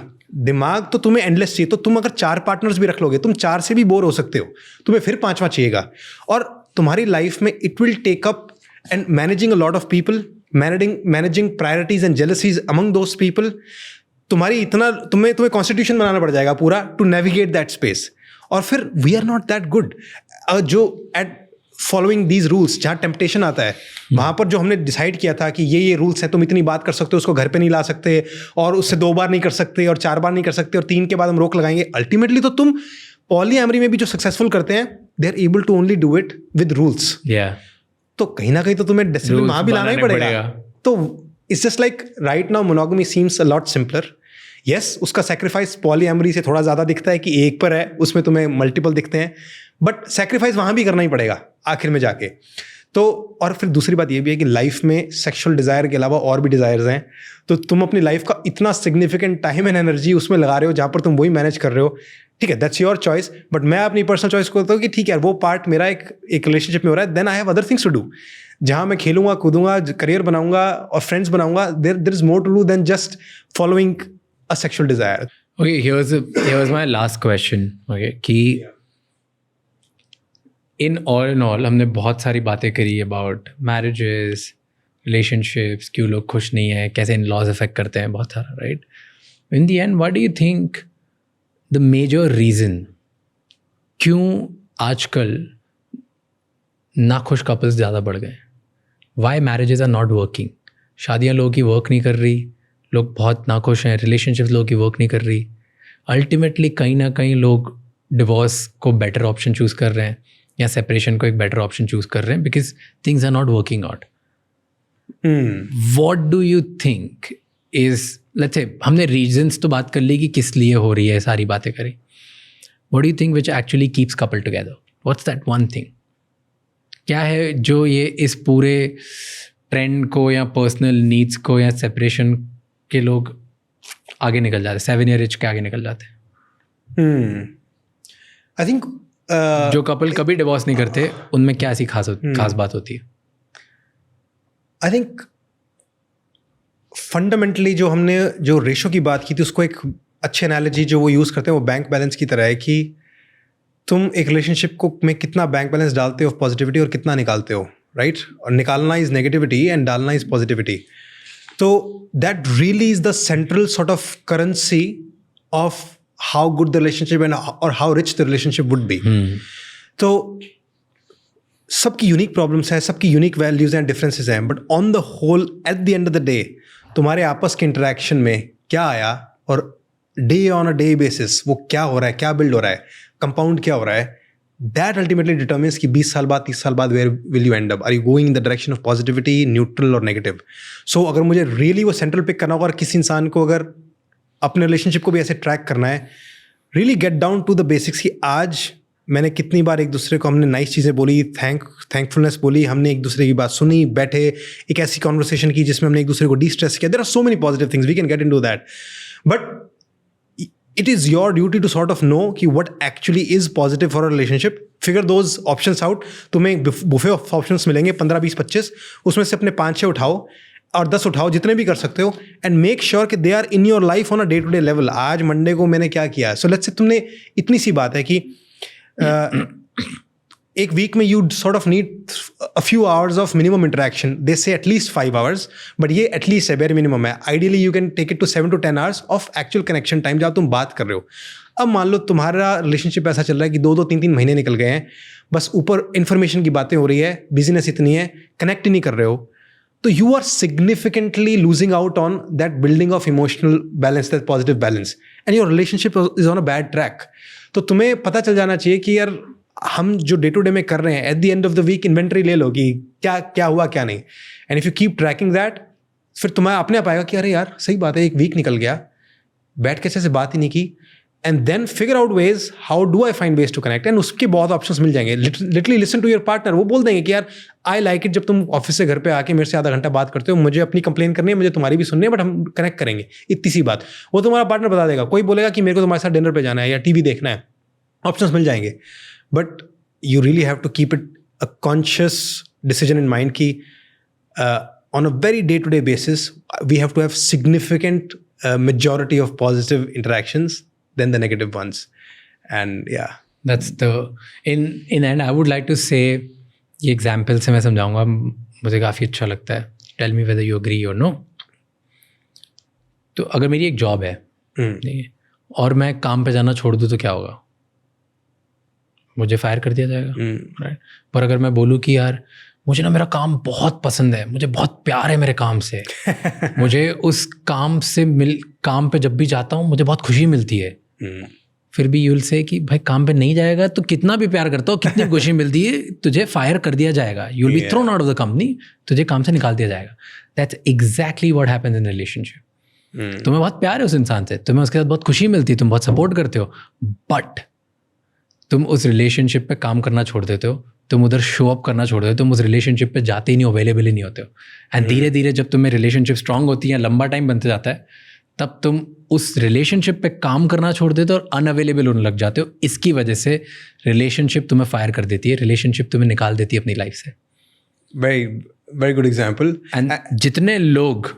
दिमाग तो तुम्हें एंडलेस चाहिए. तो तुम अगर 4 पार्टनर्स भी रख लोगे, तुम 4 से भी बोर हो सकते हो, तुम्हें फिर 5वां चाहिएगा. और तुम्हारी लाइफ में it will take up and managing a lot of people, managing priorities and jealousies among those people. तुम्हारी इतना तुम्हें कॉन्स्टिट्यूशन बनाना पड़ जाएगा पूरा टू नेविगेट दैट स्पेस. और फिर we are not that good जो एट फॉलोइंग दीज रूल्स. जहाँ टेम्पटेशन आता है वहाँ पर जो हमने डिसाइड किया था कि ये रूल्स हैं, तुम इतनी बात कर सकते हो, उसको घर पे नहीं ला सकते, और उससे 2 बार नहीं कर सकते, और 4 बार नहीं कर सकते, और 3 के बाद हम रोक लगाएंगे. अल्टीमेटली तो तुम पॉलीएमरी में भी जो सक्सेसफुल करते हैं, they are able to only do it with rules. तो कहीं ना कहीं तो तुम्हें डिसिप्लिन वहाँ भी लाना ही पड़ेगा. तो it's just like right now monogamy seems a lot simpler. Yes, उसका सेक्रीफाइस पॉलीएमरी से थोड़ा ज़्यादा दिखता है कि एक पर है, उसमें तुम्हें मल्टीपल दिखते हैं, बट सेक्रीफाइस वहाँ भी करना ही पड़ेगा आखिर में जाके. तो और फिर दूसरी बात ये भी है कि लाइफ में सेक्सुअल डिज़ायर के अलावा और भी डिज़ायर्स हैं. तो तुम अपनी लाइफ का इतना सिग्निफिकेंट टाइम एंड एनर्जी उसमें लगा रहे हो जहाँ पर तुम वही मैनेज कर रहे हो. ठीक है, दैट्स योर चॉइस. बट मैं अपनी पर्सनल चॉइस करता हूँ कि ठीक है, वो पार्ट मेरा एक रिलेशनशिप में हो रहा है, then I have other things to do, जहाँ मैं खेलूंगा, कूदूंगा, करियर बनाऊंगा और फ्रेंड्स बनाऊंगा. There is more to do than just following a sexual desire. Okay, here's my last question. Okay, कि in all हमने बहुत सारी बातें करी अबाउट मैरिजेस, रिलेशनशिप्स, क्यों लोग खुश नहीं हैं, कैसे इन लॉज इफेक्ट करते हैं, बहुत सारा, right. In the end what do you think the major reason क्यों आजकल नाखुश कपल्स ज़्यादा बढ़ गए? Why marriages are not working. शादियाँ लोगों की वर्क नहीं कर रही, लोग बहुत नाखुश हैं, रिलेशनशिप्स लोगों की वर्क नहीं कर रही. अल्टीमेटली कहीं ना कहीं लोग डिवोर्स को बेटर ऑप्शन चूज़ कर रहे हैं या सेपरेशन को एक बेटर ऑप्शन चूज़ कर रहे हैं because things are not working out. What do you think is, let's say हमने रीजन्स तो बात कर ली कि किस लिए हो रही है, सारी बातें करी. What do you think which actually keeps couple together? What's that one thing? क्या है जो ये इस पूरे ट्रेंड को या पर्सनल नीड्स को या सेपरेशन के लोग आगे निकल जाते, 7 ईयर रिच के आगे निकल जाते हैं? आई थिंक जो कपल कभी डिवोर्स नहीं करते उनमें क्या ऐसी खास बात होती है? आई थिंक फंडामेंटली जो हमने जो रेशो की बात की थी, उसको एक अच्छी एनालॉजी जो वो यूज़ करते हैं वो बैंक बैलेंस की तरह है कि तुम एक रिलेशनशिप को में कितना बैंक बैलेंस डालते हो पॉजिटिविटी और कितना निकालते हो, राइट? और निकालना इज़ नेगेटिविटी एंड डालना इज़ पॉजिटिविटी. तो that really is the central sort of currency of how good the relationship and और how rich the relationship would be. तो सबकी यूनिक प्रॉब्लम्स हैं, सबकी यूनिक वैल्यूज़ एंड डिफरेंसेस हैं, but on the whole at the end of the day तुम्हारे आपस के interaction में क्या आया और day on a day basis वो क्या हो रहा है, क्या बिल्ड हो रहा है, कंपाउंड क्या हो रहा है, दैट अल्टीमेटली डिटर्मिन्स कि 20 साल बाद 30 साल बाद where will you end up, are you going in the direction of positivity, neutral और नेगेटिव. सो अगर मुझे रियली वो सेंट्रल पिक करना होगा और किसी इंसान को अगर अपने रिलेशनशिप को भी ऐसे ट्रैक करना है, really get down to the basics कि आज मैंने कितनी बार एक दूसरे को हमने नाइस चीज़ें बोली, थैंकफुलनेस बोली, हमने एक दूसरे की बात सुनी, बैठे एक ऐसी कॉन्वर्सेशन की जिसमें हमने एक दूसरे को डिस्ट्रेस किया. There are so many positive things, we can get into that, but it is your duty to sort of know कि what actually is positive for a relationship. Figure those options out. तुम्हें buffet of options मिलेंगे 15, 20, 25, उसमें से अपने 5-6 उठाओ और 10 उठाओ, जितने भी कर सकते हो, एंड मेक श्योर कि they are in your life on a day to day level. आज मंडे को मैंने क्या किया, सो लेट्स से तुमने इतनी सी बात है कि एक वीक में you sort of need a few hours of minimum interaction. They say at least 5 hours, but ये एटलीस्ट है, बेयर मिनिमम है. Ideally you can take it to 7 to 10 hours of actual connection time जहाँ तुम बात कर रहे हो. अब मान लो तुम्हारा रिलेशनशिप ऐसा चल रहा है कि 2-2, 3-3 महीने निकल गए हैं, बस ऊपर इन्फॉर्मेशन की बातें हो रही है, बिजीनेस इतनी है, कनेक्ट ही नहीं कर रहे हो, तो you are significantly losing out on that building of emotional balance, that positive balance, and your relationship is on a bad track. तो तुम्हें पता चल जाना चाहिए कि यार हम जो डे टू डे में कर रहे हैं, at the end of the week inventory ले लो कि क्या क्या हुआ क्या नहीं, and if you keep tracking that, फिर तुम्हें अपने आप आएगा कि अरे यार सही बात है, एक वीक निकल गया, बैठ के अच्छे से बात ही नहीं की, and then figure out ways how do I find ways to connect, and उसके बहुत ऑप्शंस मिल जाएंगे. Literally listen to your partner. वो बोल देंगे कि यार आई लाइक इट जब तुम ऑफिस से घर पे आके मेरे से आधा घंटा बात करते हो, मुझे अपनी कंप्लेन करनी है, मुझे तुम्हारी भी सुननी है, बट हम कनेक्ट करेंगे, इतनी सी बात. वो तुम्हारा पार्टनर बता देगा. कोई बोलेगा कि मेरे को तुम्हारे साथ डिनर पे जाना है या टीवी देखना है, ऑप्शंस मिल जाएंगे, but you really have to keep it a conscious decision in mind ki on a very day-to-day basis we have to have significant majority of positive interactions than the negative ones. And yeah, that's the in end I would like to say, ये example से मैं समझाऊंगा, मुझे काफ़ी अच्छा लगता है. Tell me whether you agree और नो. तो अगर मेरी एक जॉब है और मैं काम पे जाना छोड़ दूँ तो क्या होगा? मुझे फायर कर दिया जाएगा, राइट? पर अगर मैं बोलूँ कि यार मुझे ना मेरा काम बहुत पसंद है, मुझे बहुत प्यार है मेरे काम से, मुझे उस काम पे जब भी जाता हूँ मुझे बहुत खुशी मिलती है, फिर भी यूल से कि भाई काम पे नहीं जाएगा तो कितना भी प्यार करता हो, कितनी खुशी मिलती है, तुझे फायर कर दिया जाएगा, you will be thrown out of the company, तुझे काम से निकाल दिया जाएगा. That's exactly what happens in relationship. तुम्हें बहुत प्यार है उस इंसान से, तुम्हें उसके साथ बहुत खुशी मिलती है, तुम बहुत सपोर्ट करते हो, बट तुम उस रिलेशनशिप पे काम करना छोड़ देते हो, तुम उधर शो अप करना छोड़ देते हो, तुम उस रिलेशनशिप पे जाते ही नहीं, अवेलेबल ही नहीं होते हो. एंड धीरे धीरे जब तुम्हें रिलेशनशिप स्ट्रांग होती है, लंबा टाइम बनते जाता है, तब तुम उस रिलेशनशिप पे काम करना छोड़ देते हो और अनअवेलेबल होने लग जाते हो. इसकी वजह से रिलेशनशिप तुम्हें फायर कर देती है, रिलेशनशिप तुम्हें निकाल देती है अपनी लाइफ से. Very very good example. And जितने लोग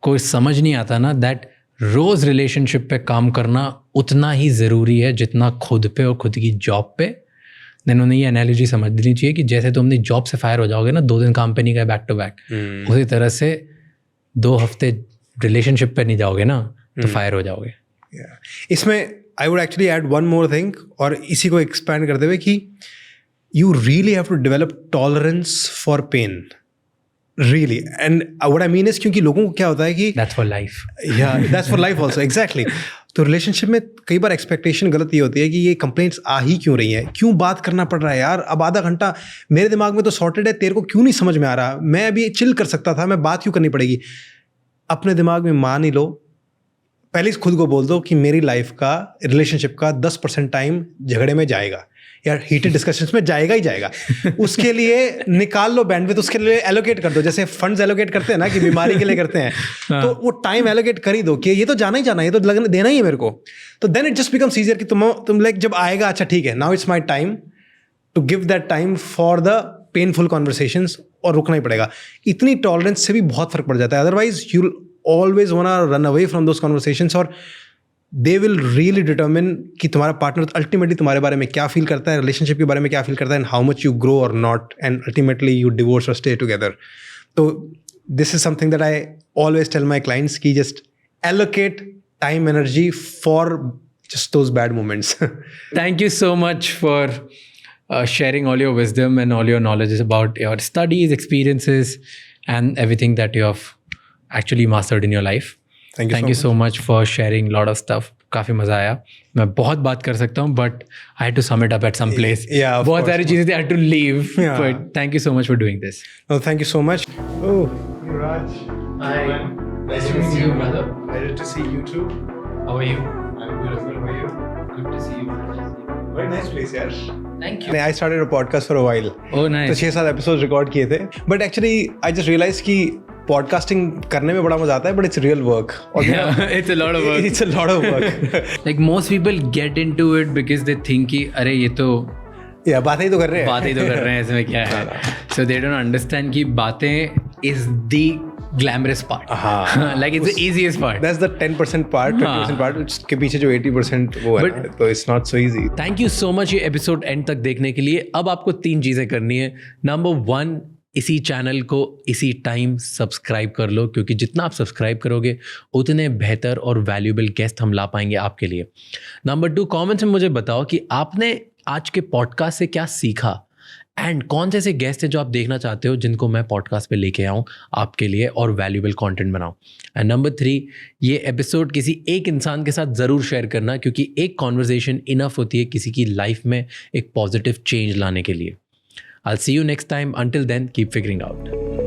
को समझ नहीं आता ना दैट रोज रिलेशनशिप पे काम करना उतना ही ज़रूरी है जितना खुद पे और खुद की जॉब पे. देन उन्हें ये एनालॉजी समझनी चाहिए कि जैसे तुम अपनी जॉब से फायर हो जाओगे ना, 2 दिन काम पे नहीं गए बैक टू बैक, उसी तरह से 2 हफ्ते रिलेशनशिप पे नहीं जाओगे ना तो फायर हो जाओगे. इसमें I would actually add one more thing, और इसी को एक्सपैंड करते हुए कि you really have to develop tolerance for pain. Really and what I mean is क्योंकि लोगों को क्या होता है कि that's for life. That's for life also exactly. तो रिलेशनशिप में कई बार एक्सपेक्टेशन गलत ये होती है कि ये कंप्लेंट्स आ ही क्यों रही हैं, क्यों बात करना पड़ रहा है यार, अब आधा घंटा मेरे दिमाग में तो सॉर्टेड है, तेरे को क्यों नहीं समझ में आ रहा, मैं अभी चिल कर सकता था, मैं बात क्यों करनी पड़ेगी. अपने दिमाग में मान ही लो, पहले खुद को बोल दो कि मेरी लाइफ का रिलेशनशिप का 10% टाइम झगड़े में जाएगा यार, हीटेड डिस्कशंस में जाएगा ही जाएगा. उसके लिए निकाल लो बैंडविड्थ, उसके लिए एलोकेट कर दो, जैसे फंड्स एलोकेट करते हैं ना कि बीमारी के लिए करते हैं. तो वो टाइम एलोकेट कर ही दो कि ये तो जाना ही जाना है, ये तो लगने देना ही है मेरे को. तो then it just becomes easier कि तुम लाइक जब आएगा अच्छा ठीक है, now it's my time to give that time for the painful conversations, और रुकना ही पड़ेगा. इतनी टॉलरेंस से भी बहुत फर्क पड़ जाता है. Otherwise you always वांना run away from those conversations, और दे विल रियली डिटर्मिन कि तुम्हारा पार्टनर अल्टीमेटली तुम्हारे बारे में क्या फील करता है, रिलेशनशिप के बारे में क्या फील करता है, and how much you grow और not, and ultimately you divorce और स्टे टुगेदर. तो this is something that I always tell my clients कि just allocate time energy for just those bad moments. Thank you so much for sharing all your wisdom and all your knowledge about your studies, experiences, and everything that you have actually mastered in your life. Thank you so much for sharing lot of stuff. काफ़ी मज़ा आया. मैं बहुत बात कर सकता हूँ, but I had to sum it up at some place. Yeah, of बहुत course. सारी चीज़ें थी, I had to leave. Yeah. But thank you so much for doing this. No, thank you so much. Oh, Raj. Hi. Nice to meet you, brother. Pleasure to see you too. How are you? I'm good as well. How are you? Good to see you. Very nice place, yaar. Thank you. I started a podcast for a while. Oh, तो nice. 6-7 episode record किए थे. But actually I just realise कि podcasting करने में बड़ा मजा आता है, but it's real work. Yeah, it's a lot of work. It's a lot of work. Like most people get into it because they think कि अरे ये तो या बातें ही तो कर रहे हैं. बातें ही तो कर रहे हैं, इसमें क्या है. So they don't understand कि बातें is the glamorous part. हाँ. Like it's the easiest part. That's the 10% part, 20% part. उसके पीछे जो 80% वो है, But- तो it's not so easy. Thank you so much ये एपिसोड एंड तक देखने के लिए. अब आपको 3 चीज़ें करनी है. नंबर 1, इसी चैनल को इसी टाइम सब्सक्राइब कर लो, क्योंकि जितना आप सब्सक्राइब करोगे उतने बेहतर और वैल्यूएबल गेस्ट हम ला पाएंगे आपके लिए. नंबर 2, कमेंट्स में मुझे बताओ कि आपने आज के पॉडकास्ट से क्या सीखा, एंड कौन से ऐसे गेस्ट हैं जो आप देखना चाहते हो जिनको मैं पॉडकास्ट पे लेके आऊँ आपके लिए और वैल्यूएबल कंटेंट बनाऊँ. एंड नंबर 3, ये एपिसोड किसी एक इंसान के साथ ज़रूर शेयर करना, क्योंकि एक कॉन्वर्जेशन इनफ होती है किसी की लाइफ में एक पॉजिटिव चेंज लाने के लिए. I'll see you next time. Until then, keep figuring out.